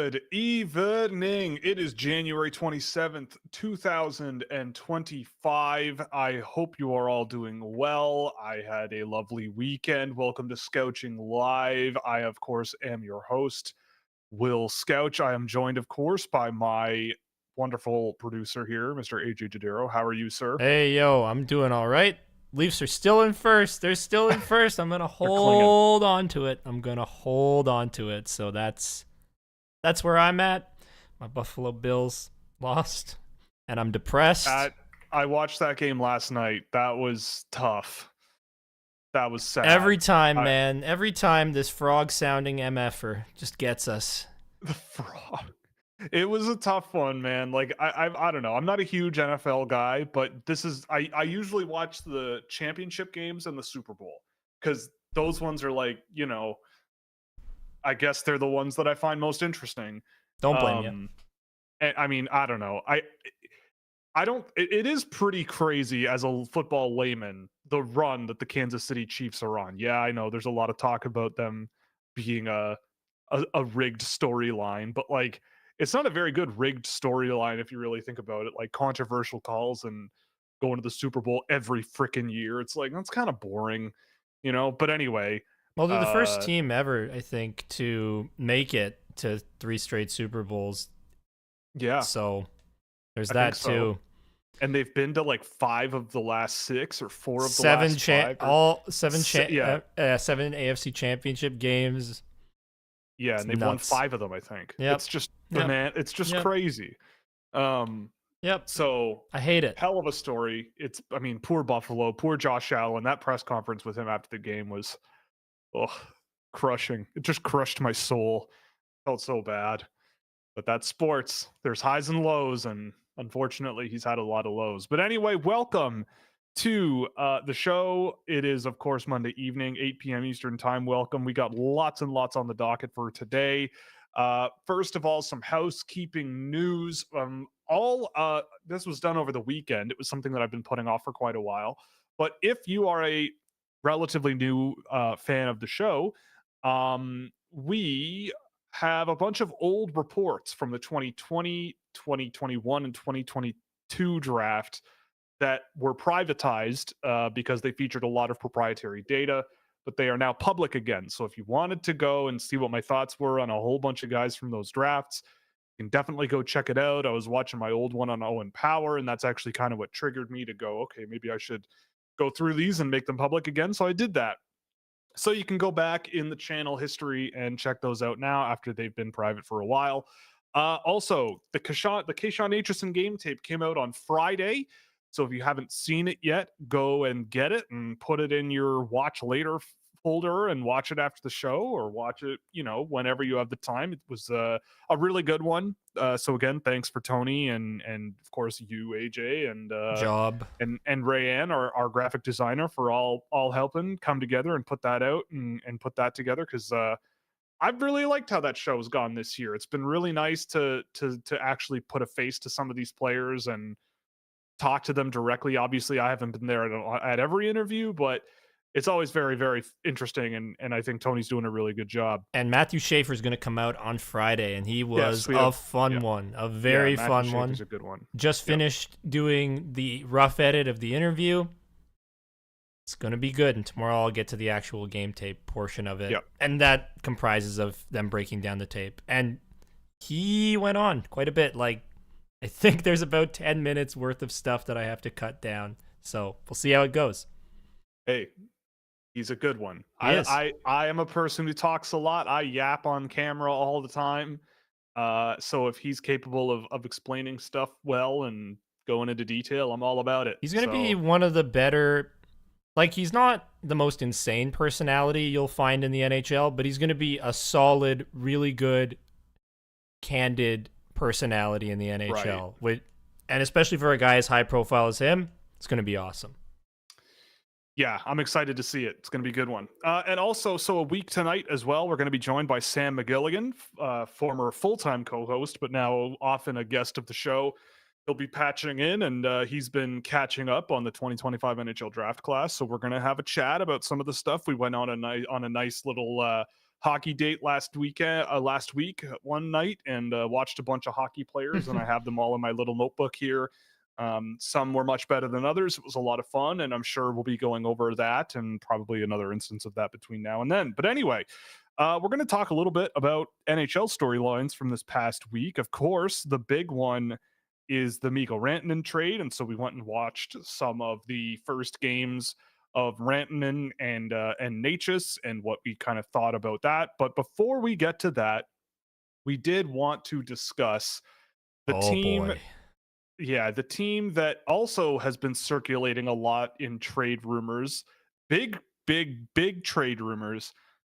Good evening. It is January 27th, 2025. I hope you are all doing well. I had a lovely weekend. Welcome to Scouching Live. I, of course, am your host, Will Scouch. I am joined, of course, by my wonderful producer here, Mr. AJ Jadero. How are you, sir? Hey, yo, I'm doing all right. Leafs are still in first. They're still in first. I'm going to They're clinging. hold on to it. So that's where I'm at. My Buffalo Bills lost, and I'm depressed. I watched that game last night. That was tough. That was sad. Every time this frog-sounding MFer just gets us. The frog. It was a tough one, man. Like I don't know. I'm not a huge NFL guy, but this is I usually watch the championship games and the Super Bowl because those ones are like, I guess they're the ones that I find most interesting. Don't blame you. And I mean, I don't know. I don't. It is pretty crazy as a football layman the run that the Kansas City Chiefs are on. Yeah, I know. There's a lot of talk about them being a rigged storyline, but like. It's not a very good rigged storyline if you really think about it. Like controversial calls and going to the Super Bowl every freaking year. It's like that's kind of boring, But anyway, well, they're the first team ever, I think, to make it to 3 straight Super Bowls. Yeah. So there's that too. And they've been to like 5 of the last 6 or 4 of the last 5. 7 AFC Championship games. Yeah, and they've won 5 of them, I think. Yep. It's just it's just crazy. So I hate it. Hell of a story. Poor Buffalo, poor Josh Allen. That press conference with him after the game was crushing. It just crushed my soul. Felt so bad. But that's sports. There's highs and lows, and unfortunately he's had a lot of lows. But anyway, welcome to the show. It is, of course, Monday evening, 8 p.m. Eastern time. Welcome. We got lots and lots on the docket for today. First of all, some housekeeping news. This was done over the weekend. It was something that I've been putting off for quite a while. But if you are a relatively new fan of the show, we have a bunch of old reports from the 2020, 2021, and 2022 draft that were privatized because they featured a lot of proprietary data, but they are now public again. So if you wanted to go and see what my thoughts were on a whole bunch of guys from those drafts, you can definitely go check it out. I was watching my old one on Owen Power, and that's actually kind of what triggered me to go, okay, maybe I should go through these and make them public again. So I did that. So you can go back in the channel history and check those out now after they've been private for a while. Also, the Keyshawn Aitchison game tape came out on Friday. So if you haven't seen it yet, go and get it and put it in your watch later folder and watch it after the show, or watch it, whenever you have the time. It was a really good one. So again, thanks for Tony and of course you, AJ, and Job and Rayanne, our graphic designer, for all helping come together and put that out and put that together, because I've really liked how that show's gone this year. It's been really nice to actually put a face to some of these players and talk to them directly. Obviously, I haven't been there at every interview, but it's always very, very interesting, and I think Tony's doing a really good job. And Matthew Schaefer's going to come out on Friday, and he was a fun one, a very fun one. Matthew Schaefer's a good one. Just finished doing the rough edit of the interview. It's going to be good, and tomorrow I'll get to the actual game tape portion of it, and that comprises of them breaking down the tape. And he went on quite a bit, like, I think there's about 10 minutes worth of stuff that I have to cut down. So we'll see how it goes. Hey, he's a good one. Yes. I am a person who talks a lot. I yap on camera all the time. So if he's capable of explaining stuff well and going into detail, I'm all about it. He's going to be one of the better, like, he's not the most insane personality you'll find in the NHL, but he's going to be a solid, really good, candid personality in the NHL, and especially for a guy as high profile as him, it's going to be awesome. Yeah, I'm excited to see it. It's going to be a good one. And also, so a week tonight as well, we're going to be joined by Sam McGilligan, former full-time co-host, but now often a guest of the show. He'll be patching in, and he's been catching up on the 2025 NHL draft class. So we're going to have a chat about some of the stuff. We went on a nice little hockey date last week one night, and watched a bunch of hockey players, and I have them all in my little notebook here. Some were much better than others. It was a lot of fun, and I'm sure we'll be going over that and probably another instance of that between now and then. But anyway, we're going to talk a little bit about NHL storylines from this past week. Of course, the big one is the Mikko Rantanen trade, and so we went and watched some of the first games of Rantanen and Natchez and what we kind of thought about that. But before we get to that, we did want to discuss the team. Boy. Yeah, the team that also has been circulating a lot in trade rumors, big trade rumors.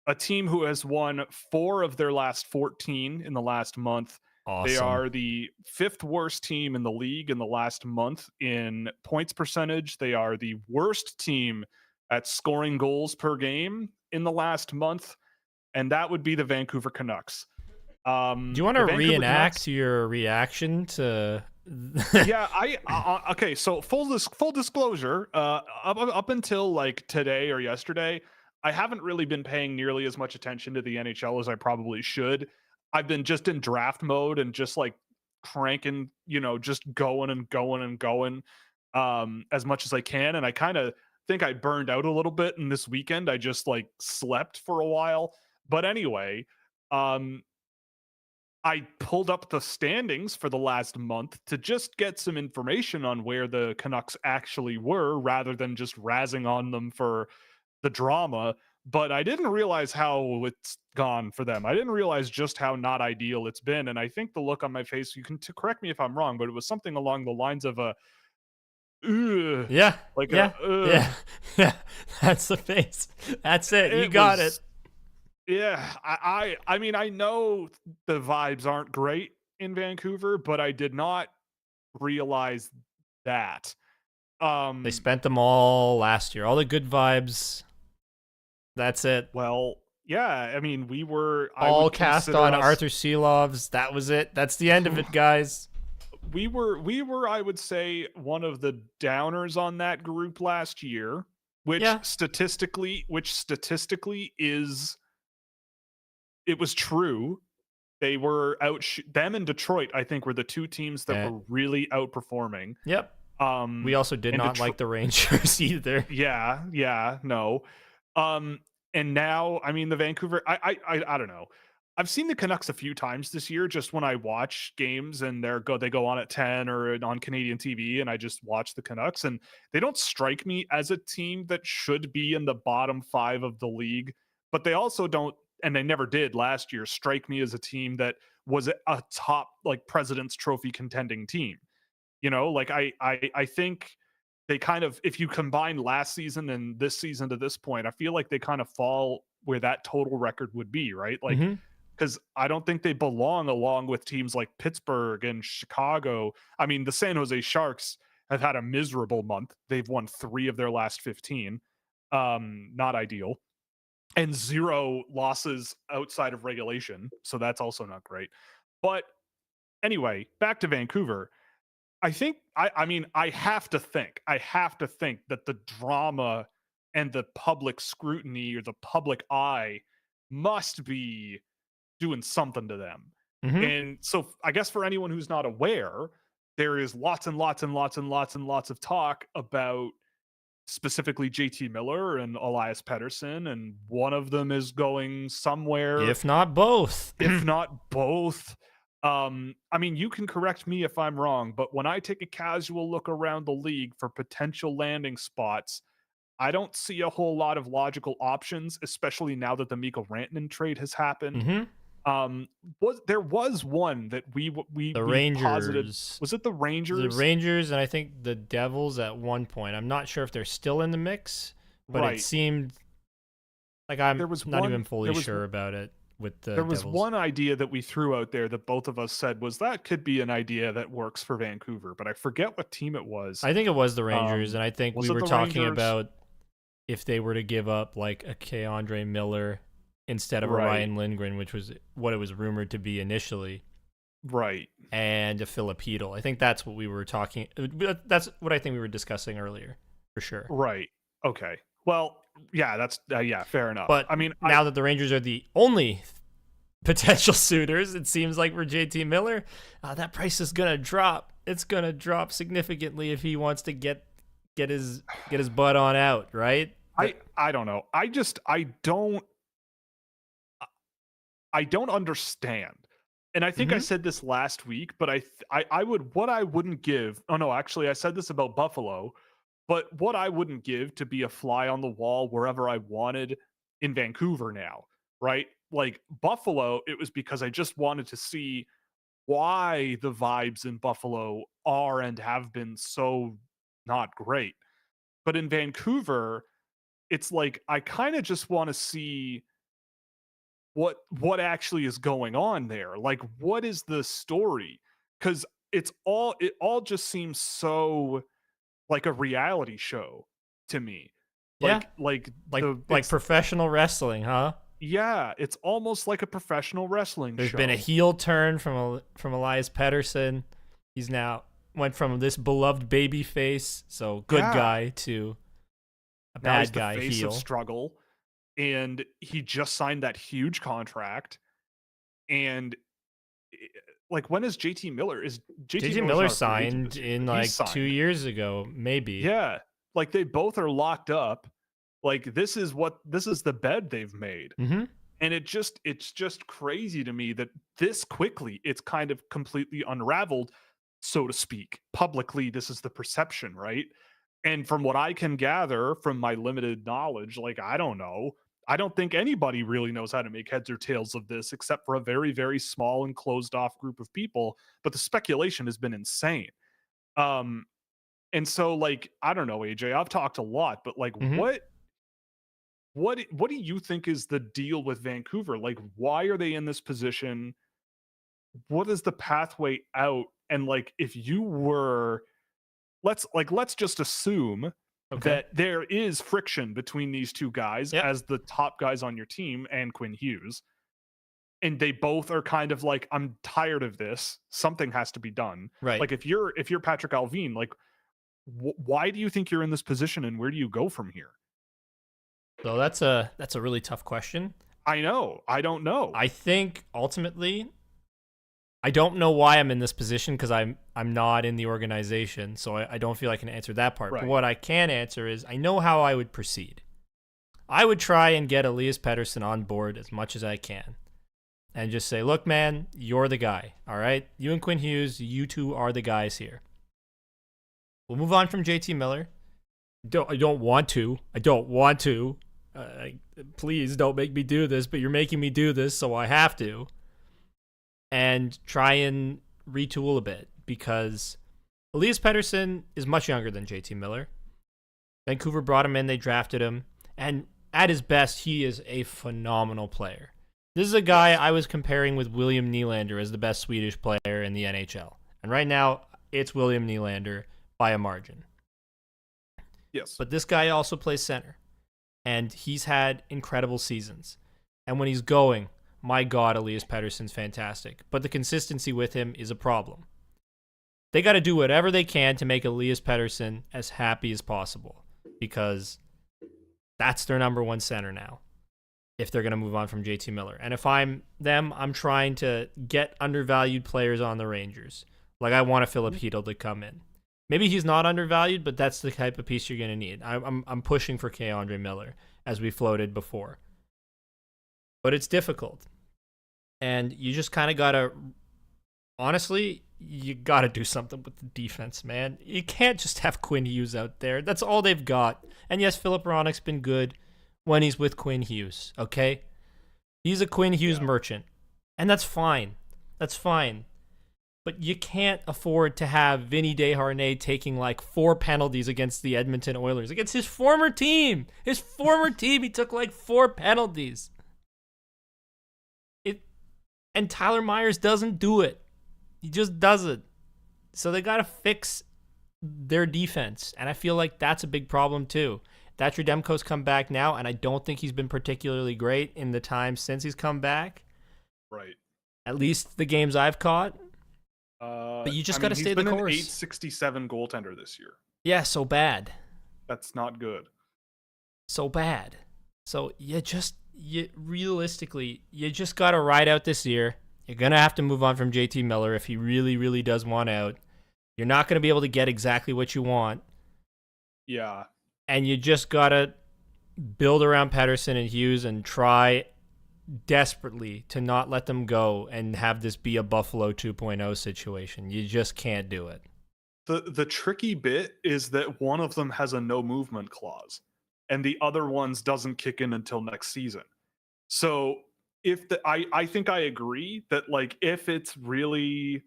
A team who has won 4 of their last 14 in the last month. Awesome. They are the 5th worst team in the league in the last month in points percentage. They are the worst team at scoring goals per game in the last month, and that would be the Vancouver Canucks. Do you want to reenact your reaction to? Yeah, okay. So full disclosure, up until like today or yesterday, I haven't really been paying nearly as much attention to the NHL as I probably should. I've been just in draft mode and just like cranking, just going and going and going as much as I can. And I kind of think I burned out a little bit. And this weekend, I just like slept for a while. But anyway, I pulled up the standings for the last month to just get some information on where the Canucks actually were rather than just razzing on them for the drama. But I didn't realize how it's gone for them. I didn't realize just how not ideal it's been. And I think the look on my face, you can correct me if I'm wrong, but it was something along the lines of a, ugh. Yeah. Like yeah. Yeah. That's the face. That's it. You got it. Yeah, I mean, I know the vibes aren't great in Vancouver, but I did not realize that. They spent them all last year. All the good vibes. That's it. Well, yeah, I mean, we were all cast on Arthur Seelovs. That was it. That's the end of it, guys. We were, I would say, one of the downers on that group last year, which statistically is. It was true. They were them and Detroit, I think, were the 2 teams that were really outperforming. Yep. We also did not like the Rangers either. Yeah, no. And now, I mean, the Vancouver, I don't know. I've seen the Canucks a few times this year, just when I watch games and they go on at 10 or on Canadian TV, and I just watch the Canucks, and they don't strike me as a team that should be in the bottom 5 of the league, but they also don't, and they never did last year, strike me as a team that was a top like President's Trophy contending team. Like I think they kind of, if you combine last season and this season to this point, I feel like they kind of fall where that total record would be, right? Like, because I don't think they belong along with teams like Pittsburgh and Chicago. I mean, the San Jose Sharks have had a miserable month. They've won 3 of their last 15. Not ideal. And 0 losses outside of regulation. So that's also not great. But anyway, back to Vancouver. I think, I have to think that the drama and the public scrutiny or the public eye must be doing something to them. And so I guess for anyone who's not aware, there is lots and lots and lots and lots and lots of talk about specifically JT Miller and Elias Pettersson, and one of them is going somewhere. If not both. I mean, you can correct me if I'm wrong, but when I take a casual look around the league for potential landing spots, I don't see a whole lot of logical options, especially now that the Mikko Rantanen trade has happened. There was one that we Rangers posited. Was it the Rangers? The Rangers, and I think the Devils at one point. I'm not sure if they're still in the mix, but it seemed like I'm not even fully sure about it. With the Devils. Was one idea that we threw out there that both of us said was that could be an idea that works for Vancouver, but I forget what team it was. I think it was the Rangers, and I think we were talking about if they were to give up like a K'Andre Miller instead of a Ryan Lindgren, which was what it was rumored to be initially. Right. And a Philip Hedl. I think that's what we were talking. That's what I think we were discussing earlier, for sure. Right. Okay. Well, yeah, that's fair enough. But I mean, now that the Rangers are the only potential suitors, it seems like for JT Miller, that price is gonna drop. It's gonna drop significantly if he wants to get his butt on out, right? I don't know. I don't understand. And I think I said this last week, but I would, what I wouldn't give. Oh no, actually I said this about Buffalo, but what I wouldn't give to be a fly on the wall wherever I wanted in Vancouver now, right? Like Buffalo, it was because I just wanted to see why the vibes in Buffalo are and have been so not great. But in Vancouver, it's like I kind of just want to see what actually is going on there. Like what is the story? Cuz it all just seems so like a reality show to me. Yeah, Like professional wrestling, huh? Yeah, it's almost like a professional wrestling There's show. been a heel turn from Elias Pettersson. He's now went from this beloved baby face, so good guy, to a now he's bad guy the face heel. of struggle, and he just signed that huge contract. And like, when is JT Miller? Is JT Miller signed in like 2 years ago, maybe. Yeah, like they both are locked up. Like this is the bed they've made. Mm-hmm. And it's just crazy to me that this quickly it's kind of completely unraveled, so to speak. Publicly, this is the perception, right? And from what I can gather from my limited knowledge, like I don't know. I don't think anybody really knows how to make heads or tails of this except for a very, very small and closed off group of people. But the speculation has been insane. And so like, I don't know, AJ, I've talked a lot, but like what do you think is the deal with Vancouver? Like, why are they in this position? What is the pathway out? And like, if you were, let's just assume that there is friction between these two guys as the top guys on your team and Quinn Hughes, and they both are kind of like, I'm tired of this. Something has to be done. Right. Like if you're Patrick Alvin, like, why do you think you're in this position, and where do you go from here? So that's a really tough question. I know. I don't know. I think ultimately, I don't know why I'm in this position because I'm not in the organization, so I don't feel I can answer that part. Right. But what I can answer is I know how I would proceed. I would try and get Elias Pettersson on board as much as I can, and just say, look, man, you're the guy. All right, you and Quinn Hughes, you two are the guys here. We'll move on from JT Miller. I don't want to. Please don't make me do this, but you're making me do this, so I have to. And try and retool a bit, because Elias Pettersson is much younger than JT Miller. Vancouver brought him in, they drafted him, and at his best, he is a phenomenal player. This is a guy I was comparing with William Nylander as the best Swedish player in the NHL. And right now, it's William Nylander by a margin. Yes. But this guy also plays center, and he's had incredible seasons. And when he's going, my God, Elias Pettersson's fantastic. But the consistency with him is a problem. They got to do whatever they can to make Elias Pettersson as happy as possible, because that's their number one center now, if they're going to move on from JT Miller. And if I'm them, I'm trying to get undervalued players on the Rangers. Like, I want a Philip Hedl to come in. Maybe he's not undervalued, but that's the type of piece you're going to need. I'm pushing for K-Andre Miller, as we floated before. But it's difficult. And you just kind of got to, honestly, you got to do something with the defense, man. You can't just have Quinn Hughes out there. That's all they've got. And yes, Philip Hronek's been good when he's with Quinn Hughes, okay? He's a Quinn Hughes merchant. And that's fine. That's fine. But you can't afford to have Vinny Desharnais taking like 4 penalties against the Edmonton Oilers. Against his former team. His former team, he took like 4 penalties. And Tyler Myers doesn't do it. He just doesn't. So they got to fix their defense. And I feel like that's a big problem too. Thatcher Demko's come back now, and I don't think he's been particularly great in the time since he's come back. Right. At least the games I've caught. But you just got to stay the course. He's been an .867 goaltender this year. Yeah, so bad. That's not good. so bad. So realistically, you just got to ride out this year. You're going to have to move on from JT Miller if he really, really does want out. You're not going to be able to get exactly what you want. Yeah. And you just got to build around Pettersson and Hughes and try desperately to not let them go and have this be a Buffalo 2.0 situation. You just can't do it. The tricky bit is that one of them has a no movement clause and the other one's doesn't kick in until next season. So I think I agree that like if it's really,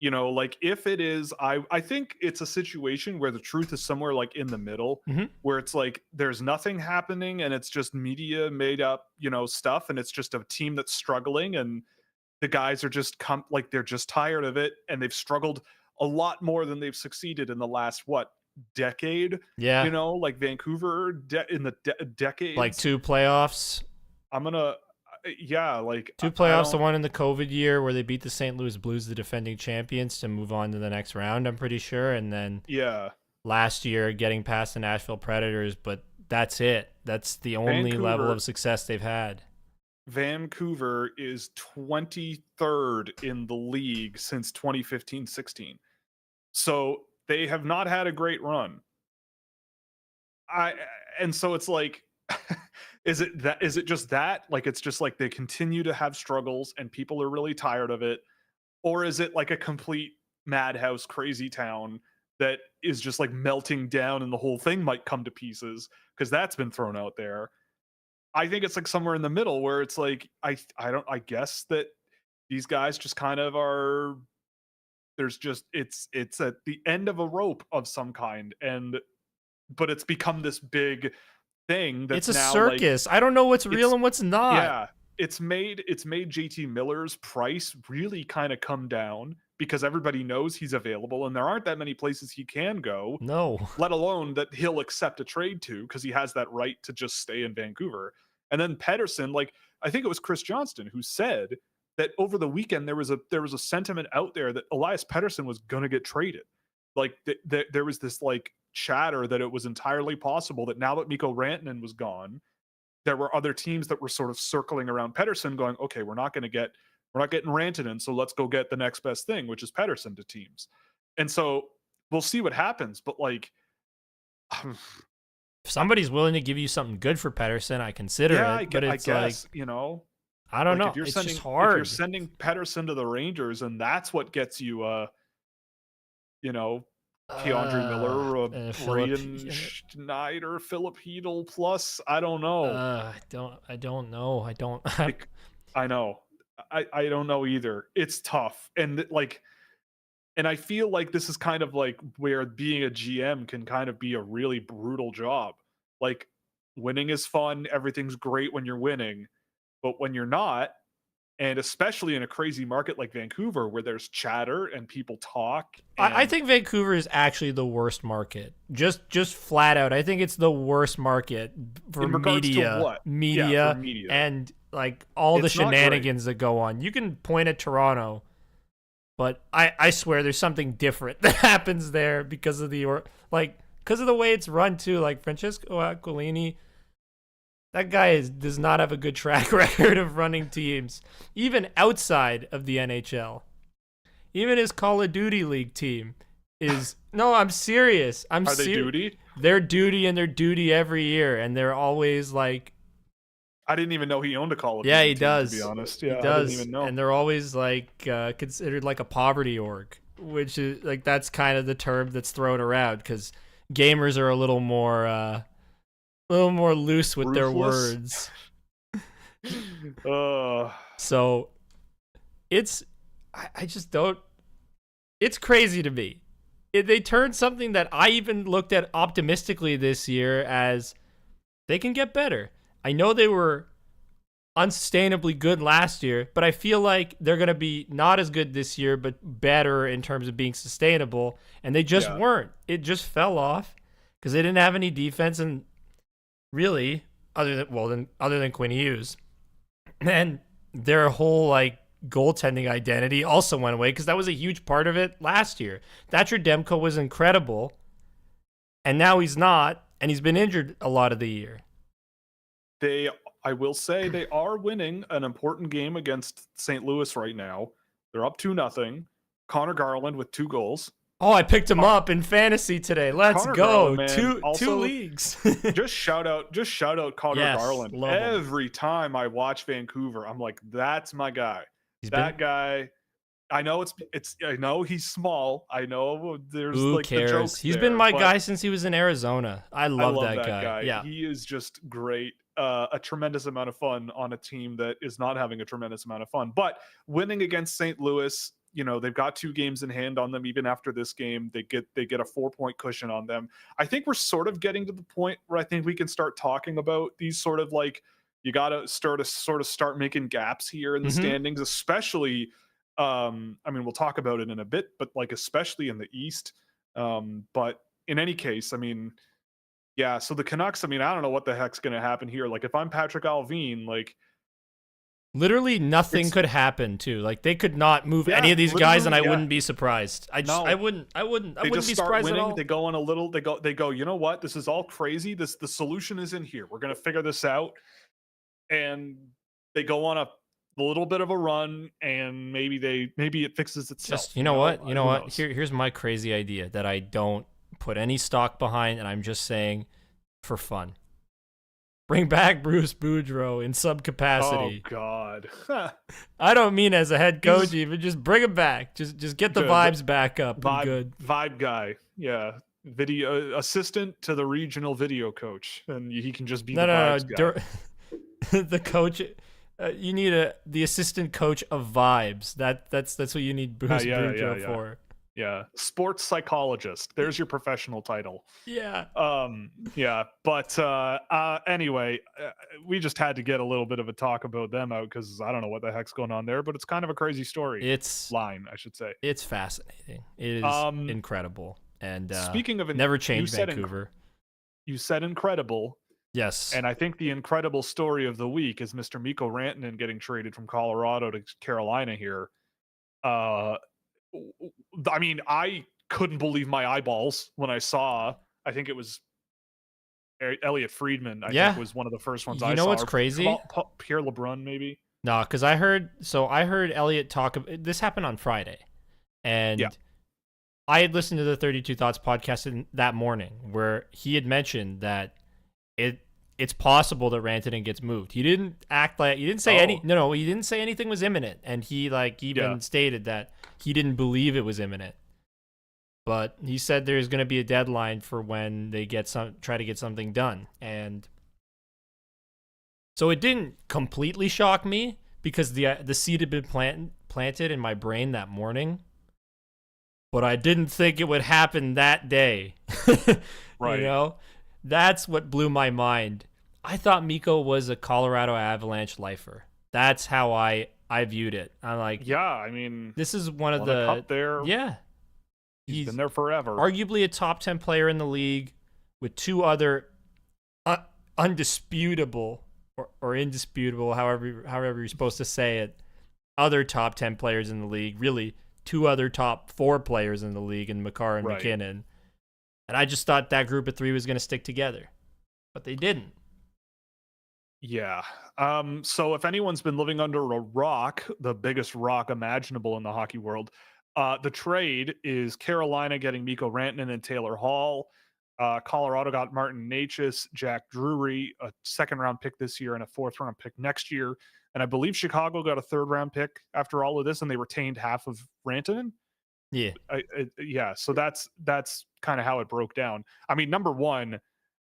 like if it is, I think it's a situation where the truth is somewhere like in the middle, where it's like there's nothing happening and it's just media made up, stuff, and it's just a team that's struggling and the guys are just they're just tired of it and they've struggled a lot more than they've succeeded in the last decade. Yeah, like Vancouver in the decades, like 2 playoffs. Like 2 playoffs, the one in the COVID year where they beat the St. Louis Blues, the defending champions, to move on to the next round, I'm pretty sure. And then last year getting past the Nashville Predators, but that's it. That's the only level of success they've had. Vancouver is 23rd in the league since 2015-16. So they have not had a great run. And so it's like, is it just that? Like, it's just like they continue to have struggles and people are really tired of it? Or is it like a complete madhouse, crazy town that is just like melting down and the whole thing might come to pieces? Because that's been thrown out there. I think it's like somewhere in the middle where it's like, I guess that these guys just kind of are, there's just, it's at the end of a rope of some kind. But it's become this big thing that's it's a now circus. I don't know what's real and what's not. Yeah, it's made JT Miller's price really kind of come down because everybody knows he's available and there aren't that many places he can go. No, let alone that he'll accept a trade to, because he has that right to just stay in Vancouver. And then Pettersson, like I think it was Chris Johnston who said that over the weekend there was a sentiment out there that Elias Pettersson was going to get traded. Like there was this like chatter that it was entirely possible that now that Mikko Rantanen was gone, there were other teams that were sort of circling around Pettersson going, okay, we're not getting Rantanen, so let's go get the next best thing, which is Pettersson to teams. And so we'll see what happens. But like, if somebody's willing to give you something good for Pettersson, I consider it. But it's I guess, like, I don't know. It's just hard. If you're sending Pettersson to the Rangers and that's what gets you, Keandre Miller, or Braden Schneider, Philip Hedl plus, I don't know. I don't know. I know. I don't know either. It's tough. And I feel like this is kind of like where being a GM can kind of be a really brutal job. Like, winning is fun. Everything's great when you're winning. But when you're not, and especially in a crazy market like Vancouver where there's chatter and people talk. I think Vancouver is actually the worst market. Just flat out. I think it's the worst market for media. To what? Media, for media. And like all the shenanigans that go on. You can point at Toronto, but I swear there's something different that happens there because of the way it's run too. Like Francesco Aquilini, that guy does not have a good track record of running teams, even outside of the NHL. Even his Call of Duty League team is... No, I'm serious. Are they duty? They're duty, and they're duty every year, and they're always like... I didn't even know he owned a Call of Duty team, he does. To be honest. Yeah, he does. I didn't even know. And they're always like considered like a poverty org, which is like that's kind of the term that's thrown around because gamers are a little more loose with their words. So I just don't. It's crazy to me. They turned something that I even looked at optimistically this year as they can get better. I know they were unsustainably good last year, but I feel like they're going to be not as good this year, but better in terms of being sustainable. And they just weren't. It just fell off because they didn't have any defense, and really, other than Quinn Hughes, and their whole like goaltending identity also went away because that was a huge part of it last year. Thatcher Demko was incredible, and now he's not, and he's been injured a lot of the year. I will say they are winning an important game against St. Louis right now. They're up 2-0. Connor Garland with 2 goals. Oh, I picked him up in fantasy today. Let's Connor go. Garland, man. Two leagues. just shout out Connor Garland. Every time I watch Vancouver, I'm like, that's my guy. Guy. I know I know he's small. I know there's Who like cares? the jokes. He's been my guy since he was in Arizona. I love that guy. Yeah. He is just great. A tremendous amount of fun on a team that is not having a tremendous amount of fun. But winning against St. Louis, they've got 2 games in hand on them. Even after this game, they get a 4-point cushion on them. I think we're sort of getting to the point where I think we can start talking about these sort of like, you got to start making gaps here in the standings, especially. I mean, we'll talk about it in a bit, but like especially in the East. But in any case, I mean, yeah. So the Canucks. I mean, I don't know what the heck's going to happen here. Like, if I'm Patrick Alvin, like. Literally nothing could happen too. Like they could not move any of these guys, and I wouldn't be surprised. I wouldn't be surprised at all. They go on a little. They go. You know what? This is all crazy. The solution is in here. We're gonna figure this out, and they go on a little bit of a run, and maybe it fixes itself. Just you know what? Here's my crazy idea that I don't put any stock behind, and I'm just saying for fun. Bring back Bruce Boudreau in sub capacity. Oh God! I don't mean as a head coach, even just bring him back. Just get the vibes back up. Vibe guy, yeah. Video assistant to the regional video coach, and he can just be vibes guy. The coach. You need the assistant coach of vibes. That's what you need Bruce Boudreau for. Yeah, sports psychologist. There's your professional title. Yeah. Yeah. But anyway, we just had to get a little bit of a talk about them out because I don't know what the heck's going on there, but it's kind of a crazy story. I should say. It's fascinating. It is incredible. And speaking of never change Vancouver. You said incredible. Yes. And I think the incredible story of the week is Mr. Mikko Rantanen getting traded from Colorado to Carolina here. I mean, I couldn't believe my eyeballs when I saw, I think it was Elliot Friedman, I think was one of the first ones I saw. You know what's crazy? Pierre LeBrun, maybe? No, because I heard Elliot talk, this happened on Friday. And I had listened to the 32 Thoughts podcast that morning where he had mentioned that it's possible that Rantanen gets moved. He didn't say he didn't say anything was imminent, and he even stated that he didn't believe it was imminent. But he said there's going to be a deadline for when they try to get something done, and so it didn't completely shock me because the seed had been planted in my brain that morning. But I didn't think it would happen that day. Right. That's what blew my mind. I thought Mikko was a Colorado Avalanche lifer. That's how I viewed it. I'm like, I mean, this is one of the cup there. Yeah, he's been there forever. Arguably a top 10 player in the league with 2 other undisputable or indisputable, however you're supposed to say it, other top 10 players in the league. Really, 2 other top 4 players in the league in Makar and McKinnon. And I just thought that group of 3 was going to stick together, but they didn't. Yeah. So if anyone's been living under a rock, the biggest rock imaginable in the hockey world, the trade is Carolina getting Mikko Rantanen and Taylor Hall. Colorado got Martin Necas, Jack Drury, a 2nd-round pick this year and a 4th-round pick next year. And I believe Chicago got a 3rd-round pick after all of this, and they retained half of Rantanen. Yeah. So that's kind of how it broke down. I mean, number one,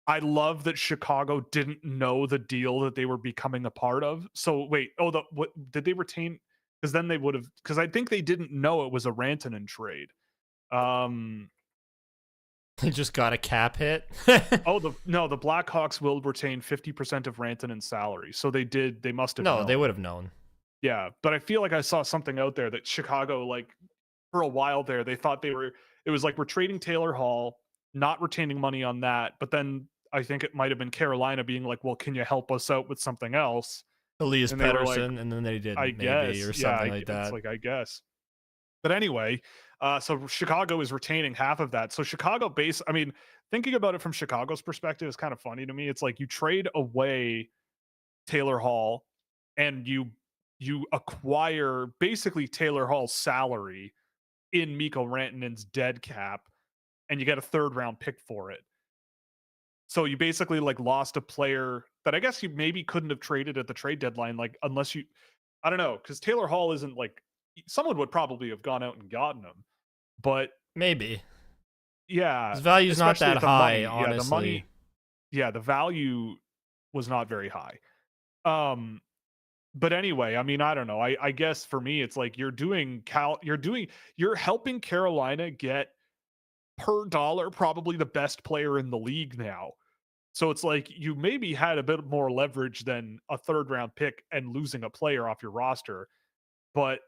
I love that Chicago didn't know the deal that they were becoming a part of. So wait, what did they retain? Because then they would have. Because I think they didn't know it was a Rantanen trade. They just got a cap hit. The Blackhawks will retain 50% of Rantanen's salary. So they did. They must have. No, they would have known. Yeah, but I feel like I saw something out there that Chicago, like, for a while there, they thought it was like, we're trading Taylor Hall, not retaining money on that. But then I think it might have been Carolina being like, well, can you help us out with something else? Elias Pettersson, like, and then they didn't, I guess, or something like that. It's like, I guess. But anyway, so Chicago is retaining half of that. So Chicago thinking about it from Chicago's perspective is kind of funny to me. It's like you trade away Taylor Hall, and you acquire basically Taylor Hall's salary in Mikko Rantanen's dead cap, and you get a 3rd round pick for it. So you basically like lost a player that I guess you maybe couldn't have traded at the trade deadline, like unless you, I don't know, because Taylor Hall isn't like, someone would probably have gone out and gotten him, but maybe yeah, his value's not especially that the high. money. Honestly, Yeah, the money. Yeah, the value was not very high. But anyway, I mean, I don't know. I guess for me, it's like you're helping Carolina get per dollar probably the best player in the league now. So it's like you maybe had a bit more leverage than a 3rd round pick and losing a player off your roster. But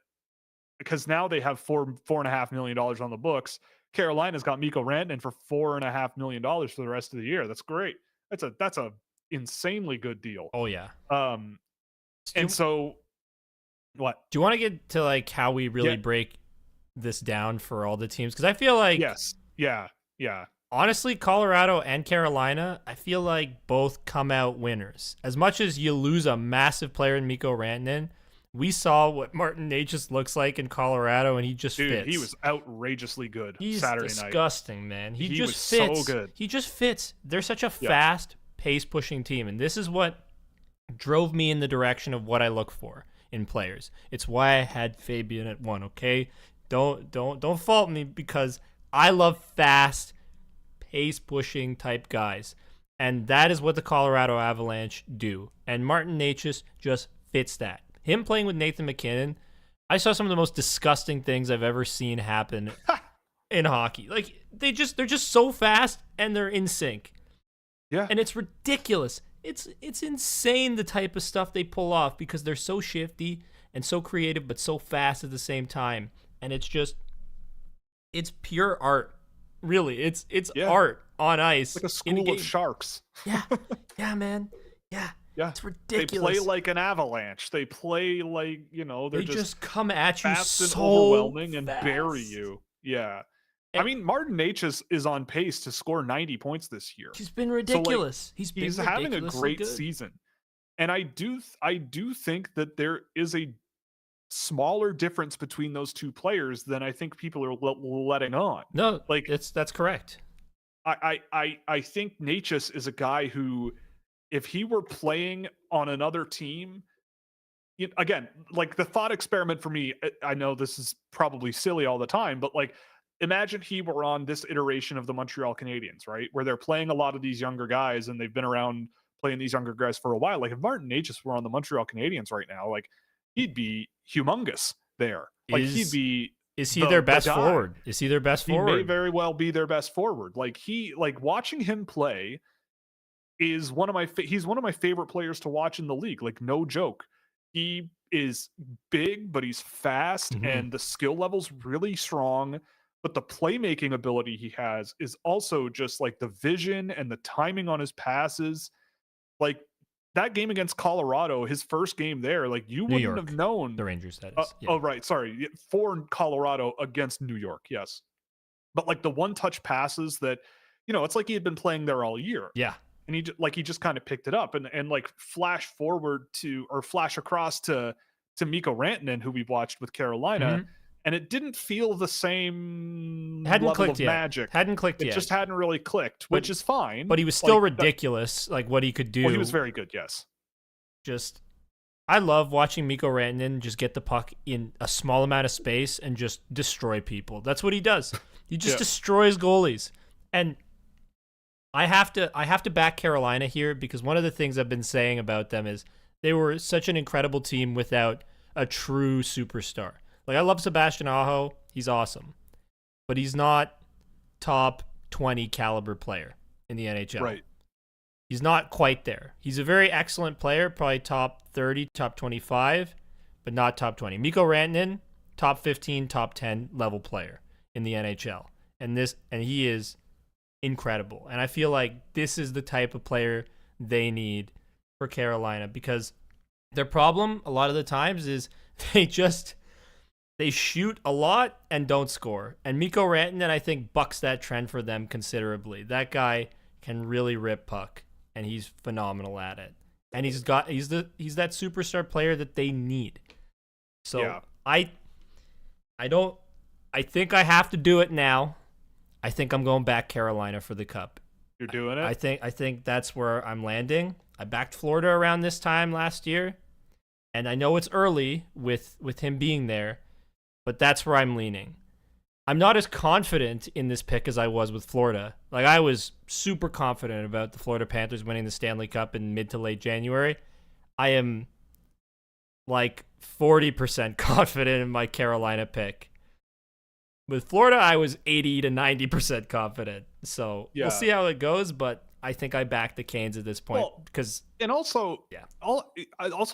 because now they have $4.5 million on the books, Carolina's got Mikko Rantanen for $4.5 million for the rest of the year. That's great. That's a insanely good deal. oh yeah. And so what? Do you want to get to like how we really break this down for all the teams? Because I feel like yes, yeah. Honestly, Colorado and Carolina, I feel like both come out winners. As much as you lose a massive player in Mikko Rantanen, we saw what Martin Necas looks like in Colorado, and he just fits. He was outrageously good He's Saturday night. Disgusting, man. He just was fits. so good. He just fits. They're such a fast, pace-pushing team, and this is what drove me in the direction of what I look for in players. It's why I had Fabian at 1, okay? Don't fault me, because I love fast, pace-pushing type guys. And that is what the Colorado Avalanche do. And Martin Necas just fits that. Him playing with Nathan MacKinnon, I saw some of the most disgusting things I've ever seen happen in hockey. Like they're just so fast and they're in sync. Yeah. And it's ridiculous. It's insane the type of stuff they pull off because they're so shifty and so creative but so fast at the same time. And it's pure art. Really, it's art on ice. Like a school of sharks. Yeah, man. Yeah, it's ridiculous. They play like an avalanche. They play like, they just come at you fast and so overwhelming fast. And bury you. Yeah. I mean, Martin Necas is on pace to score 90 points this year. He's been ridiculous. So, he's having a great season. And I do think that there is a smaller difference between those two players than I think people are letting on. No, like that's correct. I think Necas is a guy who, if he were playing on another team, again, like the thought experiment for me, I know this is probably silly all the time, but like imagine he were on this iteration of the Montreal Canadiens, right? Where they're playing a lot of these younger guys and they've been around playing these younger guys for a while. Like if Martin Necas were on the Montreal Canadiens right now, like he'd be humongous there. Like is he their best forward? Is he their best forward? He may very well be their best forward. Like watching him play is he's one of my favorite players to watch in the league. Like no joke. He is big, but he's fast and the skill level's really strong. But the playmaking ability he has is also just like the vision and the timing on his passes. Like that game against Colorado, his first game there, like you wouldn't have known. The Rangers, that is. Oh, right. Sorry. For Colorado against New York. Yes. But like the one-touch passes that, it's like he had been playing there all year. Yeah. And he just kind of picked it up and like flash across to Mikko Rantanen, who we've watched with Carolina. And it didn't feel the same level of magic. Hadn't clicked yet. It just hadn't really clicked, which is fine. But he was still ridiculous, like what he could do. Well, he was very good, yes. I love watching Mikko Rantanen just get the puck in a small amount of space and just destroy people. That's what he does. He just destroys goalies. And I have to back Carolina here because one of the things I've been saying about them is they were such an incredible team without a true superstar. Like, I love Sebastian Aho. He's awesome. But he's not top 20 caliber player in the NHL. Right. He's not quite there. He's a very excellent player, probably top 30, top 25, but not top 20. Mikko Rantanen, top 15, top 10 level player in the NHL. And he is incredible. And I feel like this is the type of player they need for Carolina because their problem a lot of the times is they shoot a lot and don't score. And Mikko Rantanen, I think, bucks that trend for them considerably. That guy can really rip puck, and he's phenomenal at it. and he's that superstar player that they need. So yeah. I think I have to do it now. I think I'm going back Carolina for the Cup. You're doing it? I think that's where I'm landing. I backed Florida around this time last year, and I know it's early with him being there, but that's where I'm leaning. I'm not as confident in this pick as I was with Florida. Like, I was super confident about the Florida Panthers winning the Stanley Cup in mid to late January. I am like 40% confident in my Carolina pick. With Florida, I was 80 to 90% confident. So we'll see how it goes, but I think I back the Canes at this point because also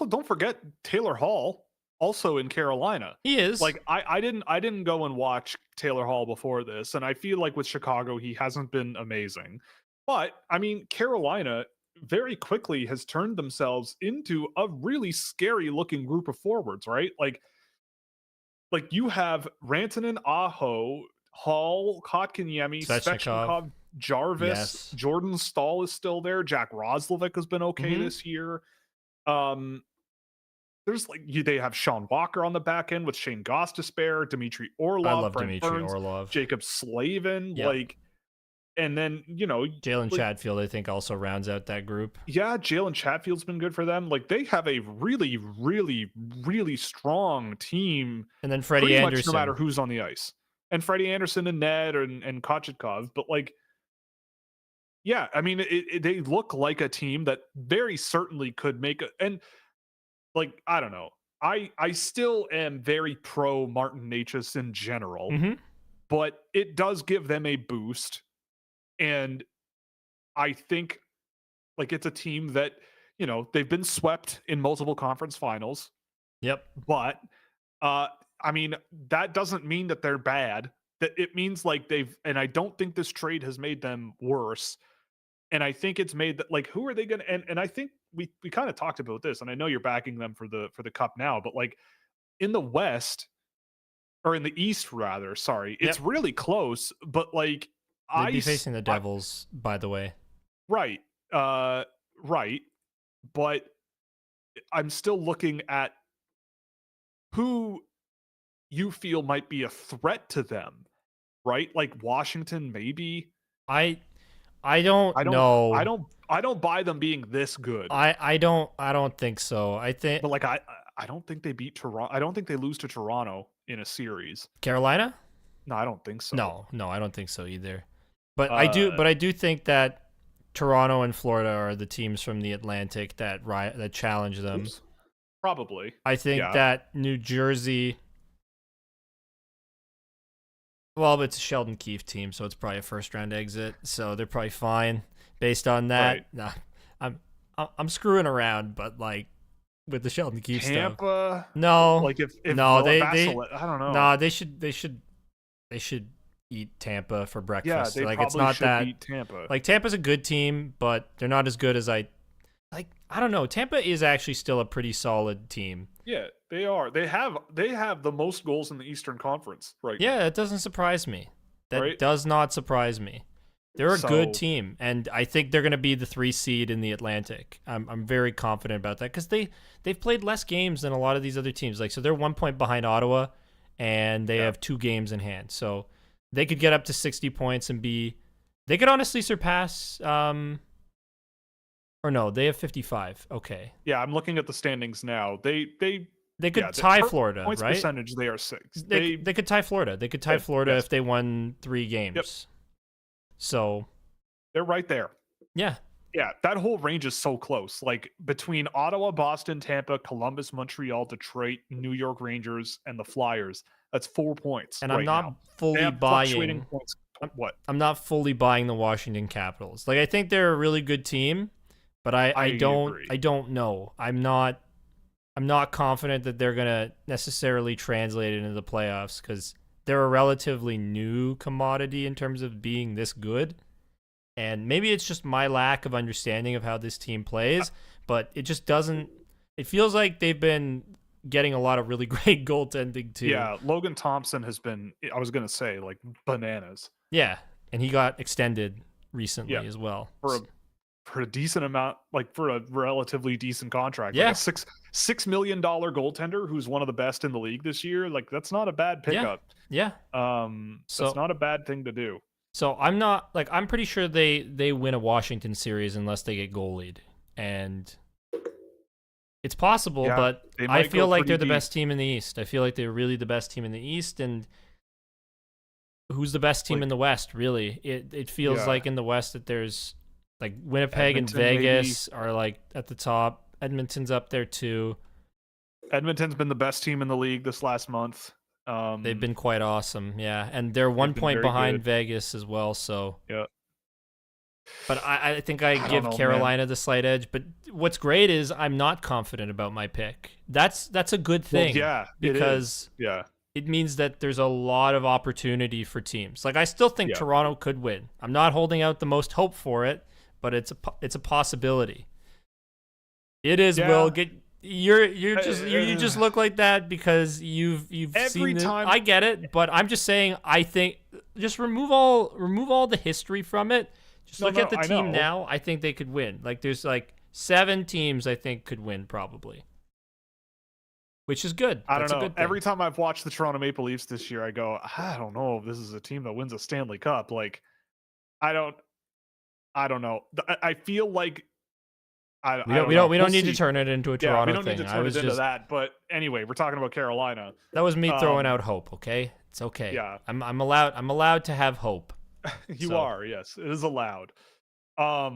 don't forget Taylor Hall also in Carolina. He is. Like I didn't go and watch Taylor Hall before this, and I feel like with Chicago he hasn't been amazing. But I mean, Carolina very quickly has turned themselves into a really scary looking group of forwards, right? Like you have Rantanen, Aho, Hall, Kotkaniemi, Svechnikov, Jarvis, yes. Jordan Staal is still there. Jack Roslovic has been okay this year. There's they have Sean Walker on the back end with Shane Gostisbehere, Dmitry Orlov, I love Brent Dmitry Burns, Orlov, Jacob Slavin, and then Jalen Chatfield, I think, also rounds out that group. Yeah, Jalen Chatfield's been good for them. Like, they have a really, really, really strong team. And then Freddie Anderson, no matter who's on the ice, and Freddie Anderson and Ned and Kochetkov. But I mean, they look like a team that very certainly could make and I don't know. I still am very pro Martin Necas in general, but it does give them a boost. And I think it's a team that, they've been swept in multiple conference finals. Yep. But I mean, that doesn't mean that they're bad. That it means and I don't think this trade has made them worse. And I think it's made that who are they gonna and I think we kind of talked about this, and I know you're backing them for the Cup now, but in the West or in the East rather, sorry, it's really close, but they'd be facing the Devils, by the way. Right. Right. But I'm still looking at who you feel might be a threat to them, right? Like Washington, maybe. I don't know. I don't buy them being this good. I don't think so. I think, but I don't think they beat Toronto. I don't think they lose to Toronto in a series. Carolina? No, I don't think so. No, I don't think so either. But I do think that Toronto and Florida are the teams from the Atlantic that challenge them. Oops. Probably. I think that New Jersey. Well, it's a Sheldon Keefe team, so it's probably a first-round exit. So they're probably fine based on that. Right. Nah, I'm screwing around, but with the Sheldon Keefe Tampa, stuff. No, if they I don't know. No, they should eat Tampa for breakfast. Yeah, they it's not should that beat Tampa. Tampa's a good team, but they're not as good as I don't know. Tampa is actually still a pretty solid team. Yeah, they are. They have the most goals in the Eastern Conference right now. Yeah, that doesn't surprise me. That does not surprise me. They're a good team, and I think they're going to be the 3 seed in the Atlantic. I'm very confident about that because they've played less games than a lot of these other teams. So they're 1 point behind Ottawa, and they have 2 games in hand. So they could get up to 60 points and they could honestly surpass. Or no, they have 55. Okay. Yeah, I'm looking at the standings now. They could tie Florida, points right? Percentage, they are 6. They could tie Florida. They could tie Florida if they won 3 games. Yep. So they're right there. Yeah. Yeah, that whole range is so close. Between Ottawa, Boston, Tampa, Columbus, Montreal, Detroit, New York Rangers, and the Flyers, that's 4 points. And I'm not fully buying. What? I'm not fully buying the Washington Capitals. I think they're a really good team, but I don't know. I'm not confident that they're gonna necessarily translate it into the playoffs because they're a relatively new commodity in terms of being this good. And maybe it's just my lack of understanding of how this team plays, but it just doesn't. It feels like they've been getting a lot of really great goaltending too. Yeah, Logan Thompson has been. I was gonna say bananas. Yeah, and he got extended recently as well. for a decent amount, like for a relatively decent contract. Yeah. Like a $6 million goaltender who's one of the best in the league this year. Like that's not a bad pickup. Yeah. That's not a bad thing to do. So I'm pretty sure they win a Washington series unless they get goalied. And it's possible, but I feel like they're the best team in the East. I feel like they're really the best team in the East, and who's the best team in the West, really? It feels like in the West that there's like Winnipeg and Vegas are like at the top. Edmonton's up there too. Edmonton's been the best team in the league this last month. They've been quite awesome, yeah. And they're 1 point behind Vegas as well, so yeah. But I think I give Carolina the slight edge. But what's great is I'm not confident about my pick. That's a good thing. Well, because it means that there's a lot of opportunity for teams. Like I still think Toronto could win. I'm not holding out the most hope for it, but it's a possibility. It is. Will get you just look like that because you've seen it. I get it, but I'm just saying I think just remove all the history from it. Just look at the team now. I think they could win. Like there's like 7 teams I think could win probably, which is good. I don't know. Every time I've watched the Toronto Maple Leafs this year, I go, I don't know if this is a team that wins a Stanley Cup. Like, I don't know. I feel like we don't need to turn it into a Toronto thing. We don't need to turn it into that. But anyway, we're talking about Carolina. That was me throwing out hope. Okay, it's okay. Yeah, I'm allowed to have hope. You are, yes. It is allowed. I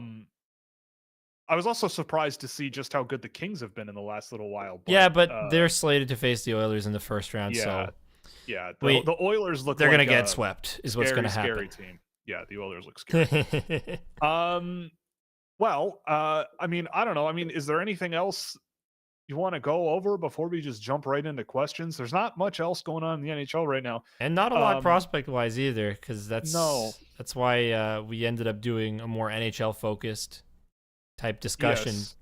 was also surprised to see just how good the Kings have been in the last little while. But, but they're slated to face the Oilers in the first round. Yeah, the Oilers look. They're gonna get swept. Is what's gonna happen. Scary team. Yeah, the Oilers look scary. Well, I mean, I don't know. I mean, is there anything else you want to go over before we just jump right into questions? There's not much else going on in the NHL right now, and not a lot prospect-wise either. Because that's why we ended up doing a more NHL-focused type discussion. Yes.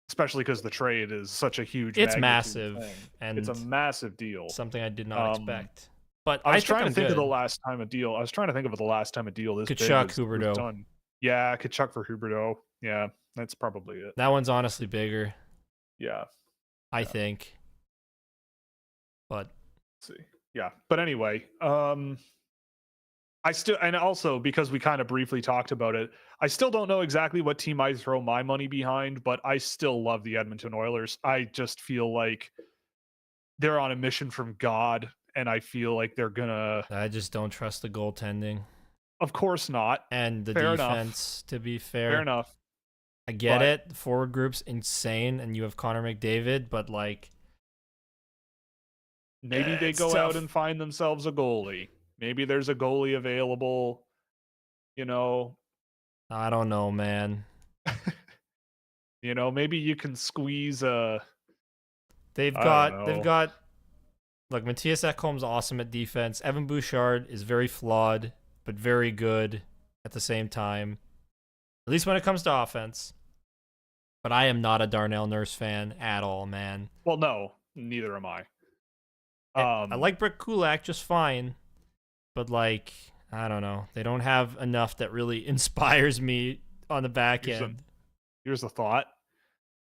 Especially because the trade is such a huge. It's massive, and it's a massive deal. Something I did not expect. But I was trying to think of the last time a deal. I was trying to think of the last time a deal this Tkachuk, Huberdeau. Done. Yeah, Tkachuk for Huberdeau. Yeah, that's probably it. That one's honestly bigger. Yeah, I think. But let's see. Yeah, but anyway, I still, and also because we kind of briefly talked about it, I still don't know exactly what team I throw my money behind, but I still love the Edmonton Oilers. I just feel like they're on a mission from God, and I feel like they're gonna. I just don't trust the goaltending. Of course not. And the defense, to be fair. Fair enough. I get it. The forward group's insane, and you have Connor McDavid, but like... Maybe they go out and find themselves a goalie. Maybe there's a goalie available, you know. I don't know, man. You know, maybe you can squeeze a... They've got... Look, Matthias Ekholm's awesome at defense. Evan Bouchard is very flawed, but very good at the same time. At least when it comes to offense. But I am not a Darnell Nurse fan at all, man. Well, no, neither am I. I like Brett Kulak just fine. But, like, I don't know. They don't have enough that really inspires me on the back end. Here's a thought.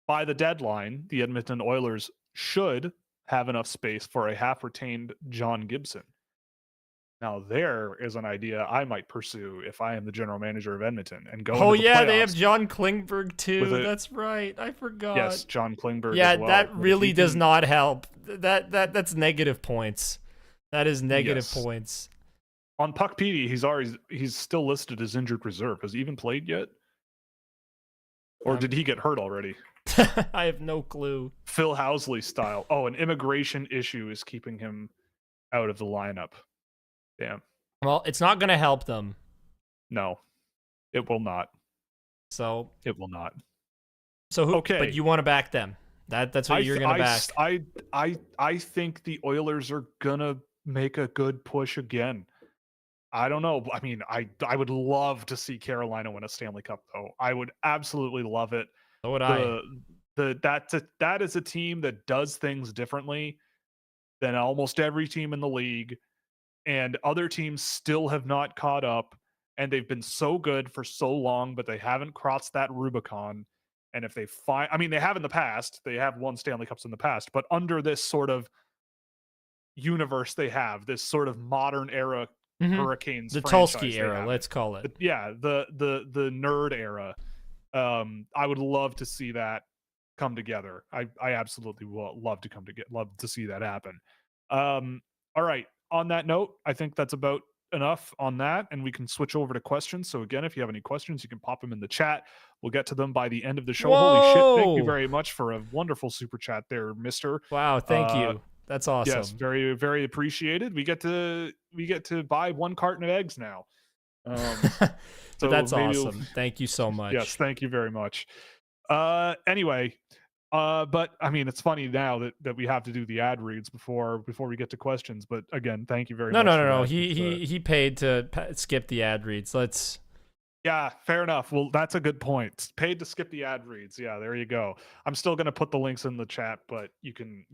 By the deadline, the Edmonton Oilers should have enough space for a half-retained John Gibson. Now, there is an idea I might pursue if I am the general manager of Edmonton and go. Oh yeah, they have John Klingberg too. That's right. I forgot. Yes, John Klingberg. Yeah, as well. That really does not help. That's negative points. That is negative points. On Puck PD, he's still listed as injured reserve. Has he even played yet? Or did he get hurt already? I have no clue. Phil Housley style. Oh, an immigration issue is keeping him out of the lineup. Damn. Well, it's not going to help them. No, it will not. So it will not. So okay, but you want to back them? That's what you're going to back. I think the Oilers are gonna make a good push again. I don't know. I mean, I would love to see Carolina win a Stanley Cup, though. I would absolutely love it. So would I. That is a team that does things differently than almost every team in the league. And other teams still have not caught up. and they've been so good for so long, but they haven't crossed that Rubicon. And if they find, I mean, they have in the past, they have won Stanley Cups in the past, but under this sort of universe, they have this sort of modern era Mm-hmm. Hurricanes The franchise. Tulski era, let's call it. Yeah, the nerd era. I would love to see that come together. I absolutely will love to love to see that happen. All right. On that note, I think that's about enough on that, and we can switch over to questions. So again, if you have any questions, you can pop them in the chat. We'll get to them by the end of the show. Whoa! Holy shit! Thank you very much for a wonderful super chat there, Mister. Wow, thank you. That's awesome. Yes, very very appreciated. We get to buy one carton of eggs now. So that's awesome. Thank you so much. Yes, thank you very much. Anyway, but I mean, it's funny now that we have to do the ad reads before we get to questions. But again, thank you very much. No. He paid to skip the ad reads. Let's. Yeah, fair enough. Well, that's a good point. Paid to skip the ad reads. Yeah, there you go. I'm still gonna put the links in the chat, but you can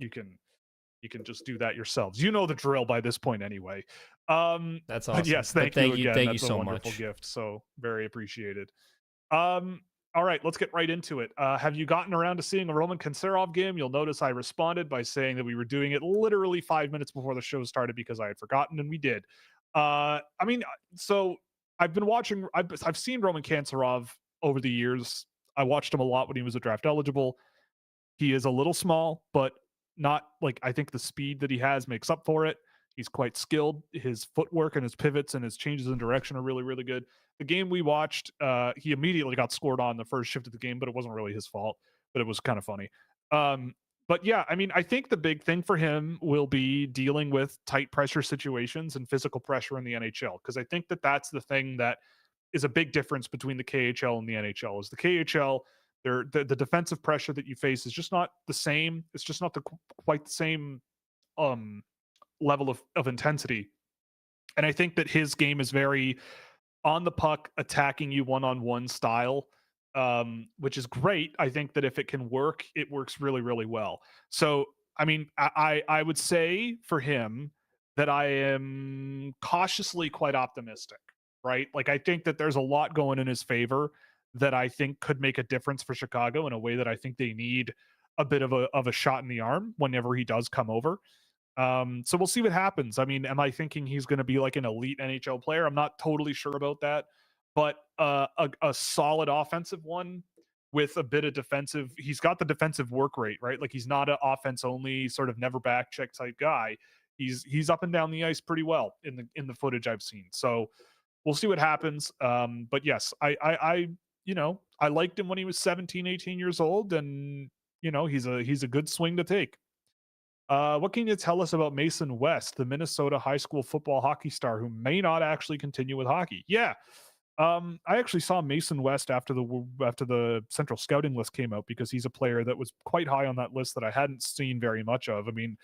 just do that yourselves. You know the drill by this point anyway. That's awesome. Yes, thank you again. Thank That's you so a wonderful much. gift. So very appreciated. All right, let's get right into it. Have you gotten around to seeing a Roman Kanserov game? You'll notice I responded by saying that we were doing it literally 5 minutes before the show started because I had forgotten, and we did. I mean, so I've been watching. I've seen Roman Kanserov over the years. I watched him a lot when he was a draft eligible. He is a little small, but not like, I think the speed that he has makes up for it. He's quite skilled. His footwork and his pivots and his changes in direction are really, really good. The game we watched, he immediately got scored on the first shift of the game, but it wasn't really his fault, but it was kind of funny. But yeah, I mean, I think the big thing for him will be dealing with tight pressure situations and physical pressure in the NHL, because I think that that's the thing that is a big difference between the KHL and the NHL. Is the KHL, the defensive pressure that you face is just not the same. It's just not quite the same level of intensity. And I think that his game is very on the puck, attacking you one-on-one style, which is great. I think that if it can work, it works really, really well. So, I mean, I would say for him that I am cautiously quite optimistic, right? Like, I think that there's a lot going in his favor that I think could make a difference for Chicago in a way that I think they need a bit of a shot in the arm whenever he does come over. So we'll see what happens. I mean, am I thinking he's going to be like an elite NHL player? I'm not totally sure about that, but a solid offensive one with a bit of defensive. He's got the defensive work rate, right? Like, he's not an offense only sort of never back check type guy. He's up and down the ice pretty well in the footage I've seen. So we'll see what happens. But yes, I I liked him when he was 17, 18 years old, and he's a good swing to take. What can you tell us about Mason West, the Minnesota high school football hockey star who may not actually continue with hockey? Yeah. I actually saw Mason West after the central scouting list came out, because he's a player that was quite high on that list that I hadn't seen very much of. I mean,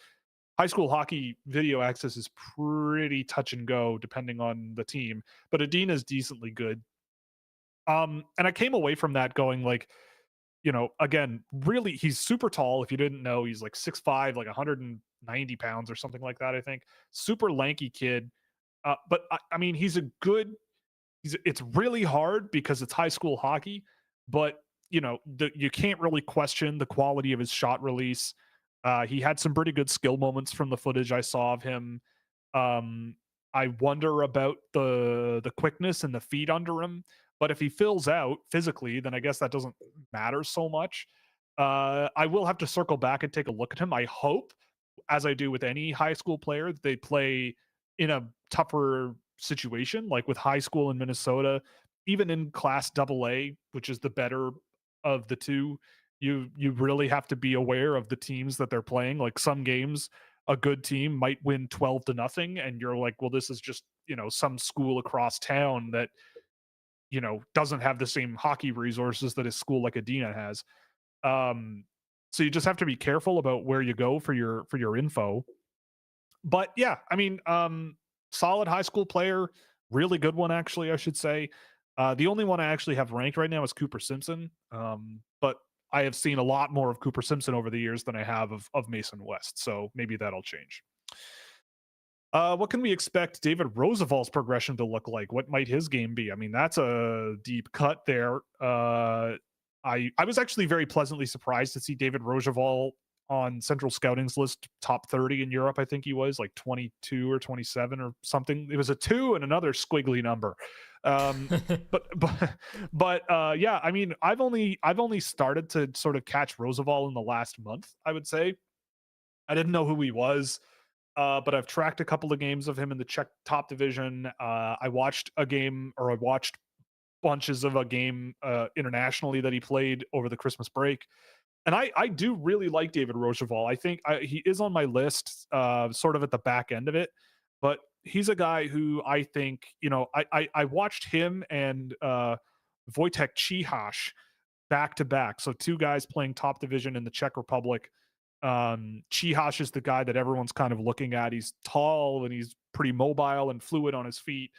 high school hockey video access is pretty touch and go depending on the team, but Adina's decently good. And I came away from that going like, again, really, he's super tall. If you didn't know, he's like 6'5", like 190 pounds or something like that, I think. Super lanky kid. But I mean, it's really hard because it's high school hockey, but you can't really question the quality of his shot release. He had some pretty good skill moments from the footage I saw of him. I wonder about the quickness and the feet under him. But if he fills out physically, then I guess that doesn't matter so much. I will have to circle back and take a look at him. I hope, as I do with any high school player, that they play in a tougher situation, like with high school in Minnesota, even in Class AA, which is the better of the two. You really have to be aware of the teams that they're playing. Like, some games, a good team might win 12-0, and you're like, well, this is just some school across town that doesn't have the same hockey resources that a school like Adina has. So you just have to be careful about where you go for your info. But yeah, I mean, solid high school player, really good one, actually, I should say. The only one I actually have ranked right now is Cooper Simpson. But I have seen a lot more of Cooper Simpson over the years than I have of Mason West. So maybe that'll change. What can we expect David Roosevelt's progression to look like? What might his game be? I mean, that's a deep cut there. I was actually very pleasantly surprised to see David Roosevelt on Central Scouting's list, top 30 in Europe. I think he was like 22 or 27 or something. It was a 2 and another squiggly number. Um, but yeah, I mean, I've only started to sort of catch Roosevelt in the last month, I would say. I didn't know who he was. But I've tracked a couple of games of him in the Czech top division. I watched a game, or I watched bunches of a game internationally that he played over the Christmas break. And I do really like David Roosevelt. I think he is on my list, sort of at the back end of it. But he's a guy who I think, I watched him and Wojtek Cihas back to back. So two guys playing top division in the Czech Republic. Cihas is the guy that everyone's kind of looking at. He's tall and he's pretty mobile and fluid on his feet.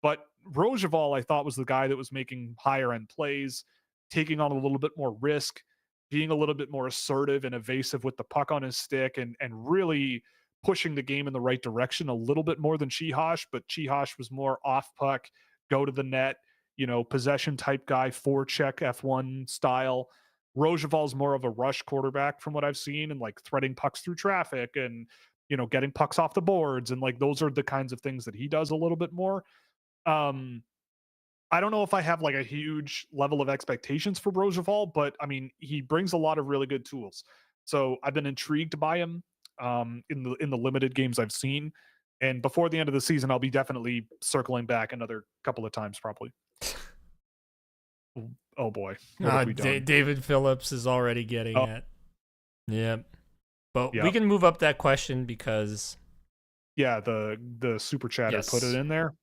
But Roosevelt, I thought, was the guy that was making higher end plays, taking on a little bit more risk, being a little bit more assertive and evasive with the puck on his stick, and really pushing the game in the right direction a little bit more than Cihas. But Cihas was more off puck, go to the net, possession type guy, forecheck F1 style. Roosevelt's more of a rush quarterback from what I've seen, and like threading pucks through traffic and getting pucks off the boards, and like those are the kinds of things that he does a little bit more. Um I don't know if I have like a huge level of expectations for Roosevelt, but I mean, he brings a lot of really good tools. So I've been intrigued by him in the limited games I've seen. And before the end of the season, I'll be definitely circling back another couple of times, probably. Oh boy, what have we done? David Phillips is already getting it. Yeah, but Yep. we can move up that question because Yeah, the super chatter put it in there.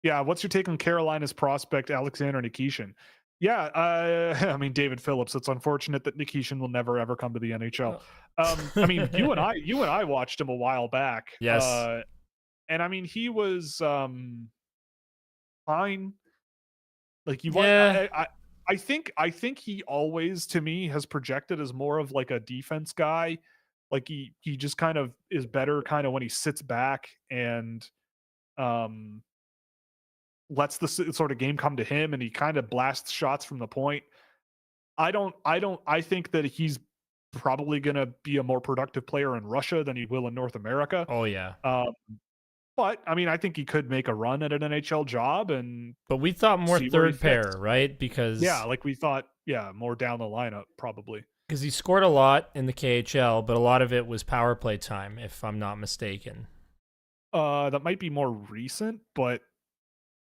Yeah, what's your take on Carolina's prospect Alexander Nikishin? Yeah, I mean David Phillips. It's unfortunate that Nikishin will never ever come to the NHL. I mean, you and I watched him a while back. Yes. And I mean, he was fine. Like I think he always, to me, has projected as more of like a defense guy. Like he just kind of is better kind of when he sits back and lets the sort of game come to him, and he kind of blasts shots from the point. I think that he's probably going to be a more productive player in Russia than he will in North America. Oh yeah. But I mean, I think he could make a run at an NHL job, but we thought more third pair, right? Because like we thought, more down the lineup probably. Because he scored a lot in the KHL, but a lot of it was power play time, if I'm not mistaken. That might be more recent, but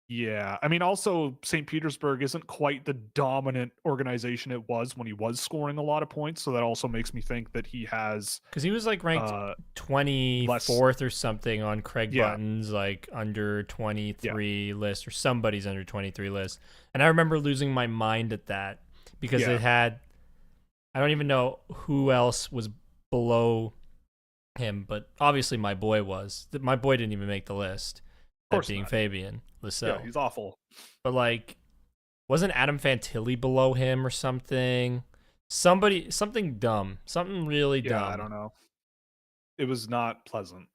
yeah. I mean, also St. Petersburg isn't quite the dominant organization it was when he was scoring a lot of points, so that also makes me think that he has, because he was like ranked 24th or something on Craig Button's like under 23 list, or somebody's under 23 list. And I remember losing my mind at that because it had, I don't even know who else was below him, but obviously my boy was. My boy didn't even make the list. That being Fabian Lysell. Yeah, he's awful. But like, wasn't Adam Fantilli below him or something? Something dumb. Something really dumb. I don't know. It was not pleasant.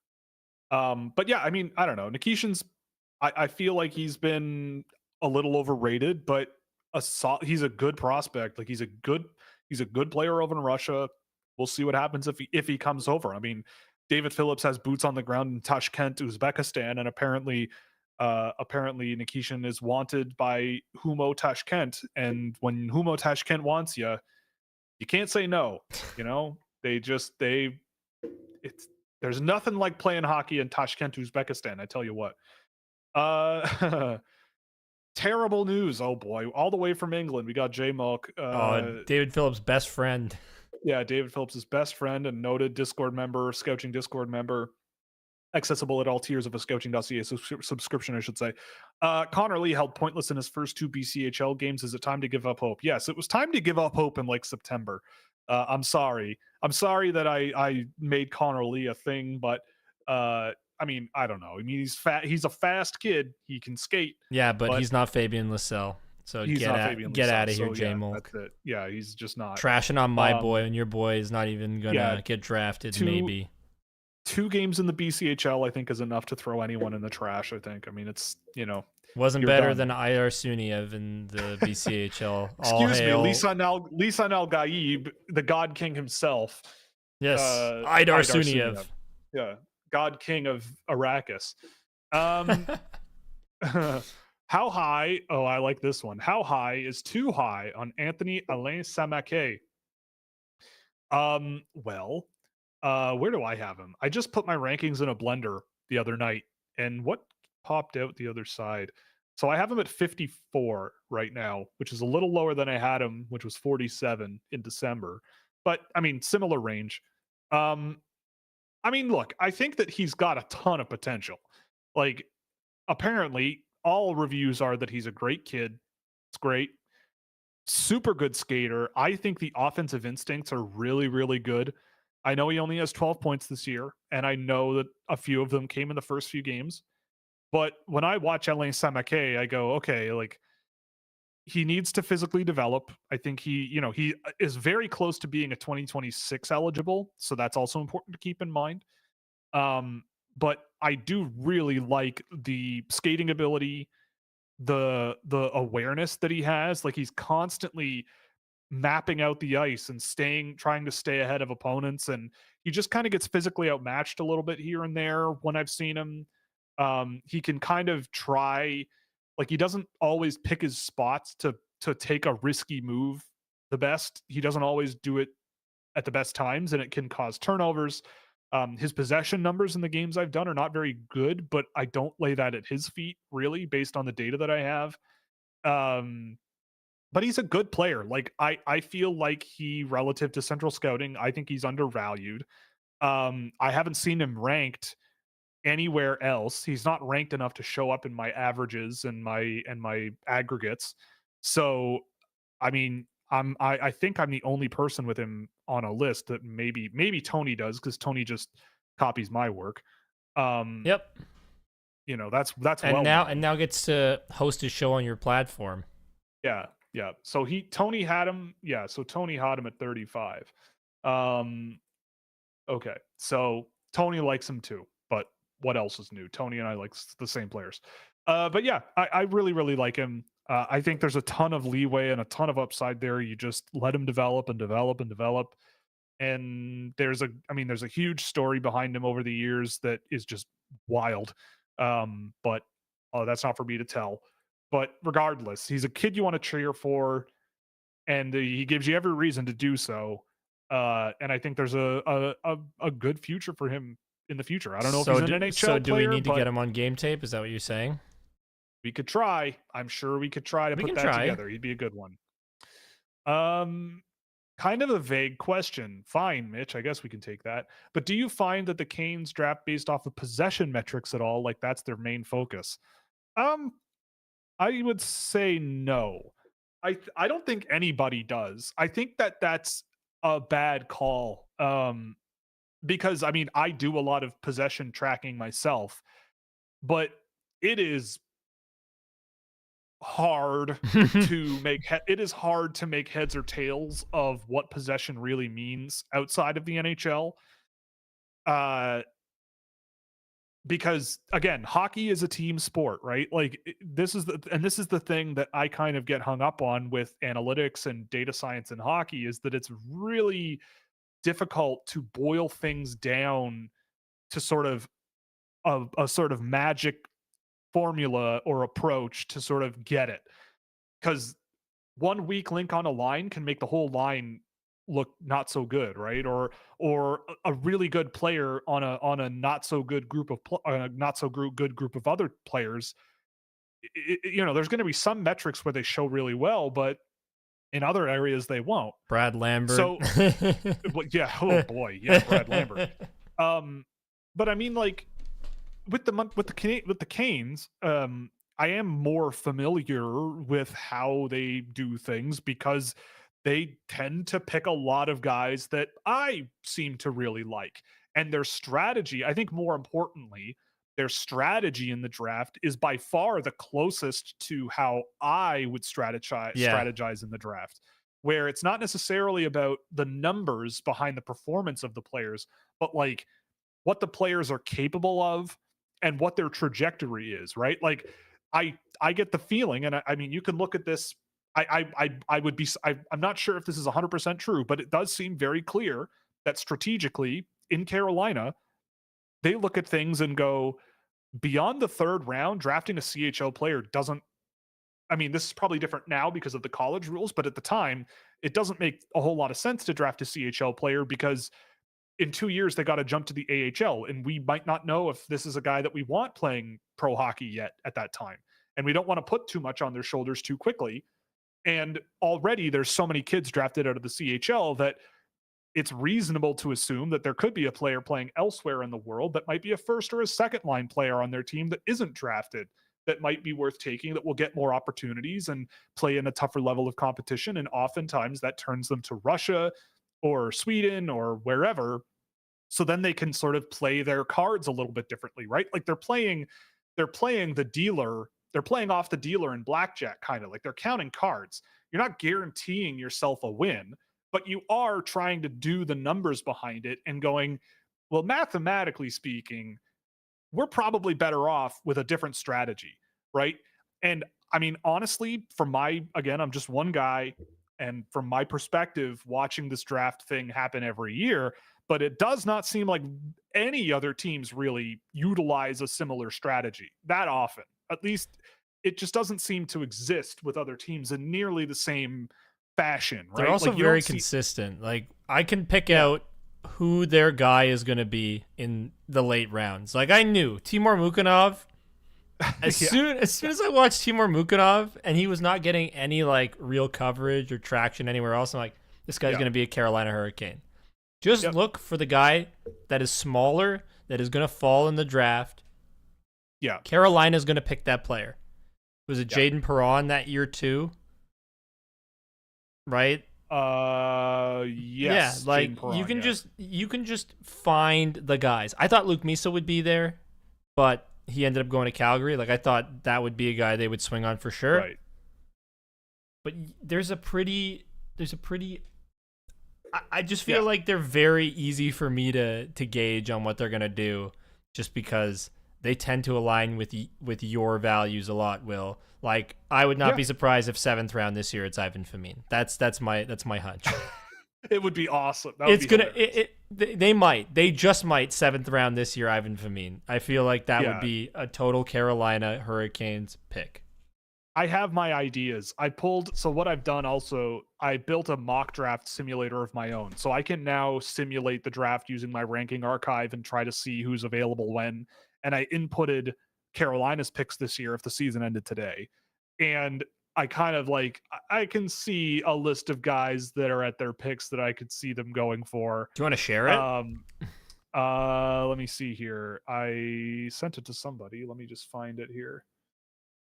But yeah, I mean, I don't know. Nikishin's, I feel like he's been a little overrated, but he's a good prospect. Like he's a good player over in Russia. We'll see what happens if he comes over. I mean, David Phillips has boots on the ground in Tashkent, Uzbekistan, and apparently Nikishin is wanted by Humo Tashkent. And when Humo Tashkent wants you, you can't say no. There's nothing like playing hockey in Tashkent, Uzbekistan. I tell you what. Terrible news. Oh boy, all the way from England, we got J Milk. David Phillips' best friend. Yeah, David Phillips' best friend and noted Discord member, Scouching Discord member, accessible at all tiers of a Scouching.ca subscription, I should say. Connor Lee held pointless in his first 2 BCHL games. Is it time to give up hope? Yes, it was time to give up hope in like September. I'm sorry that I made Connor Lee a thing, but I mean, I don't know. I mean, he's fat. He's a fast kid. He can skate. Yeah, but he's not Fabian Lysell. So get out of here, J Milk. That's it. Yeah, he's just not trashing on my boy, and your boy is not even gonna get drafted. Maybe 2 games in the BCHL, I think, is enough to throw anyone in the trash, I think. I mean, it's, Wasn't you're better done. than Idar Suniev in the BCHL. All Excuse me, hail. Lisan Al Gaib, the God King himself. Yes, Idar Idar Suniev. Yeah, God King of Arrakis. How high? Oh, I like this one. How high is too high on Anthony Alain Samake? Well, where do I have him? I just put my rankings in a blender the other night, and what popped out the other side? So I have him at 54 right now, which is a little lower than I had him, which was 47 in December. But I mean, similar range. I mean, look, I think that he's got a ton of potential. Like, apparently, all reviews are that he's a great kid. It's great. Super good skater. I think the offensive instincts are really, really good. I know he only has 12 points this year, and I know that a few of them came in the first few games. But when I watch Alain Samake, I go, okay, like, he needs to physically develop. I think he is very close to being a 2026 eligible. So that's also important to keep in mind. But I do really like the skating ability, the awareness that he has. Like, he's constantly mapping out the ice and trying to stay ahead of opponents, and he just kind of gets physically outmatched a little bit here and there when I've seen him. He can kind of try, like, he doesn't always pick his spots to take a risky move the best. He doesn't always do it at the best times, and it can cause turnovers. His possession numbers in the games I've done are not very good, but I don't lay that at his feet, really, based on the data that I have. But he's a good player. Like, I feel like he, relative to Central Scouting, I think he's undervalued. I haven't seen him ranked anywhere else. He's not ranked enough to show up in my averages and my aggregates. So, I mean, I think I'm the only person with him on a list that maybe Tony does, because Tony just copies my work. Yep. That's and well now gets to host his show on your platform. Yeah. So Tony had him. Yeah. So Tony had him at 35. Okay. So Tony likes him too, but what else is new? Tony and I like the same players. But yeah, I really, really like him. I think there's a ton of leeway and a ton of upside there. You just let him develop and develop and develop. And there's a huge story behind him over the years that is just wild. But that's not for me to tell. But regardless, he's a kid you want to cheer for, and he gives you every reason to do so. And I think there's a good future for him in the future. I don't know if he's an NHL do player, we need to get him on game tape? Is that what you're saying? We could try. I'm sure we could try to put that together. He'd be a good one. Kind of a vague question. Fine, Mitch. I guess we can take that. But do you find that the Canes draft based off of possession metrics at all? Like, that's their main focus? I would say no. I don't think anybody does. I think that's a bad call. Because I mean, I do a lot of possession tracking myself, but it is hard to make heads or tails of what possession really means outside of the NHL. Because again, hockey is a team sport, right? Like, this is the thing that I kind of get hung up on with analytics and data science in hockey, is that it's really difficult to boil things down to sort of a sort of magic formula or approach to sort of get it. Because one weak link on a line can make the whole line look not so good, right? Or a really good player on a not so good group of good group of other players. There's going to be some metrics where they show really well, but in other areas they won't. Brad Lambert. So, yeah. Oh boy, yeah, Brad Lambert. But I mean, like, with the Canes, I am more familiar with how they do things, because they tend to pick a lot of guys that I seem to really like. And their strategy, I think more importantly, their strategy in the draft is by far the closest to how I would strategize in the draft, where it's not necessarily about the numbers behind the performance of the players, but like what the players are capable of and what their trajectory is, right? Like I get the feeling, and I mean, you can look at this. I'm not sure if this is 100% true, but it does seem very clear that strategically in Carolina, they look at things and go, beyond the third round, drafting a CHL player doesn't. I mean, this is probably different now because of the college rules, but at the time, it doesn't make a whole lot of sense to draft a CHL player because in 2 years they got to jump to the AHL, and we might not know if this is a guy that we want playing pro hockey yet at that time, and we don't want to put too much on their shoulders too quickly. And already there's so many kids drafted out of the CHL that it's reasonable to assume that there could be a player playing elsewhere in the world that might be a first or a second line player on their team that isn't drafted, that might be worth taking, that will get more opportunities and play in a tougher level of competition. And oftentimes that turns them to Russia or Sweden or wherever. So then they can sort of play their cards a little bit differently, right? Like they're playing the dealer, they're playing off the dealer in blackjack, kind of like they're counting cards. You're not guaranteeing yourself a win, but you are trying to do the numbers behind it and going, well, mathematically speaking, we're probably better off with a different strategy, right? And I mean, honestly, again, I'm just one guy, and from my perspective, watching this draft thing happen every year, but it does not seem like any other teams really utilize a similar strategy that often. At least it just doesn't seem to exist with other teams in nearly the same fashion, right? They're also like very consistent. Like I can pick out who their guy is going to be in the late rounds. Like I knew Timur Mukanov as soon as I watched Timur Mukanov and he was not getting any like real coverage or traction anywhere else. I'm like, this guy's going to be a Carolina Hurricane. Just look for the guy that is smaller, that is going to fall in the draft. Yeah. Carolina's going to pick that player. Was it Jaden Perron that year too? Right? Yes. Yeah, like Perron, you can just find the guys. I thought Luke Misa would be there, but he ended up going to Calgary. Like I thought that would be a guy they would swing on for sure. Right. But I just feel like they're very easy for me to gauge on what they're gonna do, just because they tend to align with your values a lot, Will. Like I would not be surprised if 7th round this year it's Ivan Famine. That's my hunch. It would be awesome. They just might 7th round this year Ivan Famine. I feel like that would be a total Carolina Hurricanes pick. I have my ideas. So what I've done also, I built a mock draft simulator of my own. So I can now simulate the draft using my ranking archive and try to see who's available when. And I inputted Carolina's picks this year if the season ended today. And I kind of I can see a list of guys that are at their picks that I could see them going for. Do you want to share it? Let me see here. I sent it to somebody. Let me just find it here.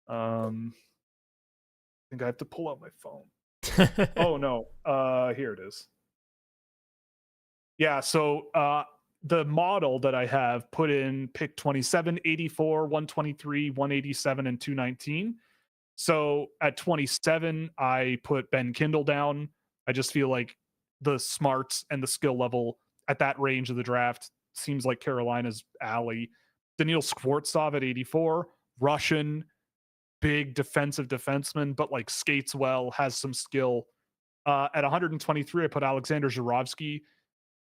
I think I have to pull out my phone. Oh no. Here it is. Yeah, so the model that I have put in pick 27, 84, 123, 187, and 219. So at 27, I put Ben Kindle down. I just feel like the smarts and the skill level at that range of the draft seems like Carolina's alley. Daniil Skvortsov at 84, Russian, big defensive defenseman, but like skates well, has some skill. At 123, I put Alexander Zhuravsky,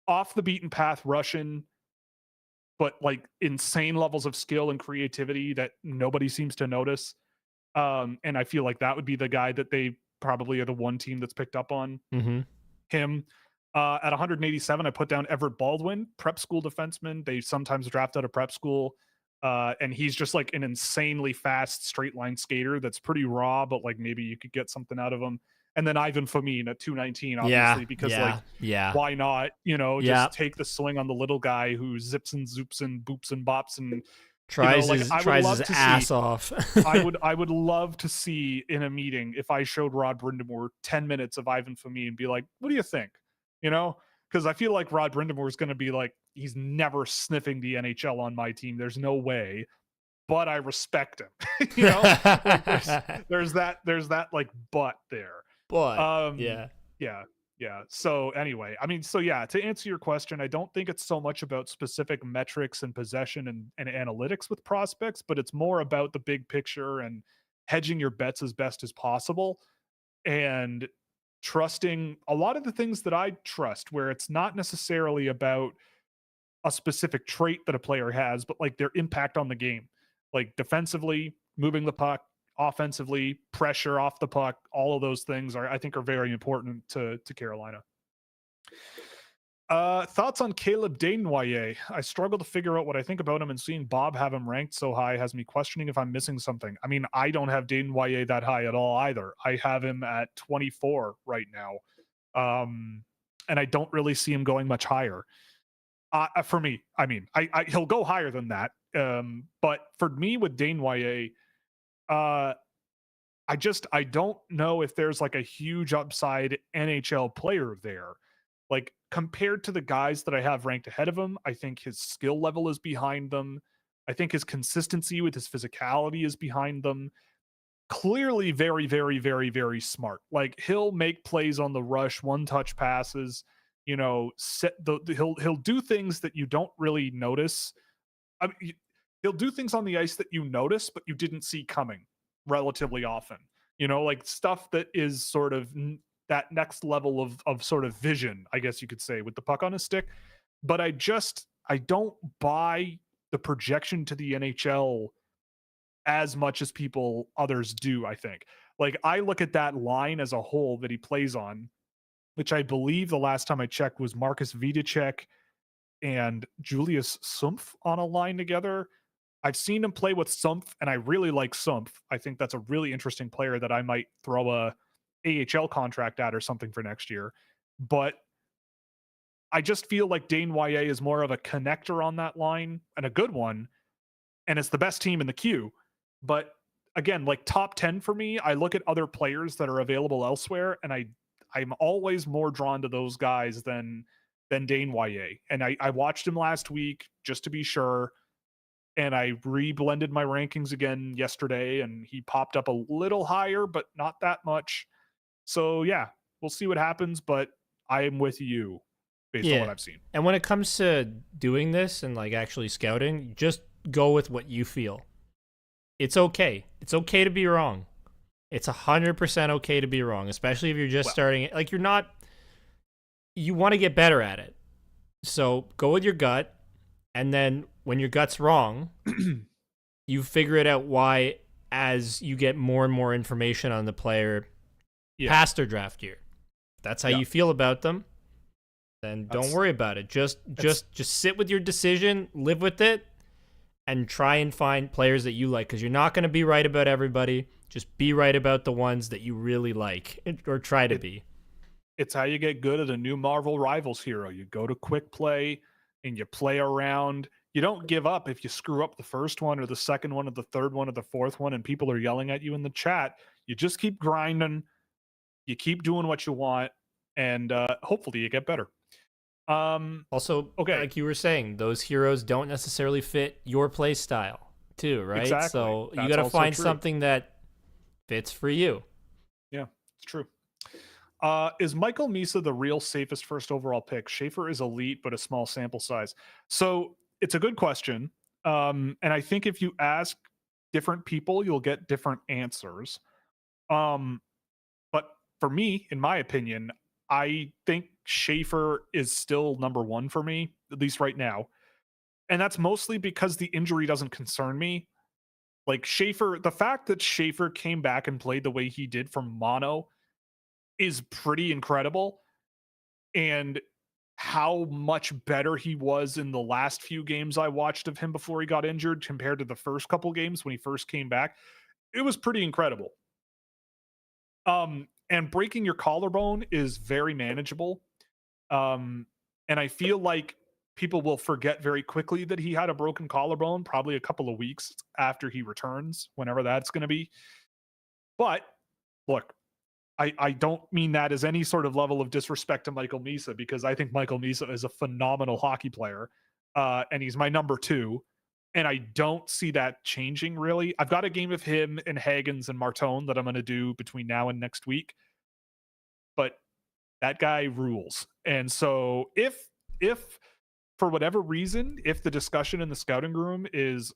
off the beaten path Russian, but like insane levels of skill and creativity that nobody seems to notice. And I feel like that would be the guy that they probably are the one team that's picked up on him. At 187, I put down Everett Baldwin, prep school defenseman. They sometimes draft out of prep school. And he's just like an insanely fast straight line skater that's pretty raw, but like maybe you could get something out of him. And then Ivan Famine at 219, obviously, because why not? Just take the swing on the little guy who zips and zoops and boops and bops and tries his ass off. I would love to see in a meeting if I showed Rod Brindamore 10 minutes of Ivan Famine and be like, what do you think? Because I feel like Rod Brindamore is going to be like, he's never sniffing the NHL on my team. There's no way, but I respect him. Like there's that like but there. But yeah. Yeah. So anyway, I mean, so yeah, to answer your question, I don't think it's so much about specific metrics and possession and analytics with prospects, but it's more about the big picture and hedging your bets as best as possible and trusting a lot of the things that I trust, where it's not necessarily about a specific trait that a player has, but like their impact on the game, like defensively, moving the puck, offensively, pressure off the puck. All of those things are, I think, are very important to Carolina. Thoughts on Caleb Desnoyers? I struggle to figure out what I think about him, and seeing Bob have him ranked so high has me questioning if I'm missing something. I mean, I don't have Desnoyers that high at all either. I have him at 24 right now, and I don't really see him going much higher. For me, I mean, he'll go higher than that. But for me with Desnoyers, uh, I don't know if there's like a huge upside NHL player there. Like compared to the guys that I have ranked ahead of him, I think his skill level is behind them. I think his consistency with his physicality is behind them. Clearly very, very, very, very smart. Like he'll make plays on the rush, one touch passes, you know, he'll do things that you don't really notice. I mean, he'll do things on the ice that you notice, but you didn't see coming relatively often. You know, like stuff that is sort of that next level of sort of vision, I guess you could say, with the puck on his stick. But I don't buy the projection to the NHL as much as others do, I think. Like I look at that line as a whole that he plays on, which I believe the last time I checked was Marcus Vidicek and Julius Sumpf on a line together. I've seen him play with Sumpf, and I really like Sumpf. I think that's a really interesting player that I might throw a AHL contract at or something for next year. But I just feel like Desnoyers is more of a connector on that line and a good one, and it's the best team in the queue. But again, like top 10 for me, I look at other players that are available elsewhere, and I'm always more drawn to those guys than Desnoyers. And I watched him last week just to be sure, and I re-blended my rankings again yesterday, and he popped up a little higher, but not that much. So yeah, we'll see what happens, but I am with you based on what Yeah. I've seen. And when it comes to doing this and like actually scouting, just go with what you feel. It's okay. It's okay to be wrong. It's 100% okay to be wrong, especially if you're just starting it. Like you want to get better at it. So go with your gut. And then when your gut's wrong, you figure it out why as you get more and more information on the player past their draft year. That's how you feel about them. Then don't worry about it. Just sit with your decision, live with it, and try and find players that you like, because you're not going to be right about everybody. Just be right about the ones that you really like, or try to be. It's how you get good at a new Marvel Rivals hero. You go to quick play and you play around. You don't give up if you screw up the first one or the second one or the third one or the fourth one and people are yelling at you in the chat. You just keep grinding. You keep doing what you want, and hopefully you get better. Also, like you were saying, those heroes don't necessarily fit your play style too, right? Exactly. So you got to find something that fits for you. Yeah, it's true. Is Michael Misa the real safest first overall pick? Schaefer is elite, but a small sample size. So it's a good question. And I think if you ask different people, you'll get different answers. But for me, in my opinion, I think Schaefer is still number one for me, at least right now. And that's mostly because the injury doesn't concern me. Like Schaefer, the fact that Schaefer came back and played the way he did from mono is pretty incredible. And how much better he was in the last few games I watched of him before he got injured compared to the first couple games when he first came back, it was pretty incredible. And breaking your collarbone is very manageable. And I feel like people will forget very quickly that he had a broken collarbone, probably a couple of weeks after he returns, whenever that's going to be. But look, I don't mean that as any sort of level of disrespect to Michael Misa, because I think Michael Misa is a phenomenal hockey player, and he's my number two. And I don't see that changing really. I've got a game of him and Hagens and Martone that I'm going to do between now and next week. But That guy rules. And so if for whatever reason, if the discussion in the scouting room is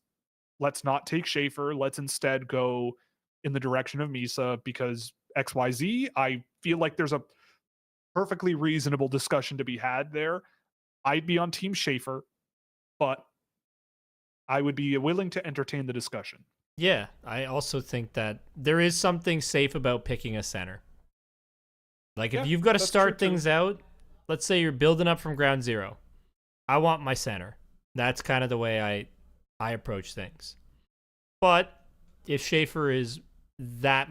let's not take Schaefer, let's instead go in the direction of Misa because XYZ, I feel like there's a perfectly reasonable discussion to be had there. I'd be on team Schaefer, but I would be willing to entertain the discussion. Yeah, I also think that there is something safe about picking a center. Like if you've got to start things out, let's say you're building up from ground zero. I want my center. That's kind of the way I approach things. But if Schaefer is that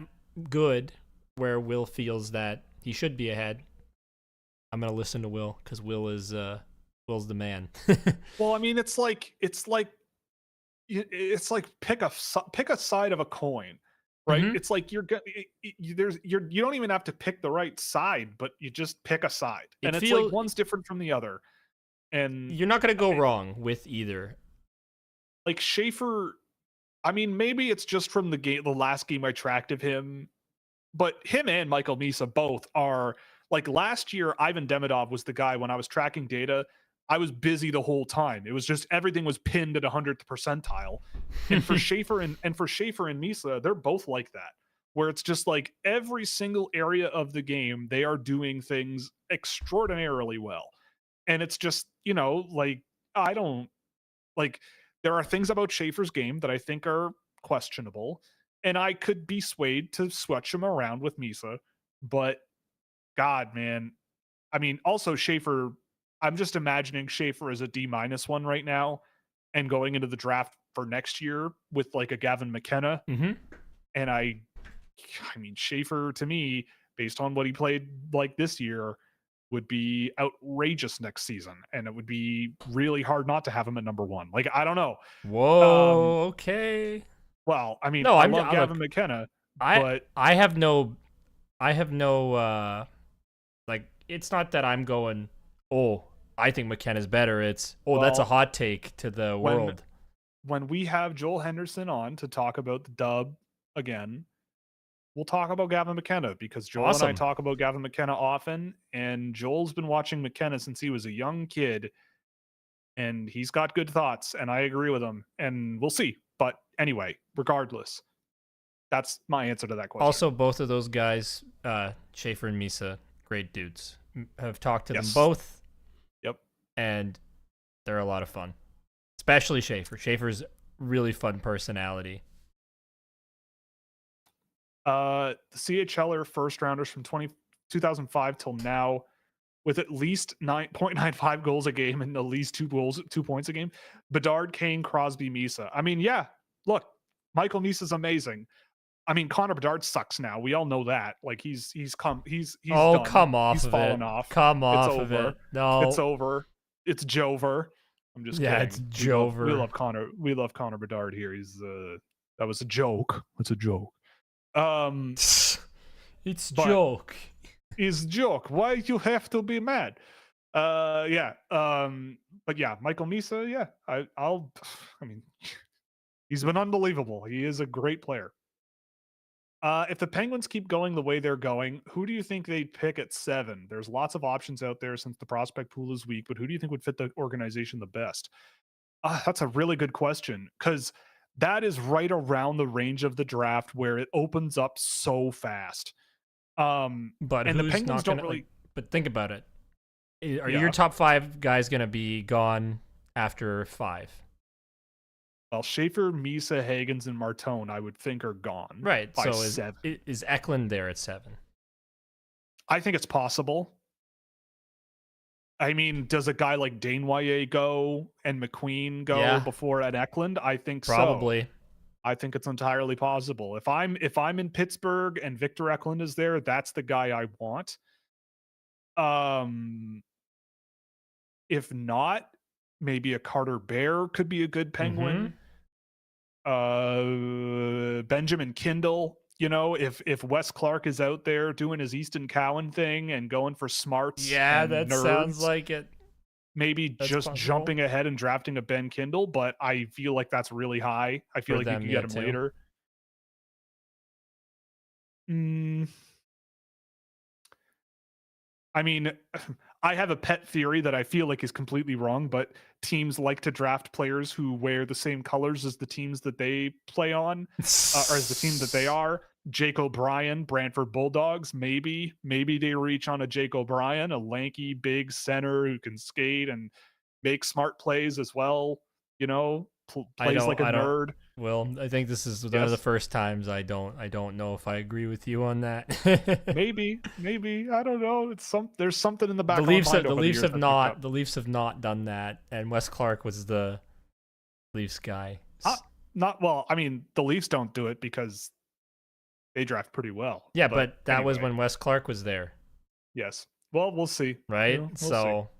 good where Will feels that he should be ahead, I'm going to listen to Will because Will's the man. Well, I mean, it's like pick a side of a coin, right? Mm-hmm. It's like you don't even have to pick the right side, but you just pick a side, and it's like one's different from the other, and you're not going to go wrong with either. Like Schaefer, I mean, maybe it's just from the last game I tracked of him, but him and Michael Misa both are like last year. Ivan Demidov was the guy when I was tracking data. I was busy the whole time. It was just everything was pinned at 100th percentile. And for Schaefer and Misa, they're both like that, where it's just like every single area of the game, they are doing things extraordinarily well. And it's just, like I don't like there are things about Schaefer's game that I think are questionable, and I could be swayed to switch him around with Misa, but God, man. I mean, also Schaefer, I'm just imagining Schaefer as a D-1 right now and going into the draft for next year with like a Gavin McKenna. Mm-hmm. And I mean, Schaefer to me, based on what he played like this year, would be outrageous next season. And it would be really hard not to have him at number 1. Like, I don't know. Whoa, okay. Well, I mean, I love Gavin McKenna, but I have no like, it's not that I'm going, oh, I think McKenna's better. It's, that's a hot take to the world. When we have Joel Henderson on to talk about the dub again, we'll talk about Gavin McKenna because Joel and I talk about Gavin McKenna often, and Joel's been watching McKenna since he was a young kid, and he's got good thoughts, and I agree with him, and we'll see. But anyway, regardless, that's my answer to that question. Also, both of those guys, Schaefer and Misa, great dudes. Have talked to them both. Yep. And they're a lot of fun. Especially Schaefer. Schaefer's really fun personality. The CHLer first rounders from 2005 till now with at least 9.95 goals a game and at least 2 points a game. Bedard, Kane, Crosby, Misa. I mean, yeah, look, Michael Misa's amazing. I mean, Connor Bedard sucks now. We all know that. Like he's done. Come off he's of fallen it. off. Come off it's of over. it. No, it's over. It's Jover. I'm just kidding. It's Jover. We love Connor. We love Connor Bedard here. He's that was a joke. It's a joke. It's joke. It's joke. Why you have to be mad? Yeah. But yeah, Michael Misa. Yeah, I mean, he's been unbelievable. He is a great player. If the Penguins keep going the way they're going, who do you think they'd pick at 7? There's lots of options out there since the prospect pool is weak, but who do you think would fit the organization the best? That's a really good question because that is right around the range of the draft where it opens up so fast. But and the Penguins don't really. But think about it. Are your top 5 guys going to be gone after 5? Well, Schaefer, Misa, Hagens, and Martone, I would think, are gone. Right. So 7. Is Eklund there at 7? I think it's possible. I mean, does a guy like Danewaye go and McQueen go before at Eklund? I think probably. So. I think it's entirely possible. If I'm in Pittsburgh and Victor Eklund is there, that's the guy I want. If not, maybe a Carter Bear could be a good Penguin. Benjamin Kindle, if Wes Clark is out there doing his Easton Cowan thing and going for smarts, that nerds, sounds like it. Maybe that's just possible. Jumping ahead and drafting a Ben Kindle, but I feel like that's really high. I feel like you can get him later. I mean, I have a pet theory that I feel like is completely wrong, but teams like to draft players who wear the same colors as the teams that they play on, or as the team that they are. Jake O'Brien, Brantford Bulldogs, maybe they reach on a Jake O'Brien, a lanky, big center who can skate and make smart plays as well. You know, plays like a nerd. Well, I think this is one of the first times I don't know if I agree with you on that. maybe I don't know. There's something in the back of my mind. The Leafs have not done that, and Wes Clark was the Leafs guy. Not well. I mean, the Leafs don't do it because they draft pretty well. Yeah, but that was when Wes Clark was there. Yes. Well, we'll see. Right. We'll so. See.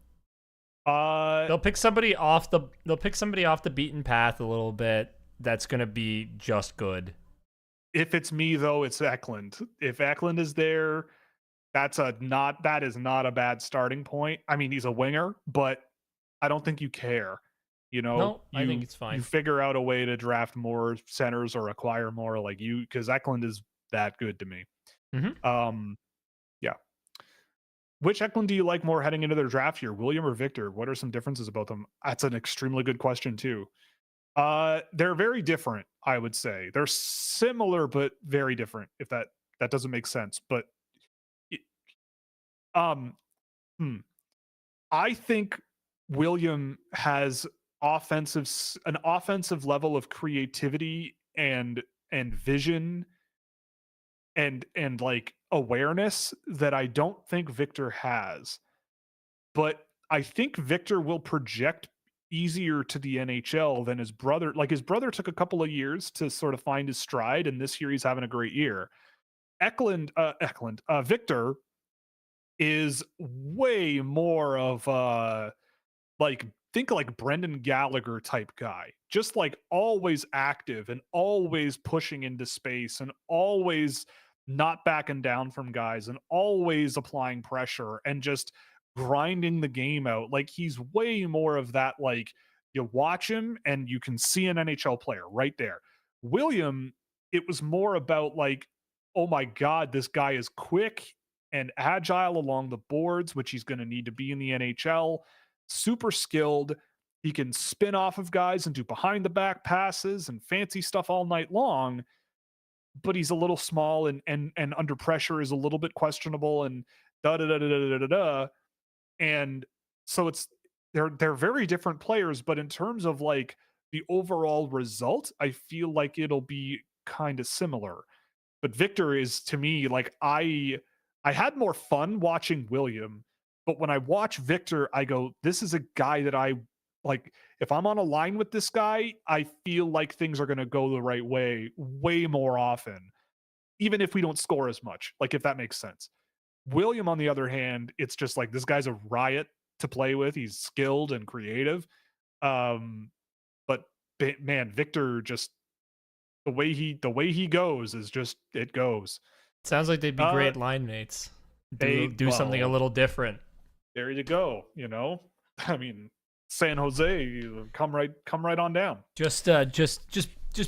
They'll pick somebody off the beaten path a little bit. That's gonna be just good. If it's me though, it's Eklund. If Eklund is there, that is not a bad starting point. I mean, he's a winger, but I don't think you care. You know, no, I think it's fine. You figure out a way to draft more centers or acquire more, like because Eklund is that good to me. Mm-hmm. Yeah. Which Eklund do you like more heading into their draft year, William or Victor? What are some differences about them? That's an extremely good question too. They're very different, I would say. They're similar but very different, if that doesn't make sense. But I think William has an offensive level of creativity and vision and like awareness that I don't think Victor has. But I think Victor will project easier to the NHL than his brother. Like his brother took a couple of years to sort of find his stride, and this year he's having a great year. Victor is way more of think like Brendan Gallagher type guy, just like always active and always pushing into space and always not backing down from guys and always applying pressure and just grinding the game out. Like he's way more of that. Like you watch him and you can see an NHL player right there. William, it was more about like, oh my God, this guy is quick and agile along the boards, which he's going to need to be in the NHL. Super skilled. He can spin off of guys and do behind the back passes and fancy stuff all night long. But he's a little small and under pressure is a little bit questionable and da da da da da da da. And so they're very different players, but in terms of like the overall result, I feel like it'll be kind of similar. But Victor is, to me, like I had more fun watching William, but when I watch Victor, I go, this is a guy that I like. If I'm on a line with this guy, I feel like things are going to go the right way way more often, even if we don't score as much, like if that makes sense. William, on the other hand, it's just like this guy's a riot to play with. He's skilled and creative. But man, Victor, just the way he goes is just, it goes. Sounds like they'd be great line mates. Do something a little different. There you go. You know, I mean, San Jose, you come right on down. Just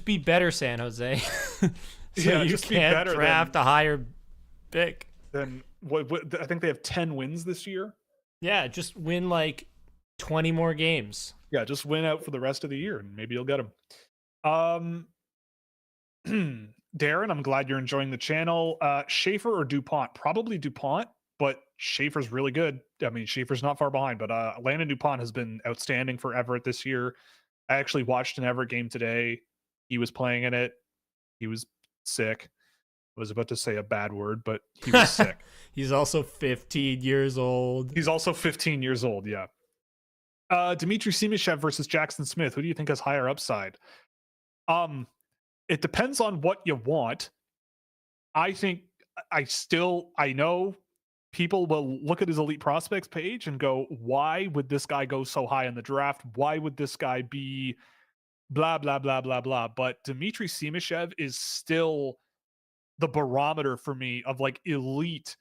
be better, San Jose. So yeah, you just can't be better draft a higher pick. Then what? I think they have 10 wins this year. Yeah, just win like 20 more games. Yeah, just win out for the rest of the year, and maybe you'll get them. Darren, I'm glad you're enjoying the channel. Schaefer or DuPont? Probably DuPont, but Schaefer's really good. I mean, Schaefer's not far behind, but Landon DuPont has been outstanding for Everett this year. I actually watched an Everett game today. He was playing in it. He was sick. I was about to say a bad word, but he was sick. He's also 15 years old. Yeah. Dmitry Simishev versus Jackson Smith. Who do you think has higher upside? It depends on what you want. I think I know people will look at his elite prospects page and go, why would this guy go so high in the draft? Why would this guy be blah, blah, blah, blah, blah. But Dmitry Simishev is still the barometer for me of like elite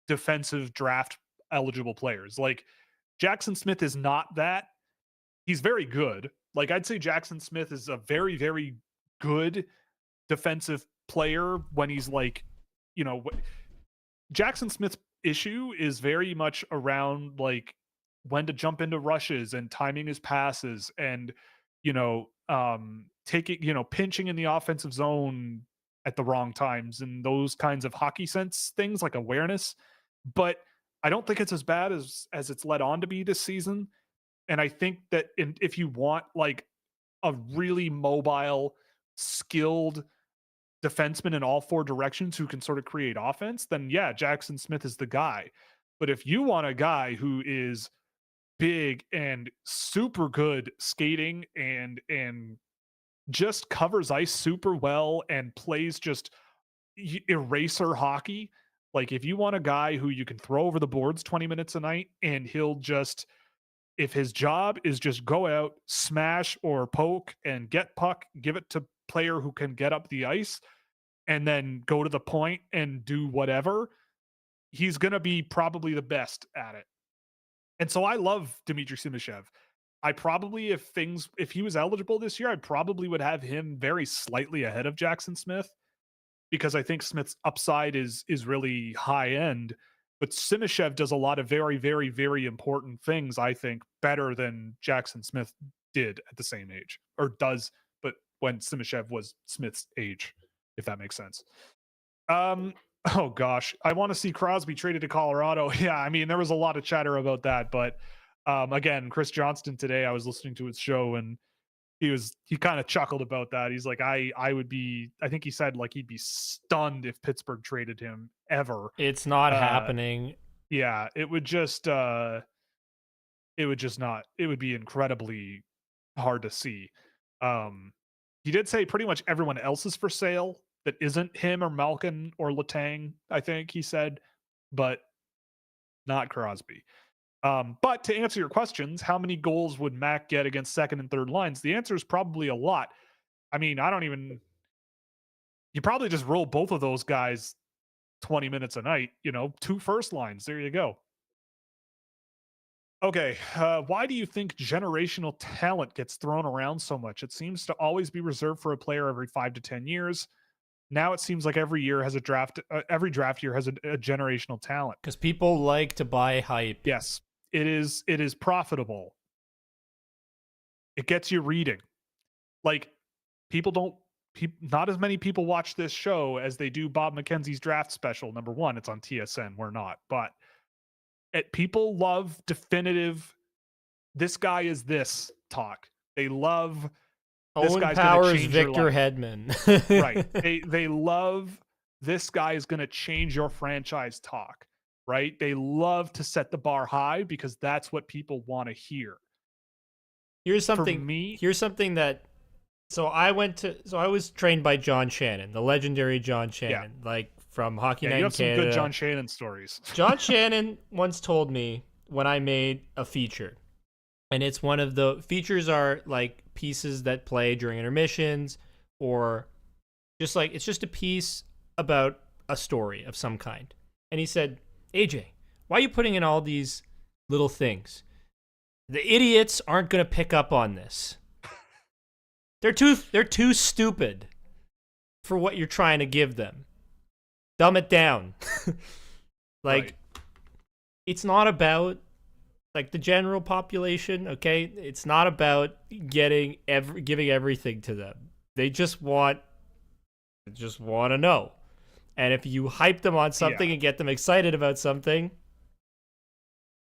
defensive draft eligible players. Like Jackson Smith is not that. He's very good. Like I'd say Jackson Smith is a very, very good defensive player when he's like, you know, Jackson Smith's issue is very much around like when to jump into rushes and timing his passes and taking pinching in the offensive zone at the wrong times and those kinds of hockey sense things like awareness. But I don't think it's as bad as it's led on to be this season. And I think that if you want like a really mobile, skilled defenseman in all four directions who can sort of create offense, then yeah, Jackson Smith is the guy. But if you want a guy who is big and super good skating and just covers ice super well and plays just eraser hockey, like if you want a guy who you can throw over the boards 20 minutes a night and he'll just, if his job is just go out, smash or poke and get puck, give it to player who can get up the ice and then go to the point and do whatever, he's going to be probably the best at it. And so I love Dmitry Simashev. I probably, if he was eligible this year, I probably would have him very slightly ahead of Jackson Smith because I think Smith's upside is really high end. But Simashev does a lot of very, very, very important things, I think, better than Jackson Smith did at the same age, or does, but when Simashev was Smith's age, if that makes sense. Oh gosh, I want to see Crosby traded to Colorado. Yeah, I mean, there was a lot of chatter about that, but again, Chris Johnston today, I was listening to his show and he kind of chuckled about that. He's like, I think he said like he'd be stunned if Pittsburgh traded him ever. It's not happening. Yeah, it would not. It would be incredibly hard to see. He did say pretty much everyone else is for sale that isn't him or Malkin or Letang, I think he said, but not Crosby. But to answer your questions, how many goals would Mac get against second and third lines? The answer is probably a lot. I mean, you probably just roll both of those guys 20 minutes a night, 2 first lines. There you go. Okay. Why do you think generational talent gets thrown around so much? It seems to always be reserved for a player every 5 to 10 years. Now it seems like every draft year has a generational talent. Because people like to buy hype. Yes. It is profitable. It gets you reading. Like not as many people watch this show as they do Bob McKenzie's draft special. Number one, it's on TSN. We're not, but people love definitive. This guy is this talk. They love this Owen guy's Powers, change Victor Hedman. Right. They love this guy is going to change your franchise talk. Right? They love to set the bar high because that's what people want to hear. Here's something that I was trained by John Shannon, the legendary John Shannon, like from Hockey Night in Canada. You have some good John Shannon stories. John Shannon once told me when I made a feature, and it's one of the features are like pieces that play during intermissions or just like it's just a piece about a story of some kind. And he said, AJ, why are you putting in all these little things? The idiots aren't going to pick up on this. They're too stupid for what you're trying to give them. Dumb it down. Right. It's not about like the general population, okay? It's not about giving everything to them. They just want to know. And if you hype them on something and get them excited about something,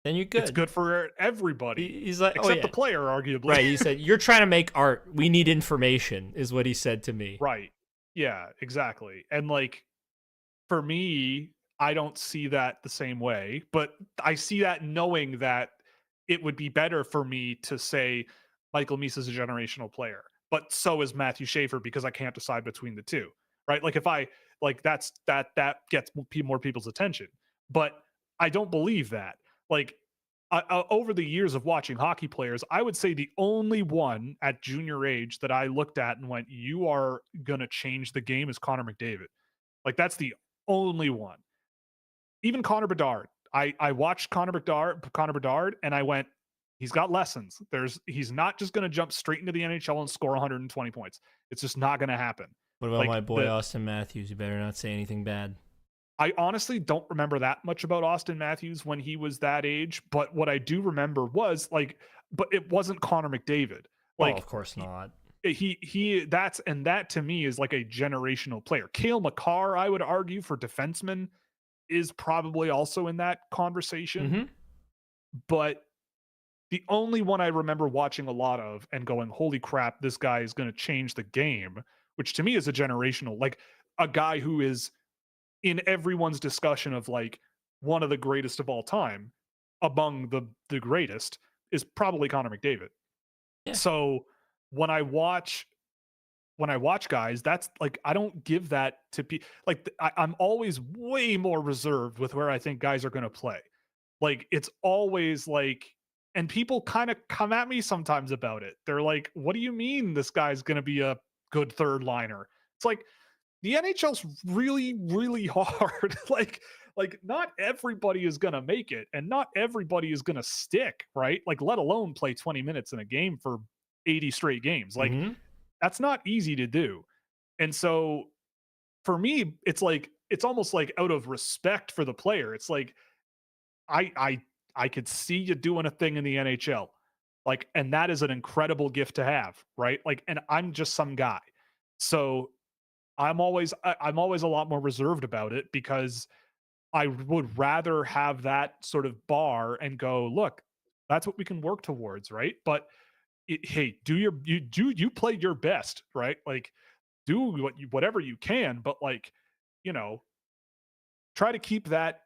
then you're good. It's good for everybody. He's like, except the player, arguably. Right. He said, you're trying to make art. We need information, is what he said to me. Right. Yeah, exactly. And like, for me, I don't see that the same way, but I see that knowing that it would be better for me to say Michael Meese is a generational player, but so is Matthew Schaefer because I can't decide between the two. Right. Like if I, like that gets more people's attention, but I don't believe that. Like over the years of watching hockey players, I would say the only one at junior age that I looked at and went, you are going to change the game is Connor McDavid. Like that's the only one. Even Connor Bedard. I watched Connor Bedard and I went, he's got lessons. He's not just going to jump straight into the NHL and score 120 points. It's just not going to happen. What about my boy Austin Matthews? You better not say anything bad. I honestly don't remember that much about Austin Matthews when he was that age, but what I do remember was like, but it wasn't Connor McDavid. Well, Like of course not. that to me is like a generational player. Cale Makar, I would argue, for defenseman is probably also in that conversation, Mm-hmm. but the only one I remember watching a lot of and going, holy crap, this guy is going to change the game, which to me is a generational, like a guy who is in everyone's discussion of like one of the greatest of all time, among the greatest, is probably Connor McDavid. Yeah. So when I watch guys, that's like I don't give that to people. Like I'm always way more reserved with where I think guys are going to play. Like it's always like, and people kind of come at me sometimes about it. They're like, "What do you mean this guy's going to be a good third liner?" It's like the NHL's really, really hard. like not everybody is going to make it, and not everybody is going to stick, right? Like, let alone play 20 minutes in a game for 80 straight games. Like, Mm-hmm. that's not easy to do. And so for me, it's like it's almost like out of respect for the player. It's like I I I could see you doing a thing in the NHL. Like, and that is an incredible gift to have, right? Like, and I'm just some guy. So I'm always a lot more reserved about it because I would rather have that sort of bar and go, look, that's what we can work towards, right? But hey, you play your best, right? Like do whatever you can, but like, you know, try to keep that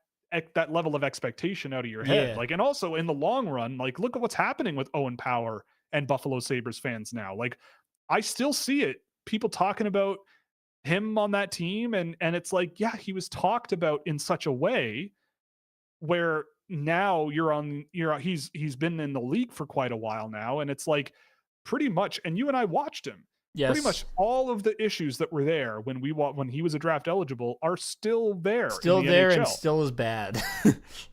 level of expectation out of your head. Yeah. Like, and also in the long run, like look at what's happening with Owen Power and Buffalo Sabres fans now. Like, I still see it. People talking about him on that team, and it's like, yeah, he was talked about in such a way where now he's been in the league for quite a while now, and it's like pretty much, and you and I watched him. Pretty Yes. much all of the issues that were there when he was a draft eligible are still there in Still the there and NHL. still as bad.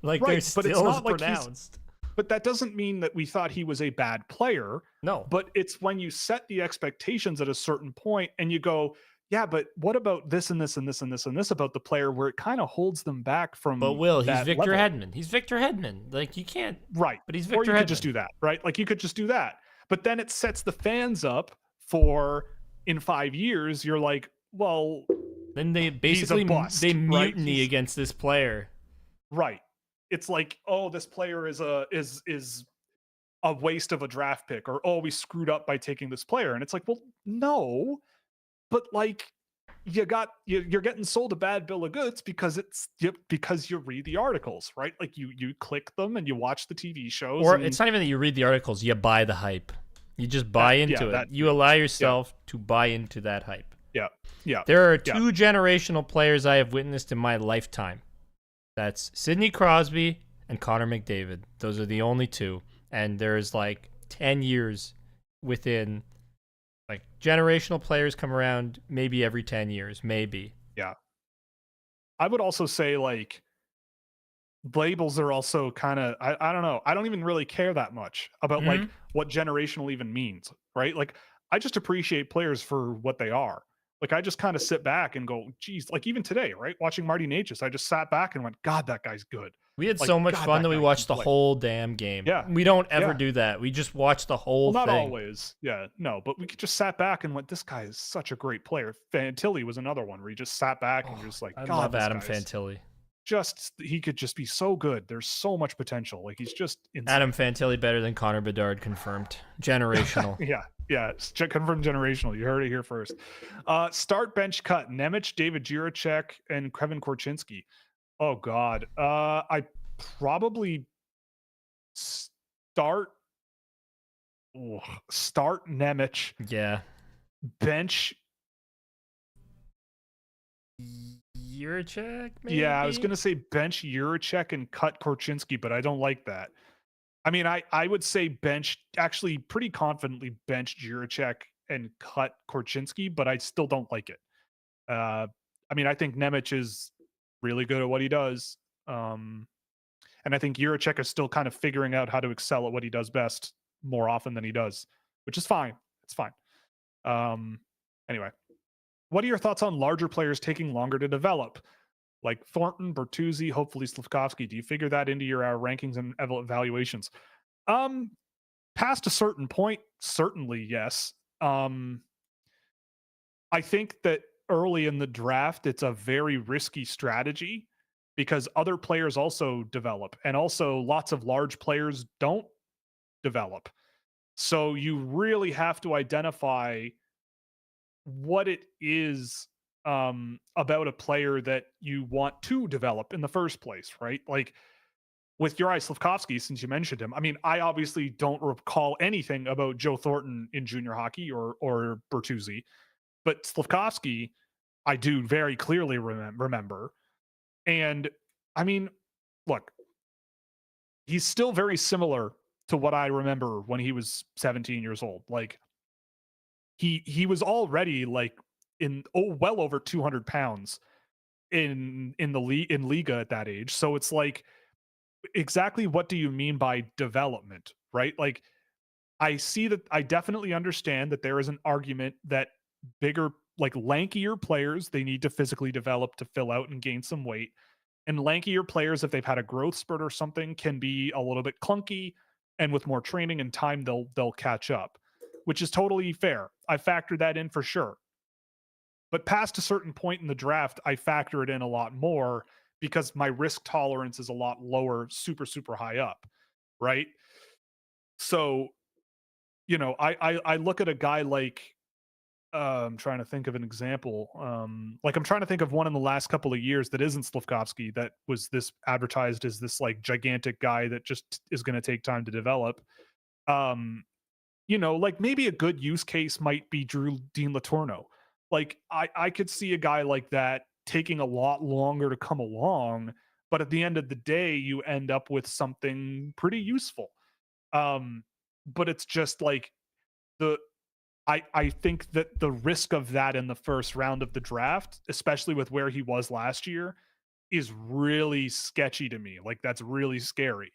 Like they're Right, but it's still as not like pronounced. but that doesn't mean that we thought he was a bad player. No. But it's when you set the expectations at a certain point and you go, yeah, but what about this and this and this and this and this about the player, where it kind of holds them back But from Will, he's that Victor level. Hedman. He's Victor Hedman. Like you can't. Right. But he's Or Victor you could Hedman. just do that, right? Like you could just do that. But then it sets the fans up for, in 5 years, you're like, well, Then they basically bust, they right? mutiny against this player. Right. It's like, oh, this player is a waste of a draft pick, or oh, we screwed up by taking this player. And it's like, well, no, but like you're getting sold a bad bill of goods because because you read the articles, right? Like you click them and you watch the TV shows, Or and it's not even that you read the articles, you buy the hype. You just buy into it. You allow yourself to buy into that hype. Yeah. There are two generational players I have witnessed in my lifetime. That's Sidney Crosby and Connor McDavid. Those are the only two. And there's like 10 years within, like, generational players come around maybe every 10 years, maybe. Yeah. I would also say, like, labels are also kind of, I don't know. I don't even really care that much about like what generational even means, right? Like, I just appreciate players for what they are. Like, I just kind of sit back and go, geez, like even today, right? Watching Marty Necas, I just sat back and went, God, that guy's good. We had Like, so much God, fun that we guy watched the can play. whole damn game. Yeah. We don't ever Yeah. do that. We just watch the whole Well, not thing. always. Yeah. No, but we just sat back and went, this guy is such a great player. Fantilli was another one where you just sat back and you're just like, I God, love this Adam guy's Fantilli. he could just be so good. There's so much potential. Like, he's just insane. Adam Fantilli better than Connor Bedard, confirmed. Generational. Yeah. Confirmed generational. You heard it here first. Start, bench, cut: Nemec, David Jiricek, and Kevin Korchinski. Oh God. I probably start Nemec. Yeah. Bench. Jiricek, maybe? Yeah, I was gonna say bench Jiricek and cut Korchinski, but I don't like that. I mean, I would say bench, actually pretty confidently bench Jiricek and cut Korchinski, but I still don't like it. I mean, I think Nemec is really good at what he does. And I think Jiricek is still kind of figuring out how to excel at what he does best more often than he does, which is fine. It's fine. Anyway, what are your thoughts on larger players taking longer to develop? Like Thornton, Bertuzzi, hopefully Slafkovsky. Do you figure that into your rankings and evaluations? Past a certain point, certainly yes. I think that early in the draft, it's a very risky strategy because other players also develop, and also lots of large players don't develop. So you really have to identify what it is about a player that you want to develop in the first place, right? Like with Juraj Slafkovsky, since you mentioned him, I mean, I obviously don't recall anything about Joe Thornton in junior hockey or Bertuzzi, but Slafkovsky, I do very clearly remember. And I mean, look, he's still very similar to what I remember when he was 17 years old. Like he was already like well over 200 pounds in the league in Liga at that age. So it's like, exactly what do you mean by development, right? Like I see that, I definitely understand that there is an argument that bigger, like lankier players, they need to physically develop to fill out and gain some weight. And lankier players, if they've had a growth spurt or something, can be a little bit clunky. And with more training and time, they'll catch up, which is totally fair. I factor that in for sure. But past a certain point in the draft, I factor it in a lot more because my risk tolerance is a lot lower, super, super high up. Right. So, you know, I look at a guy like, I'm trying to think of an example. Like I'm trying to think of one in the last couple of years that isn't Slafkovsky, that was this advertised as this like gigantic guy that just is going to take time to develop. You know, like maybe a good use case might be Drew Dean Letourneau. Like I could see a guy like that taking a lot longer to come along, but at the end of the day, you end up with something pretty useful. But it's just like the I think that the risk of that in the first round of the draft, especially with where he was last year, is really sketchy to me. Like that's really scary.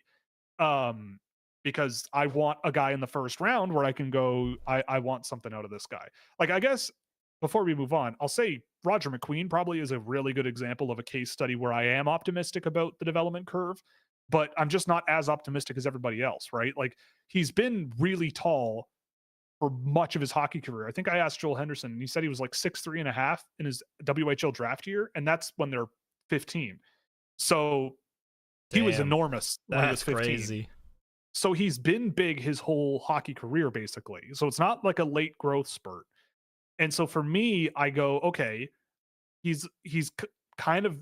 Um, because I want a guy in the first round where I can go, I want something out of this guy. Like I guess before we move on, I'll say Roger McQueen probably is a really good example of a case study where I am optimistic about the development curve, but I'm just not as optimistic as everybody else, right? Like he's been really tall for much of his hockey career. I think I asked Joel Henderson, and he said he was like 6'3.5" in his WHL draft year, and that's when they're 15. So he was Damn, enormous when he was that's 15. crazy. So he's been big his whole hockey career, basically. So it's not like a late growth spurt. And so for me, I go, okay, he's kind of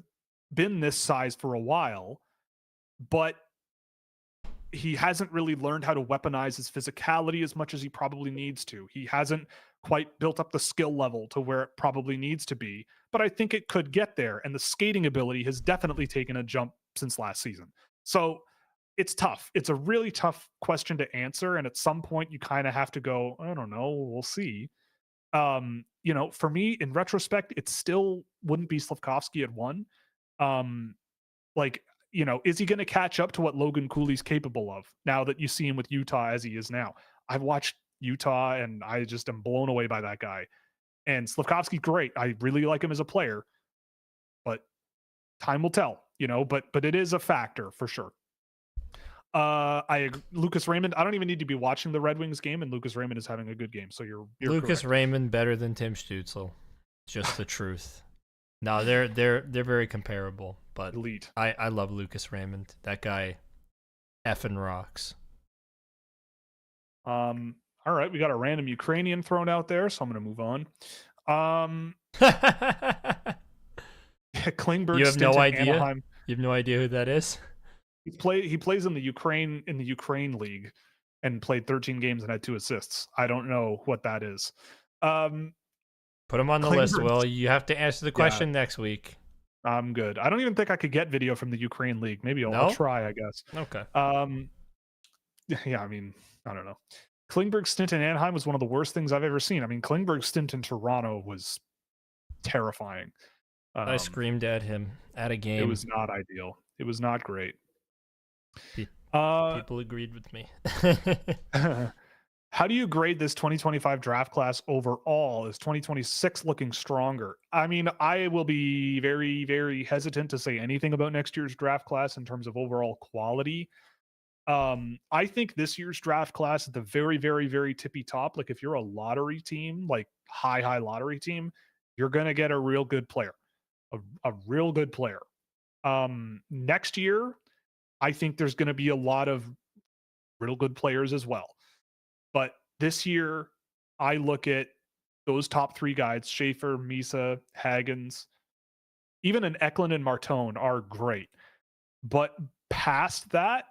been this size for a while, but he hasn't really learned how to weaponize his physicality as much as he probably needs to. He hasn't quite built up the skill level to where it probably needs to be, but I think it could get there. And the skating ability has definitely taken a jump since last season. So it's tough. It's a really tough question to answer. And at some point you kind of have to go, I don't know, we'll see. You know, for me in retrospect, it still wouldn't be Slafkovsky at 1. Like, you know, is he going to catch up to what Logan Cooley's capable of now that you see him with Utah as he is now? I've watched Utah and I just am blown away by that guy. And Slafkovsky, great. I really like him as a player, but time will tell, you know, but it is a factor for sure. Lucas Raymond, I don't even need to be watching the Red Wings game, and Lucas Raymond is having a good game. So you're Lucas correct. Raymond better than Tim Stützle. Just the truth. No, they're very comparable, but Elite. I love Lucas Raymond. That guy effing rocks. All right, we got a random Ukrainian thrown out there, so I'm gonna move on. Klingberg. You have no idea. Anaheim. You have no idea who that is. He plays in the Ukraine league and played 13 games and had 2 assists. I don't know what that is. Put him on the list. Well, you have to answer the question next week. I'm good. I don't even think I could get video from the Ukraine league. Maybe I'll try, I guess. Okay. Yeah, I mean, I don't know. Klingberg's stint in Anaheim was one of the worst things I've ever seen. I mean, Klingberg's stint in Toronto was terrifying. I screamed at him at a game. It was not ideal. It was not great. People agreed with me. How do you grade this 2025 draft class overall? Is 2026 looking stronger? I mean, I will be very, very hesitant to say anything about next year's draft class in terms of overall quality. I think this year's draft class at the very, very, very tippy top, like if you're a lottery team, like high lottery team, you're gonna get a real good player, a real good player. Next year, I think there's gonna be a lot of real good players as well. But this year, I look at those top three guys, Schaefer, Misa, Haggins, even an Eklund and Martone are great. But past that,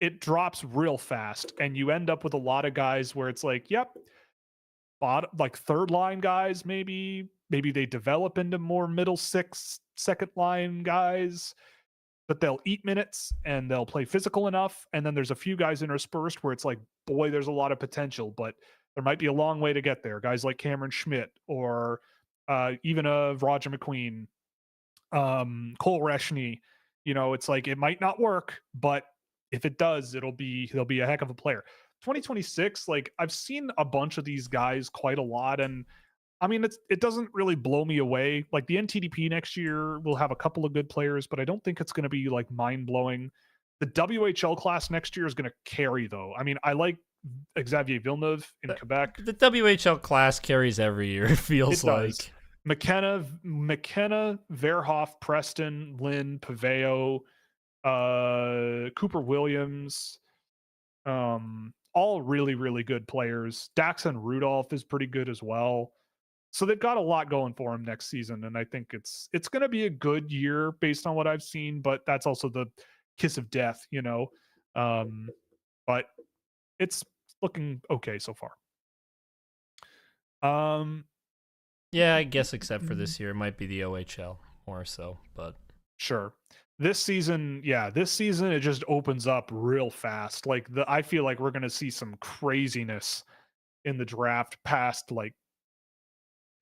it drops real fast. And you end up with a lot of guys where it's like, yep, like third line guys, maybe they develop into more middle six, second line guys, but they'll eat minutes and they'll play physical enough. And then there's a few guys interspersed where it's like, boy, there's a lot of potential, but there might be a long way to get there. Guys like Cameron Schmidt or even a Roger McQueen, Cole Reshny. It's like it might not work, but if it does, he'll be a heck of a player. 2026, like I've seen a bunch of these guys quite a lot, and I mean, it doesn't really blow me away. Like the NTDP next year will have a couple of good players, but I don't think it's going to be like mind blowing. The WHL class next year is going to carry, though. I mean, I like Xavier Villeneuve in Quebec. The WHL class carries every year. It feels like McKenna, Verhoff, Preston, Lynn, Paveo, Cooper Williams, all really, really good players. Daxon Rudolph is pretty good as well. So they've got a lot going for him next season, and I think it's going to be a good year based on what I've seen. But that's also the kiss of death, But it's looking okay so far. Yeah, I guess except for this year, it might be the OHL more so, but sure. This season it just opens up real fast. Like I feel like we're going to see some craziness in the draft past like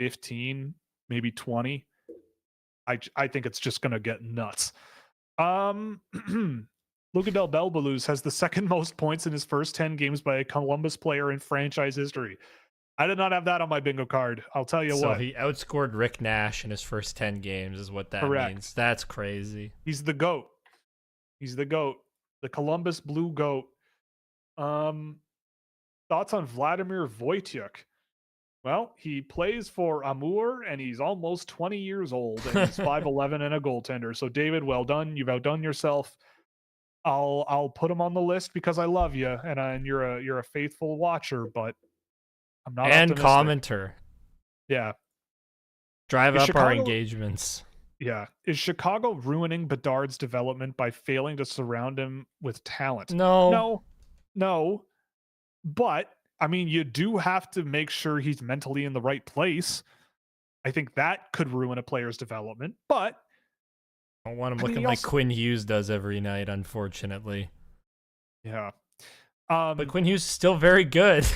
15, maybe 20. I think it's just going to get nuts. Luca Del Belbaluz has the second most points in his first 10 games by a Columbus player in franchise history. I did not have that on my bingo card. I'll tell you what. So he outscored Rick Nash in his first 10 games is what that means. That's crazy. He's the GOAT. The Columbus Blue GOAT. Thoughts on Vladimir Wojciech? Well, he plays for Amur, and he's almost 20 years old, and he's 5'11" and a goaltender. So, David, well done. You've outdone yourself. I'll put him on the list because I love you, and you're a faithful watcher, but I'm not and optimistic. Commenter. Yeah. Drive up our engagements. Yeah. Is Chicago ruining Bedard's development by failing to surround him with talent? No. But I mean, you do have to make sure he's mentally in the right place. I think that could ruin a player's development, but I don't want him looking like Quinn Hughes does every night, unfortunately. Yeah. But Quinn Hughes is still very good.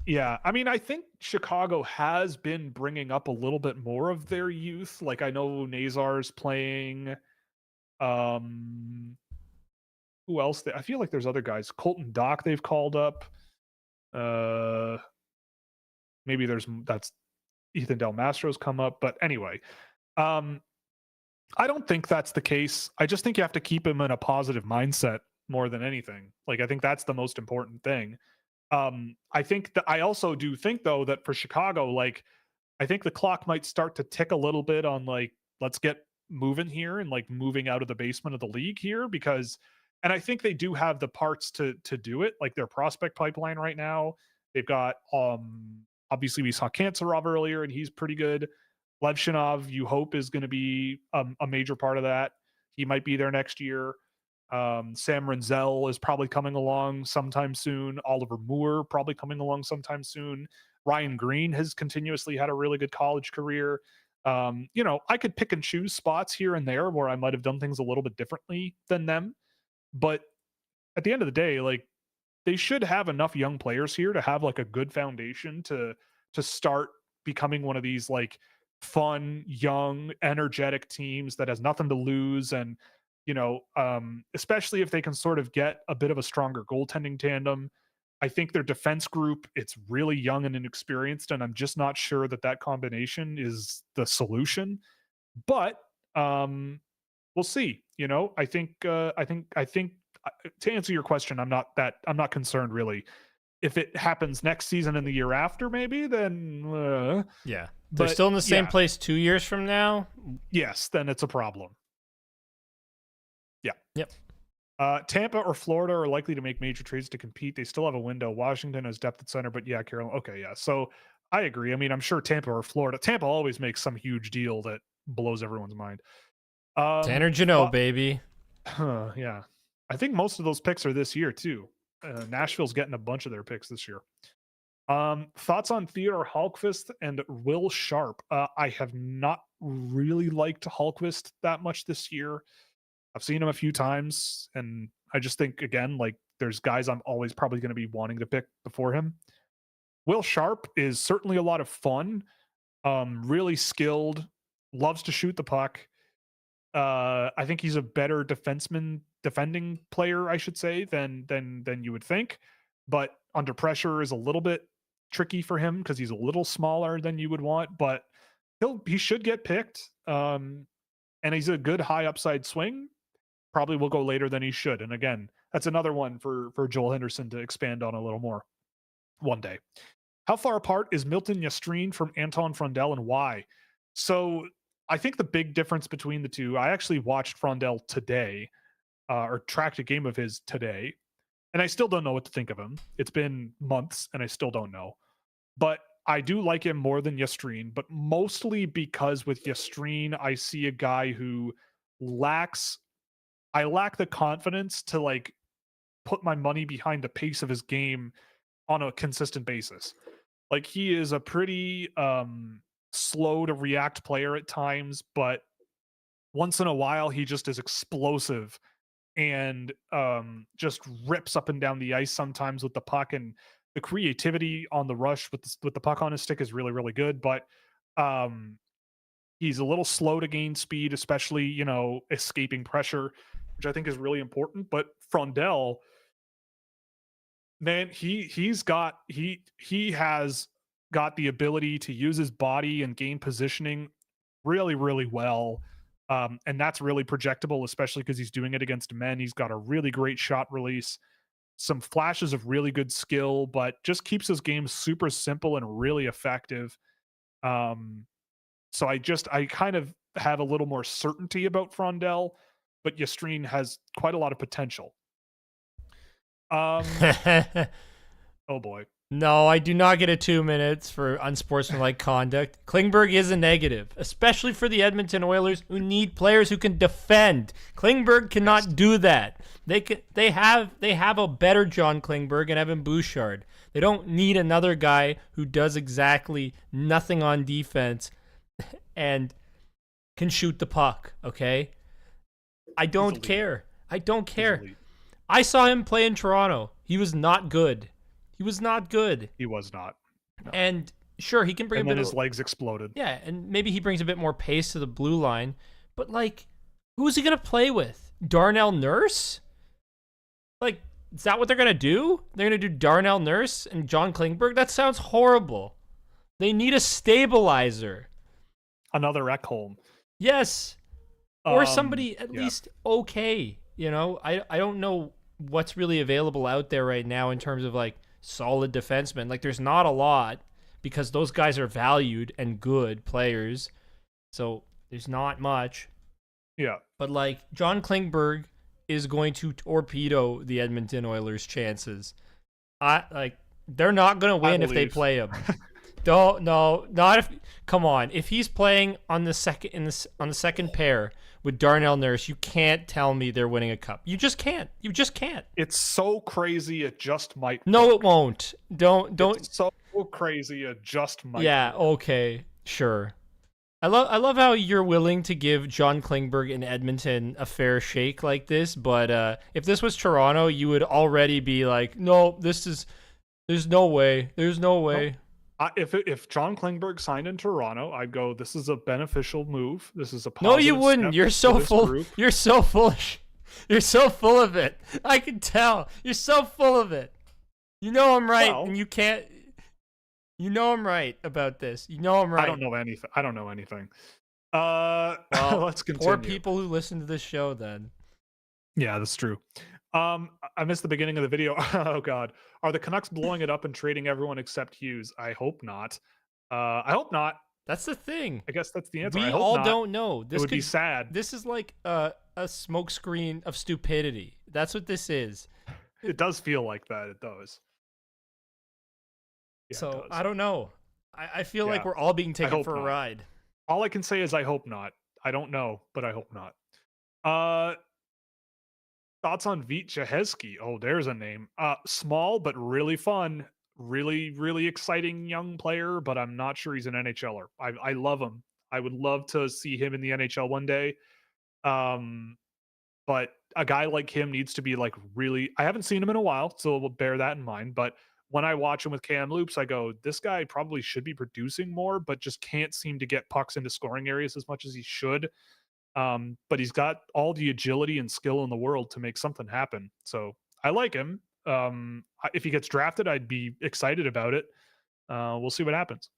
Yeah. I mean, I think Chicago has been bringing up a little bit more of their youth. Like I know Nazar's playing. Who else? I feel like there's other guys. Colton Dock they've called up. Maybe that's Ethan Del Mastro's come up. But anyway, I don't think that's the case. I just think you have to keep him in a positive mindset more than anything. Like I think that's the most important thing. I think that I also do think though that for Chicago, like I think the clock might start to tick a little bit on like let's get moving here and like moving out of the basement of the league here because and I think they do have the parts to do it. Like their prospect pipeline right now, they've got obviously we saw Kantsarov earlier and he's pretty good. Levshinov, you hope is going to be a major part of that. He might be there next year. Sam Renzel is probably coming along sometime soon. Oliver Moore probably coming along sometime soon. Ryan Green has continuously had a really good college career. I could pick and choose spots here and there where I might have done things a little bit differently than them. But at the end of the day, like they should have enough young players here to have like a good foundation to start becoming one of these like fun, young, energetic teams that has nothing to lose and especially if they can sort of get a bit of a stronger goaltending tandem. I think their defense group, it's really young and inexperienced, and I'm just not sure that combination is the solution. But we'll see. I think to answer your question, I'm not concerned really. If it happens next season and the year after, maybe then yeah, they're still in the same place 2 years from now. Yes, then it's a problem. Yeah. Yep. Tampa or Florida are likely to make major trades to compete. They still have a window. Washington has depth at center, but yeah, Carolina. Okay, yeah. So I agree. I mean, I'm sure Tampa or Florida. Tampa always makes some huge deal that blows everyone's mind. Tanner Jeannot, baby. Yeah. I think most of those picks are this year too. Nashville's getting a bunch of their picks this year. Thoughts on Theodore Hallqvist and Will Sharp? I have not really liked Hallqvist that much this year. I've seen him a few times, and I just think, again, like there's guys I'm always probably going to be wanting to pick before him. Will Sharp is certainly a lot of fun, really skilled, loves to shoot the puck. I think he's a better defending player, I should say, than you would think. But under pressure is a little bit tricky for him because he's a little smaller than you would want. But he should get picked, and he's a good high upside swing. Probably will go later than he should. And again, that's another one for Joel Henderson to expand on a little more one day. How far apart is Milton Yastrzemski from Anton Frondell, and why? So I think the big difference between the two, I actually watched Frondell today, or tracked a game of his today, and I still don't know what to think of him. It's been months, and I still don't know. But I do like him more than Yastrzemski, but mostly because with Yastrzemski, I see a guy who I lack the confidence to like put my money behind the pace of his game on a consistent basis. Like he is a pretty slow to react player at times, but once in a while he just is explosive and just rips up and down the ice sometimes with the puck, and the creativity on the rush with the puck on his stick is really, really good. But he's a little slow to gain speed, especially, escaping pressure, which I think is really important. But Frondell, man, he has got the ability to use his body and gain positioning really, really well. And that's really projectable, especially because he's doing it against men. He's got a really great shot release, some flashes of really good skill, but just keeps his game super simple and really effective. So I kind of have a little more certainty about Frondell, but Yastrzemski has quite a lot of potential. Oh boy. No, I do not get a 2 minutes for unsportsmanlike conduct. Klingberg is a negative, especially for the Edmonton Oilers, who need players who can defend. Klingberg cannot do that. They have a better John Klingberg and Evan Bouchard. They don't need another guy who does exactly nothing on defense and can shoot the puck, okay? I don't care. I don't care. I saw him play in Toronto. He was not good. He was not good. He was not. No. And sure, he can bring a bit of... his legs exploded. Yeah, and maybe he brings a bit more pace to the blue line. But, like, who's he going to play with? Darnell Nurse? Like, is that what they're going to do? They're going to do Darnell Nurse and John Klingberg? That sounds horrible. They need a stabilizer. Another Ekholm. Yes. Or somebody at least okay. I don't know what's really available out there right now in terms of, like, solid defensemen. Like, there's not a lot because those guys are valued and good players. So there's not much. Yeah. But, like, John Klingberg is going to torpedo the Edmonton Oilers' chances. They're not going to win if they play him. Not if. Come on, if he's playing on the second pair with Darnell Nurse, you can't tell me they're winning a cup. You just can't. You just can't. It's so crazy. It just might. No, it won't. Don't. It's so crazy. It just might. Yeah. Okay. Sure. I love how you're willing to give John Klingberg in Edmonton a fair shake like this, but if this was Toronto, you would already be like, no, there's no way. There's no way. If John Klingberg signed in Toronto, I'd go, this is a beneficial move. This is a positive. No, you wouldn't. You're so full. Group. You're so foolish. You're so full of it. I can tell. You're so full of it. You know I'm right, Well, and you can't. You know I'm right about this. You know I'm right. I don't know anything. I don't know anything. Well, let's continue. poor people who listen to this show then. Yeah, that's true. I missed the beginning of the video. Oh God, are the Canucks blowing it up and trading everyone except Hughes? I hope not. I hope not. That's the thing. I guess that's the answer. I We hope all not. don't know. It would be sad. This is like a smokescreen of stupidity. That's what this is. It does feel like that. It does. Yeah, So it does. I don't know. I feel like we're all being taken for a ride. All I can say is I hope not. I don't know, but I hope not. Thoughts on Vít Jaheski? Oh, there's a name. Small but really fun. Really, really exciting young player, but I'm not sure he's an NHLer. I love him. I would love to see him in the NHL one day. But a guy like him needs to be like really. I haven't seen him in a while, so we'll bear that in mind. But when I watch him with Cam Loops, I go, this guy probably should be producing more, but just can't seem to get pucks into scoring areas as much as he should. But he's got all the agility and skill in the world to make something happen. So I like him. If he gets drafted, I'd be excited about it. We'll see what happens.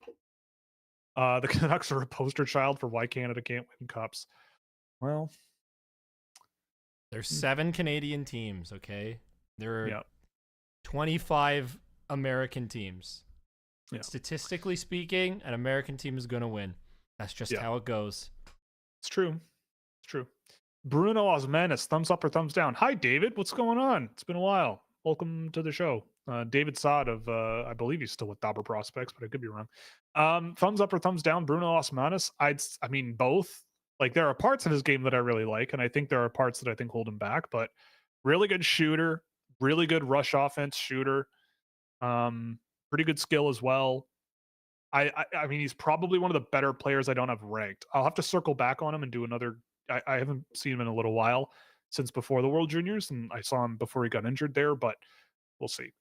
The Canucks are a poster child for why Canada can't win cups. Well, there's 7 Canadian teams, okay? There are 25 American teams. Yeah. Statistically speaking, an American team is going to win. That's just how it goes. It's true. It's true. Bruno Osmanis, thumbs up or thumbs down? Hi, David. What's going on? It's been a while. Welcome to the show. David Sod of, I believe he's still with Dobber Prospects, but I could be wrong. Thumbs up or thumbs down? Bruno Osmanis? I mean, both. Like, there are parts of his game that I really like, and I think there are parts that I think hold him back, but really good shooter, really good rush offense shooter, pretty good skill as well. I mean, he's probably one of the better players I don't have ranked. I'll have to circle back on him and do another. I haven't seen him in a little while since before the World Juniors, and I saw him before he got injured there, but we'll see.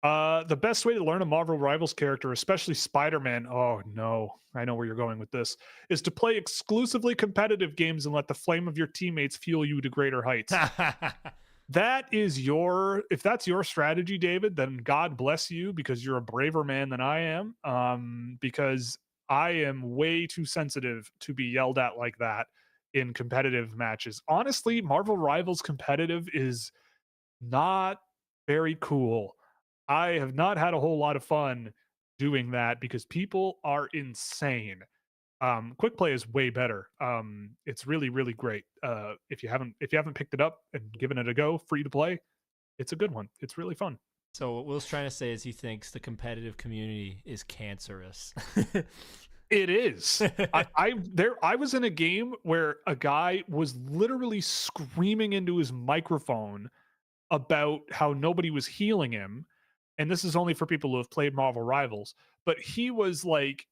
The best way to learn a Marvel Rivals character, especially Spider-Man, oh no, I know where you're going with this, is to play exclusively competitive games and let the flame of your teammates fuel you to greater heights. That is if that's your strategy, David, then God bless you, because you're a braver man than I am. Because I am way too sensitive to be yelled at like that in competitive matches. Honestly, Marvel Rivals competitive is not very cool. I have not had a whole lot of fun doing that because people are insane. Quick play is way better. It's really, really great. If you haven't picked it up and given it a go, free to play, it's a good one. It's really fun. So what Will's trying to say is he thinks the competitive community is cancerous. It is. I was in a game where a guy was literally screaming into his microphone about how nobody was healing him. And this is only for people who have played Marvel Rivals, but he was like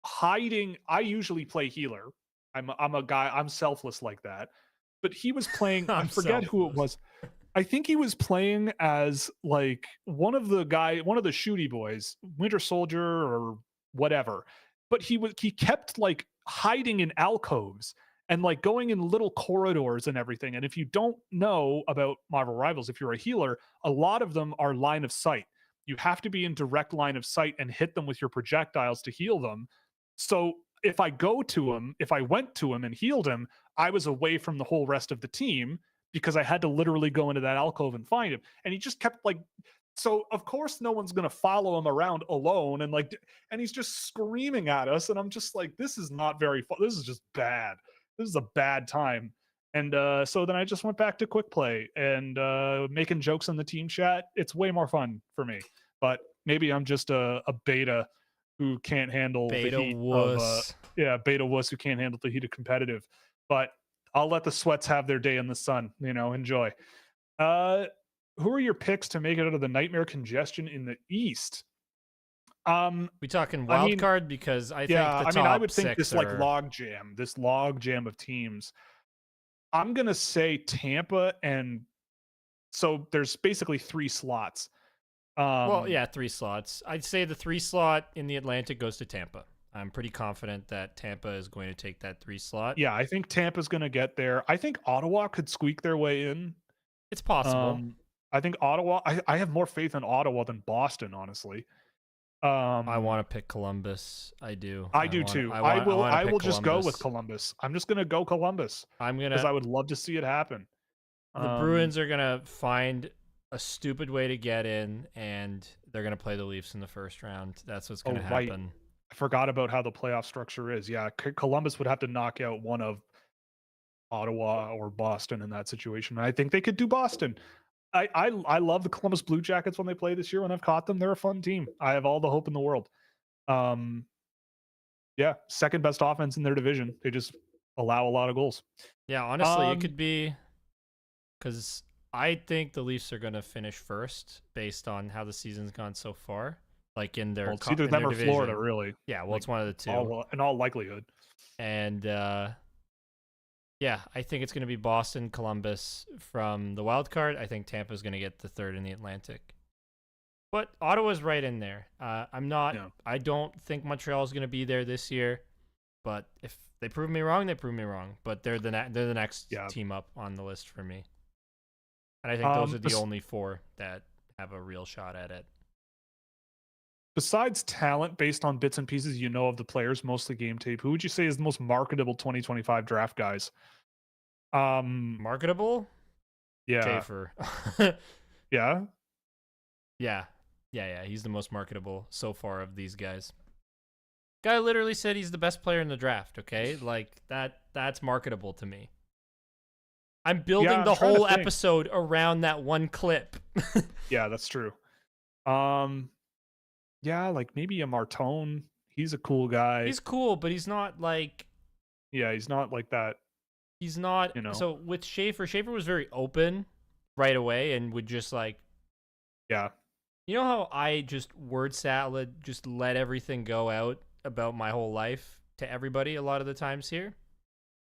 hiding. I usually play healer. I'm a guy, I'm selfless like that. But he was playing, I forget who it was. I think he was playing as like one of the shooty boys, Winter Soldier or whatever. But he kept like hiding in alcoves and like going in little corridors and everything. And if you don't know about Marvel Rivals, if you're a healer, a lot of them are line of sight. You have to be in direct line of sight and hit them with your projectiles to heal them. So if I went to him and healed him, I was away from the whole rest of the team because I had to literally go into that alcove and find him. And he just kept like, so of course no one's going to follow him around alone. And he's just screaming at us. And I'm just like, this is not very fun. This is just bad. This is a bad time. And so then I just went back to quick play and making jokes in the team chat. It's way more fun for me, but maybe I'm just a beta who can't handle the heat wuss. Beta wuss who can't handle the heat of competitive, but I'll let the sweats have their day in the sun, enjoy. Who are your picks to make it out of the nightmare congestion in the East? We talking wild card, because I think I would think this like log jam of teams. I'm gonna say Tampa, and so there's basically 3 slots. 3 slots. I'd say the 3 slot in the Atlantic goes to Tampa. I'm pretty confident that Tampa is going to take that 3 slot. Yeah, I think Tampa's going to get there. I think Ottawa could squeak their way in. It's possible. I think Ottawa. I have more faith in Ottawa than Boston, honestly. I want to pick Columbus. I do. I do too. I will just go with Columbus. I'm just gonna go Columbus. Because I would love to see it happen. The Bruins are gonna find a stupid way to get in, and they're gonna play the Leafs in the first round. That's what's gonna happen. Right. I forgot about how the playoff structure is. Yeah, Columbus would have to knock out one of Ottawa or Boston in that situation. And I think they could do Boston. I love the Columbus Blue Jackets when they play this year. When I've caught them, they're a fun team. I have all the hope in the world. Yeah, second best offense in their division. They just allow a lot of goals. Yeah, honestly, it could be because I think the Leafs are going to finish first based on how the season's gone so far. Like in their, it's either them or division. Florida, really. Yeah, well, it's one of the two. In all likelihood. And yeah, I think it's going to be Boston, Columbus from the wild card. I think Tampa's going to get the third in the Atlantic. But Ottawa's right in there. I don't think Montreal's going to be there this year. But if they prove me wrong, they prove me wrong. But they're the next team up on the list for me. And I think those are the only four that have a real shot at it. Besides talent based on bits and pieces of the players, mostly game tape, who would you say is the most marketable 2025 draft guys? Marketable? Yeah. Schaefer. Yeah? Yeah. He's the most marketable so far of these guys. Guy literally said he's the best player in the draft, okay? Like, that's marketable to me. I'm building the whole episode around that one clip. Yeah, that's true. Yeah, like maybe a Martone. He's a cool guy. He's cool, but he's not like... Yeah, he's not like that. He's not... So with Schaefer was very open right away and would just like... Yeah. You know how I just word salad, just let everything go out about my whole life to everybody a lot of the times here?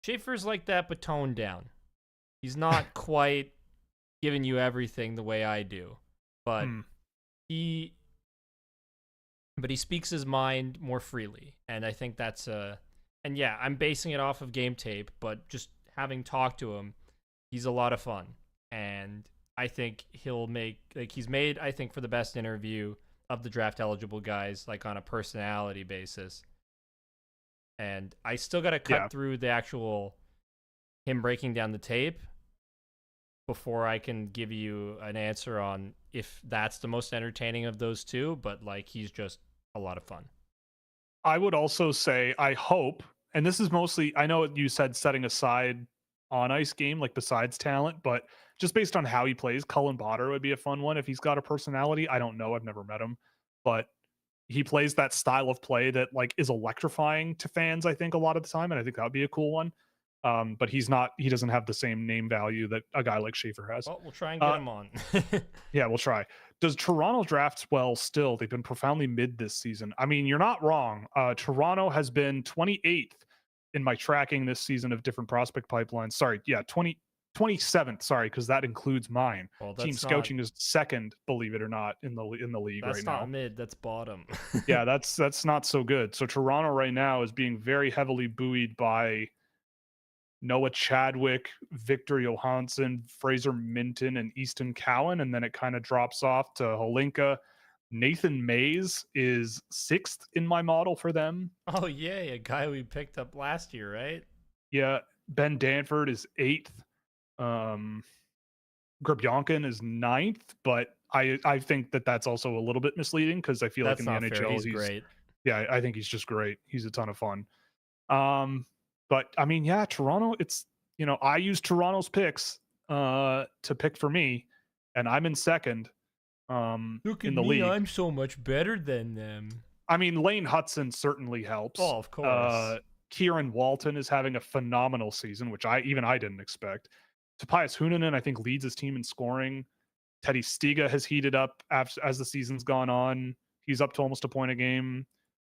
Schaefer's like that, but toned down. He's not quite giving you everything the way I do. But he speaks his mind more freely. And I think that's and yeah, I'm basing it off of game tape, but just having talked to him, he's a lot of fun. And I think he's made, I think, for the best interview of the draft eligible guys, like on a personality basis. And I still got to cut through the actual him breaking down the tape before I can give you an answer on if that's the most entertaining of those two. But like, he's just a lot of fun. I would also say, I hope, and this is mostly, I know you said setting aside on ice game, like besides talent, but just based on how he plays, Cullen Potter would be a fun one if he's got a personality. I don't know. I've never met him, but he plays that style of play that like is electrifying to fans, I think, a lot of the time. And I think that would be a cool one. But he doesn't have the same name value that a guy like Schaefer has. Well, we'll try and get him on. Yeah, we'll try. Does Toronto draft well still? They've been profoundly mid this season. I mean, you're not wrong. Toronto has been 28th in my tracking this season of different prospect pipelines. Sorry, yeah, 27th. Sorry, because that includes mine. Well, Team Scouching is second, believe it or not, in the league right now. That's not mid. That's bottom. Yeah, that's not so good. So Toronto right now is being very heavily buoyed by Noah Chadwick, Victor Johansson, Fraser Minton, and Easton Cowan, and then it kind of drops off to Holinka. Nathan Mays is 6th in my model for them. Oh, yay, a guy we picked up last year, right? Yeah, Ben Danford is 8th. Grabyankin is 9th, but I think that's also a little bit misleading because I feel like in the NHL he's great. Yeah, I think he's just great. He's a ton of fun. But I mean, yeah, Toronto, it's, I use Toronto's picks to pick for me, and I'm in second Look at in the me, league. I'm so much better than them. I mean, Lane Hudson certainly helps. Oh, of course. Kieran Walton is having a phenomenal season, which I didn't expect. Topias Hunanen, I think, leads his team in scoring. Teddy Stiga has heated up as the season's gone on. He's up to almost a point a game.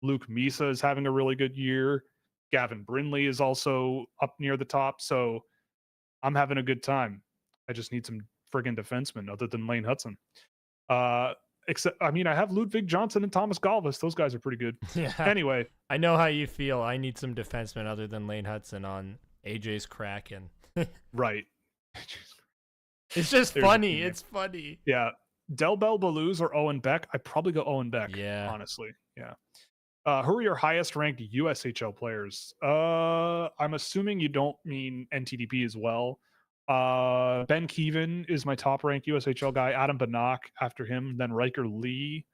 Luke Misa is having a really good year. Gavin Brindley is also up near the top. So I'm having a good time. I just need some friggin' defensemen other than Lane Hudson. Except, I mean, I have Ludwig Johnson and Thomas Galvis. Those guys are pretty good. Yeah. Anyway. I know how you feel. I need some defensemen other than Lane Hudson on AJ's Kraken. Right. It's just funny. It's funny. Yeah. Del Bell Baluz or Owen Beck? I'd probably go Owen Beck. Yeah. Honestly. Yeah. Who are your highest ranked USHL players? I'm assuming you don't mean NTDP as well. Ben Keevan is my top ranked USHL guy. Adam Banach after him, then Riker Lee.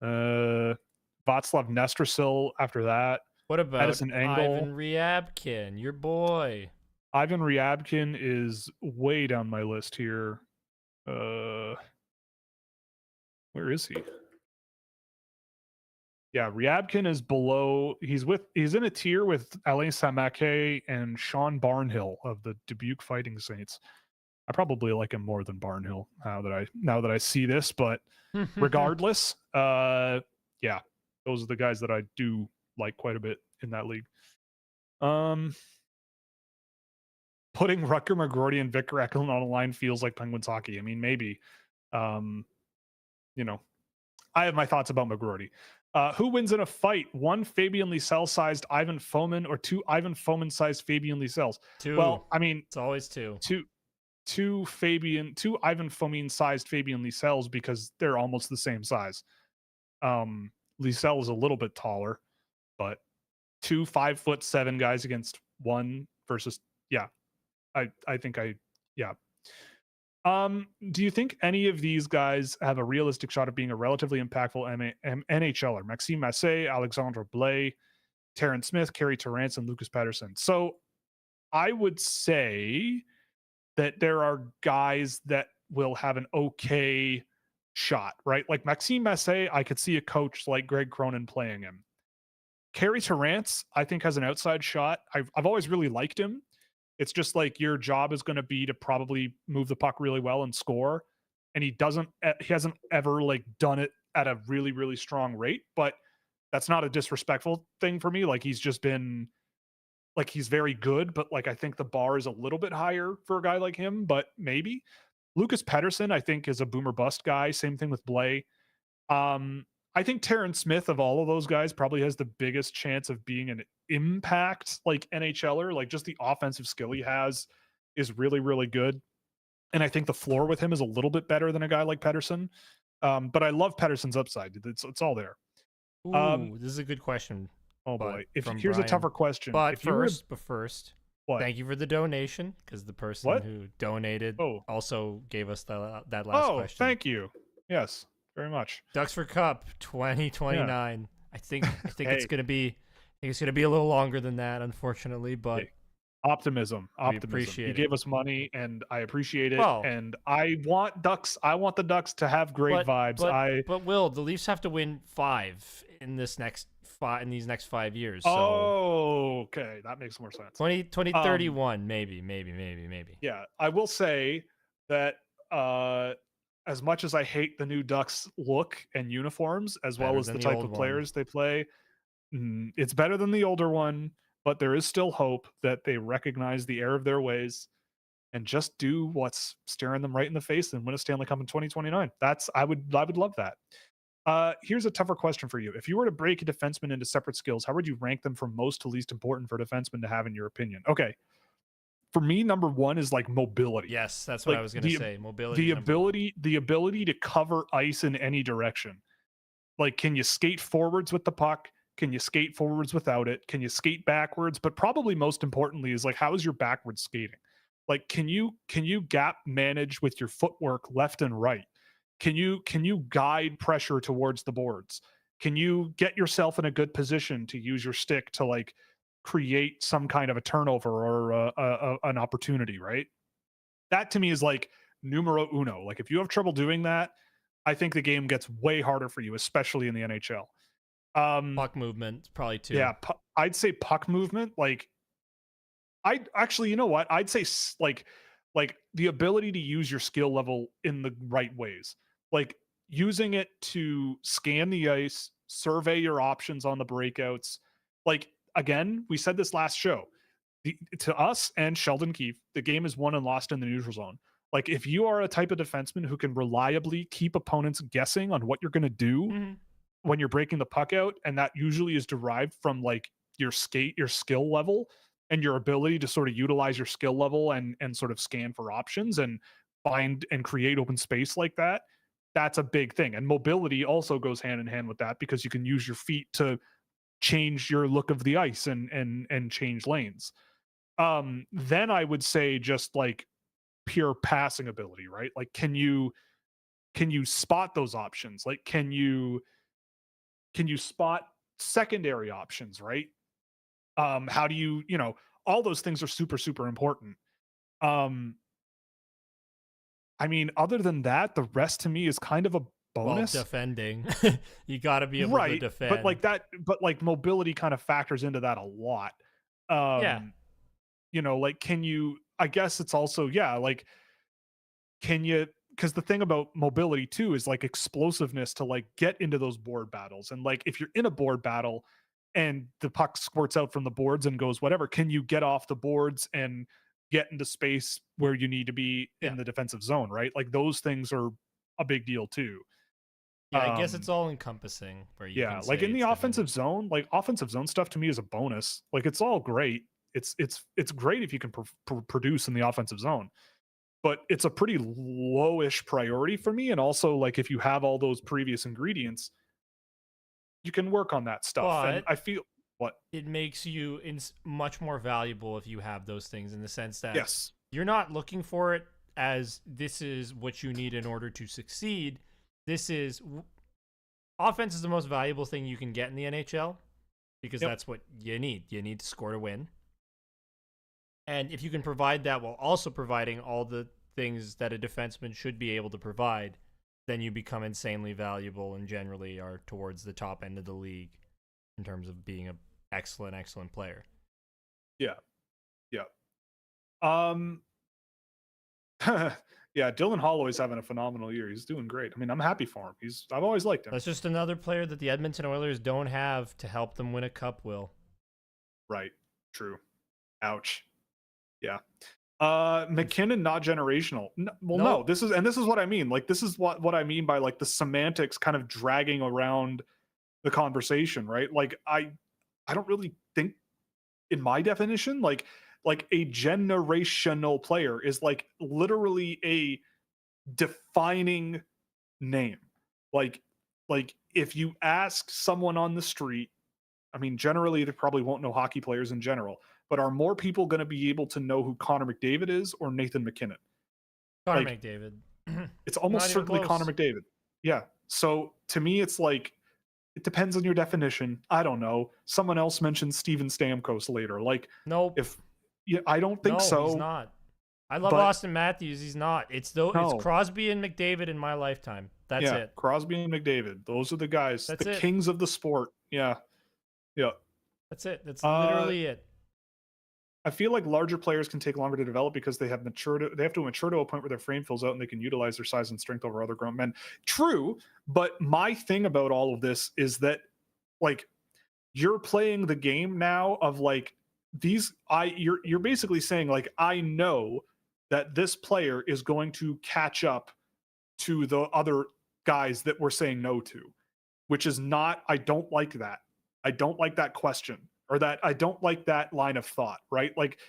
Václav Nestrasil after that. What about Edison Engel? Ivan Ryabkin, your boy? Ivan Ryabkin is way down my list here. Where is he? Yeah, Ryabkin is below. He's in a tier with Alain Samake and Sean Barnhill of the Dubuque Fighting Saints. I probably like him more than Barnhill now that I see this, but regardless, yeah, those are the guys that I do like quite a bit in that league. Putting Rutger McGroarty and Victor Eklund on a line feels like Penguins hockey. I mean, maybe. I have my thoughts about McGroarty. Who wins in a fight? 1 Fabian Lysell-sized Ivan Fomin or 2 Ivan Fomin-sized Fabian Lysells? 2. Well, I mean, it's always 2. 2 Ivan Fomin-sized Fabian Lysells because they're almost the same size. Lysell is a little bit taller, but 2 5'7" guys against 1 versus I think do you think any of these guys have a realistic shot of being a relatively impactful NHLer? Maxime Massé, Alexandre Blais, Terrence Smith, Kerry Terrance, and Lucas Patterson. So I would say that there are guys that will have an okay shot, right? Like Maxime Massé, I could see a coach like Greg Cronin playing him. Kerry Terrance, I think, has an outside shot. I've always really liked him. It's just like your job is going to be to probably move the puck really well and score. And he hasn't ever like done it at a really, really strong rate, but that's not a disrespectful thing for me. Like he's just been like, he's very good, but like, I think the bar is a little bit higher for a guy like him, but maybe. Lucas Pettersson, I think, is a boomer bust guy. Same thing with Blais. I think Terrence Smith of all of those guys probably has the biggest chance of being an impact like NHLer. Like just the offensive skill he has is really, really good. And I think the floor with him is a little bit better than a guy like Pettersson. But I love Pettersson's upside. It's all there. Ooh, this is a good question. Oh boy. Here's Brian. A tougher question. But first, what? Thank you for the donation, because the person who donated also gave us that last question. Oh, thank you. Yes. Very much. Ducks for Cup 2029. Yeah. I think it's gonna be a little longer than that, unfortunately, but optimism. We appreciate it. He gave us money and I appreciate it. And I want the Ducks to have great vibes. But Will, the Leafs have to win 5 in these next 5 years. So. Oh, okay. That makes more sense. 2031, maybe. Yeah. I will say that as much as I hate the new Ducks look and uniforms, as well as the type of players they play, it's better than the older one, but there is still hope that they recognize the error of their ways and just do what's staring them right in the face and win a Stanley Cup in 2029. I would love that. Here's a tougher question for you. If you were to break a defenseman into separate skills, how would you rank them from most to least important for a defenseman to have in your opinion? Okay. For me, number 1 is like mobility. Yes, that's what I was going to say. Mobility. The ability to cover ice in any direction. Like, can you skate forwards with the puck? Can you skate forwards without it? Can you skate backwards? But probably most importantly is like, how is your backward skating? Like, can you gap manage with your footwork left and right? Can you guide pressure towards the boards? Can you get yourself in a good position to use your stick to like create some kind of a turnover or an opportunity, right? That to me is like numero uno. Like if you have trouble doing that, I think the game gets way harder for you, especially in the NHL. Puck movement, probably 2. Yeah, I'd say puck movement. Like, I actually, you know what? I'd say like the ability to use your skill level in the right ways. Like using it to scan the ice, survey your options on the breakouts. Like, again, we said this last show. To us and Sheldon Keefe, the game is won and lost in the neutral zone. Like, if you are a type of defenseman who can reliably keep opponents guessing on what you're going to do when you're breaking the puck out, and that usually is derived from like your skill level and your ability to sort of utilize your skill level and sort of scan for options and find and create open space like that, that's a big thing. And mobility also goes hand in hand with that because you can use your feet to change your look of the ice and change lanes. Then I would say just like pure passing ability, right? Like can you spot those options? Like can you spot secondary options, right? How do you, all those things are super super important. Um I mean, other than that, the rest to me is kind of a Well, bonus. defending. You got to be able to Right. But defend. like that, but like mobility kind of factors into that a lot. Yeah. Um, like can you, I guess it's also, yeah, like can you, because the thing about mobility too is like explosiveness to like get into those board battles. And like if you're in a board battle and the puck squirts out from the boards and goes whatever, can you get off the boards and get into space where you need to be Yeah. in the defensive zone, right? Like those things are a big deal too. Yeah, I guess it's Um, all encompassing where you yeah, can like say in the it's defending. offensive zone, like offensive zone stuff to me is a bonus. Like it's all great. It's great if you can produce in the offensive zone, but it's a pretty lowish priority for me. And also, like if you have all those previous ingredients, you can work on that stuff. And But I feel what? it makes you much more valuable if you have those things in the sense that Yes. you're not looking for it as this is what you need in order to succeed. This is offense is the most valuable thing you can get in the NHL because Yep. that's what you need. You need to score to win. And if you can provide that while also providing all the things that a defenseman should be able to provide, then you become insanely valuable and generally are towards the top end of the league in terms of being an excellent player. Yeah. Yeah. Um. Yeah, Dylan Holloway's having a phenomenal year. He's doing great. I mean, I'm happy for him. I've always liked him. That's just another player that the Edmonton Oilers don't have to help them win a cup, Will. Right. True. Ouch. Yeah. McKinnon not generational. No, Nope. this is what I mean. Like this is what I mean by like the semantics kind of dragging around the conversation, right? Like I don't really think in my definition like a generational player is like literally a defining name. Like like if you ask someone on the street, I mean, generally they probably won't know hockey players in general, but are more people going to be able to know who Connor McDavid is or Nathan McKinnon? Connor Like McDavid. it's almost Not even certainly Connor close. McDavid. Yeah. So to me, it's like it depends on your definition. I don't know. Someone else mentioned Steven Stamkos later. Like Nope. if yeah, I don't think No, he's so. not. I love But Austin Matthews. He's not. It's no. Crosby and McDavid in my lifetime. That's Yeah, it. Crosby and McDavid. Those are the guys, That's the it. kings of the sport. Yeah. Yeah. That's it. That's Uh literally it. I feel like larger players can take longer to develop because they have to mature to a point where their frame fills out and they can utilize their size and strength over other grown men. True, but my thing about all of this is that like you're playing the game now of like you're basically saying like I know that this player is going to catch up to the other guys that we're saying no to, which is not, I don't like that. I don't like that question or that I don't like that line of thought, right? Like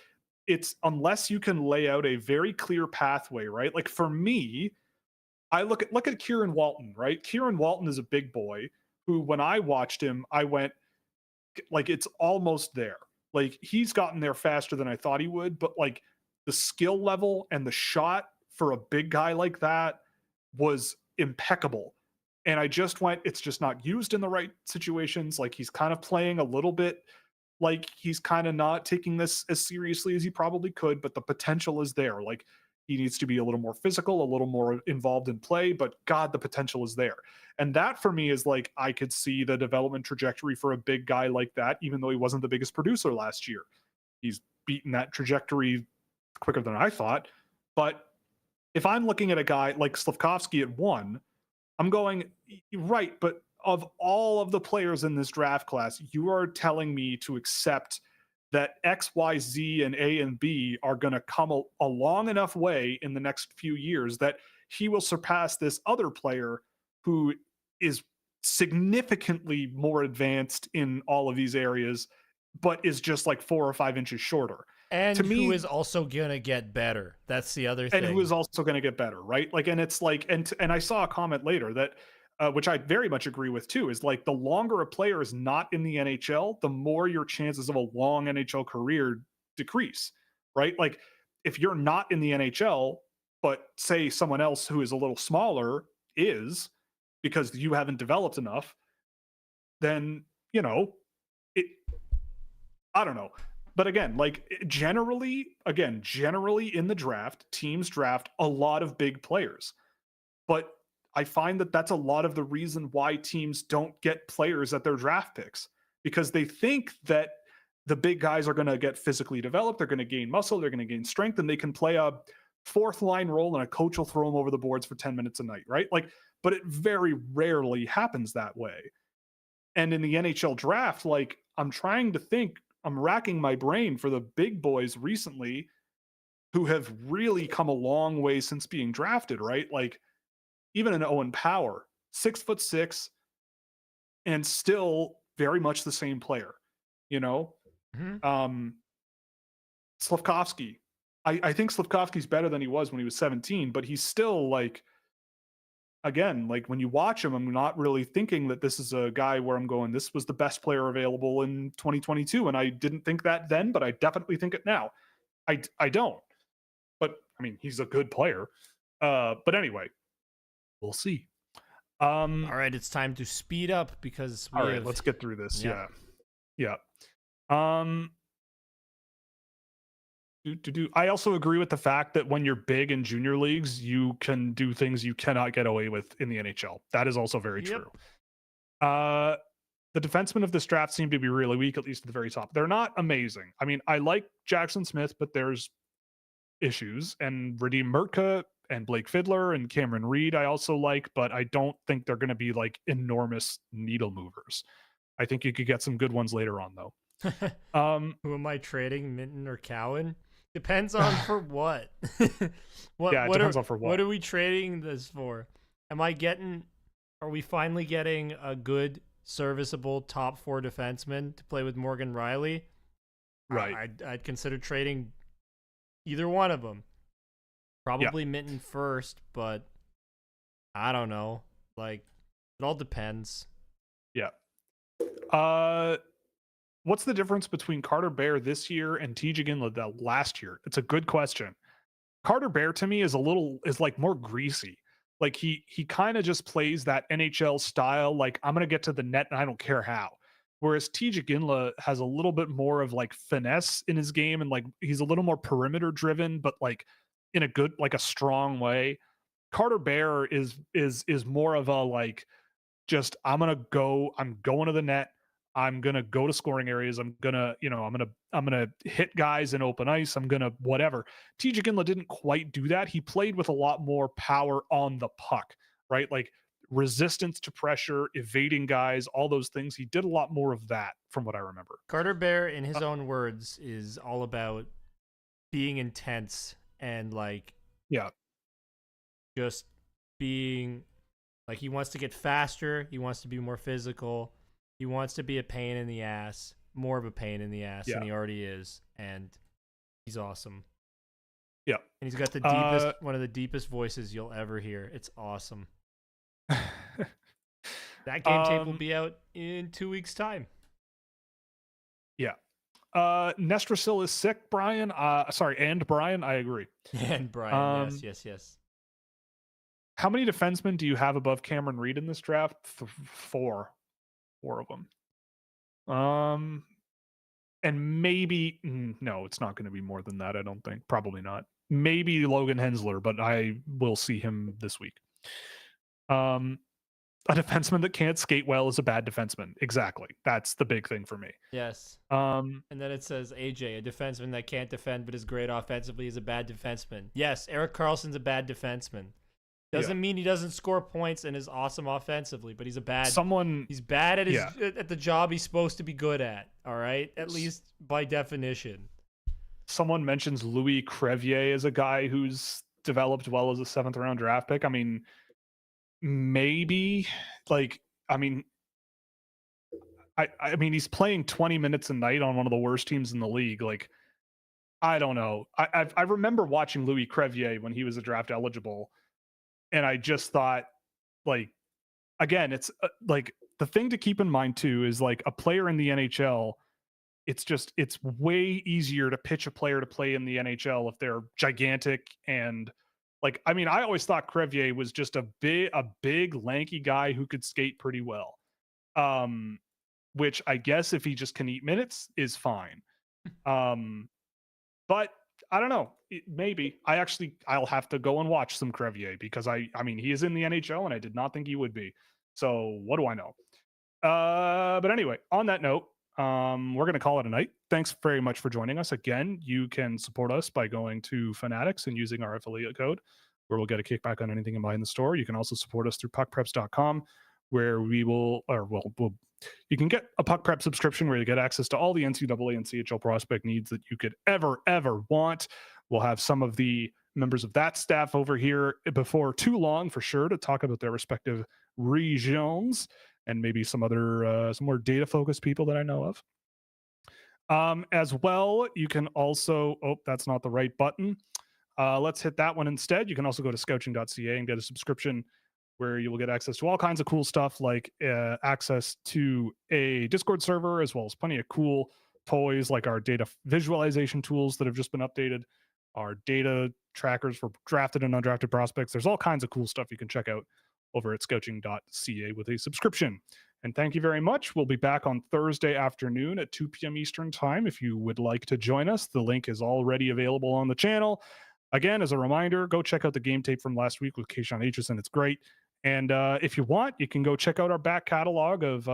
it's unless you can lay out a very clear pathway, right? Like for me, I look at Kieran Walton, right? Kieran Walton is a big boy who when I watched him, I went like it's almost there. Like he's gotten there faster than I thought he would, but like the skill level and the shot for a big guy like that was impeccable. And I just went, it's just not used in the right situations. Like he's kind of playing a little bit like he's kind of not taking this as seriously as he probably could, but the potential is there. Like he needs to be a little more physical, a little more involved in play, but God, the potential is there. And that for me is like, I could see the development trajectory for a big guy like that, even though he wasn't the biggest producer last year. He's beaten that trajectory quicker than I thought. But if I'm looking at a guy like Slavkovsky at 1, I'm going, right, but of all of the players in this draft class, you are telling me to accept that X, Y, Z, and A and B are going to come a long enough way in the next few years that he will surpass this other player who is significantly more advanced in all of these areas, but is just like 4 or 5 inches shorter. And to me, who is also going to get better. That's the other thing. And who is also going to get better, right? Like, and it's like, and I saw a comment later that, which I very much agree with too, is like the longer a player is not in the NHL, the more your chances of a long NHL career decrease, right? Like, if you're not in the NHL, but say someone else who is a little smaller is, because you haven't developed enough, then, you know, it, I don't know. But again, like generally in the draft, teams draft a lot of big players. But I find that that's a lot of the reason why teams don't get players at their draft picks, because they think that the big guys are going to get physically developed, they're going to gain muscle, they're going to gain strength, and they can play a fourth line role and a coach will throw them over the boards for 10 minutes a night, right? Like, but it very rarely happens that way. And in the NHL draft, like I'm trying to think, I'm racking my brain for the big boys recently who have really come a long way since being drafted, right? Like even an Owen Power, 6'6", and still very much the same player, you know? Mm-hmm. Slavkovsky. I think Slavkovsky's better than he was when he was 17, but he's still like, again, like when you watch him, I'm not really thinking that this is a guy where I'm going, this was the best player available in 2022. And I didn't think that then, but I definitely think it now. I don't. But I mean, he's a good player. But anyway, we'll see. All right, it's time to speed up because all right, let's get through this. Yep. Yeah. I also agree with the fact that when you're big in junior leagues, you can do things you cannot get away with in the NHL. That is also very true. The defensemen of this draft seem to be really weak, at least at the very top. They're not amazing. I mean, I like Jackson Smith, but there's issues. And Radim Mertka and Blake Fiddler and Cameron Reed I also like, but I don't think they're going to be like enormous needle movers. I think you could get some good ones later on, though. Who am I trading, Minton or Cowan? Depends on for what. What depends on for what. What are we trading this for? Are we finally getting a good, serviceable top 4 defenseman to play with Morgan Riley? Right. I'd consider trading either one of them. Probably Minton first, but I don't know. Like, it all depends. Yeah. What's the difference between Carter Bear this year and TJ Ginla last year? It's a good question. Carter Bear to me is like more greasy. Like he kind of just plays that NHL style. Like I'm going to get to the net and I don't care how. Whereas TJ Ginla has a little bit more of like finesse in his game. And like, he's a little more perimeter driven, but like in a good, like a strong way. Carter Bear is more of a, like, just, I'm going to the net. I'm going to go to scoring areas. I'm going to hit guys in open ice. I'm going to whatever. TJ Ginla didn't quite do that. He played with a lot more power on the puck, right? Like resistance to pressure, evading guys, all those things. He did a lot more of that from what I remember. Carter Bear, in his own words, is all about being intense and like, just being like, he wants to get faster. He wants to be more physical. He wants to be a pain in the ass, more of a pain in the ass than he already is, and he's awesome. Yeah, and he's got the deepest, one of the deepest voices you'll ever hear. It's awesome. That game tape will be out in 2 weeks' time. Yeah. Nestrasil is sick, Brian. And Brian, I agree. And Brian, yes. How many defensemen do you have above Cameron Reed in this draft? 4 of them. And maybe no, it's not going to be more than that. I don't think. Probably not. Maybe Logan Hensler, but I will see him this week. A defenseman that can't skate well is a bad defenseman. Exactly. That's the big thing for me. Yes. And then it says AJ, a defenseman that can't defend but is great offensively, is a bad defenseman. Yes, Erik Karlsson's a bad defenseman. Doesn't mean he doesn't score points and is awesome offensively, but he's a bad he's bad at his at the job he's supposed to be good at, all right? At least by definition. Someone mentions Louis Crevier as a guy who's developed well as a 7th round draft pick. I mean, maybe, like, I mean he's playing 20 minutes a night on one of the worst teams in the league. Like, I don't know. I remember watching Louis Crevier when he was a draft eligible, and I just thought, like, again, it's like the thing to keep in mind too is like a player in the NHL. It's way easier to pitch a player to play in the NHL if they're gigantic and like, I mean, I always thought Crevier was just a big lanky guy who could skate pretty well. Um, which I guess if he just can eat minutes is fine. But I don't know. Maybe I'll have to go and watch some Crevier because I mean he is in the NHL and I did not think he would be. So what do I know? But anyway, on that note, we're gonna call it a night. Thanks very much for joining us again. You can support us by going to Fanatics and using our affiliate code, where we'll get a kickback on anything you buy in the store. You can also support us through puckpreps.com, where you can get a Puck Prep subscription where you get access to all the NCAA and CHL prospect needs that you could ever want. We'll have some of the members of that staff over here before too long for sure to talk about their respective regions and maybe some other some more data focused people that I know of. As well, you can also, that's not the right button. Let's hit that one instead. You can also go to scouching.ca and get a subscription where you will get access to all kinds of cool stuff like access to a Discord server, as well as plenty of cool toys like our data visualization tools that have just been updated, our data trackers for drafted and undrafted prospects. There's all kinds of cool stuff you can check out over at scouching.ca with a subscription. And thank you very much. We'll be back on Thursday afternoon at 2 p.m. Eastern time if you would like to join us. The link is already available on the channel. Again, as a reminder, go check out the game tape from last week with Kayshawn Aitchison. It's great. And if you want, you can go check out our back catalog of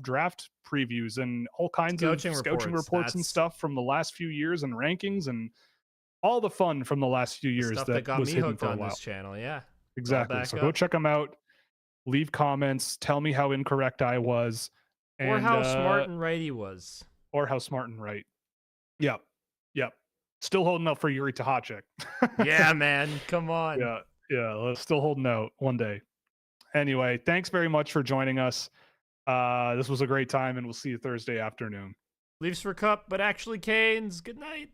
draft previews and all kinds of scouting reports and stuff from the last few years and rankings and all the fun from the last few years stuff that got was me hidden hooked for a on while. this channel. Yeah, exactly. So go check them out. Leave comments. Tell me how incorrect I was, or how smart and right he was, or how smart and right. Yep. Still holding out for Yuri Tahacek. Yeah, man. Come on. Yeah, still holding out one day. Anyway, thanks very much for joining us. This was a great time, and we'll see you Thursday afternoon. Leafs for Cup, but actually Canes. Good night.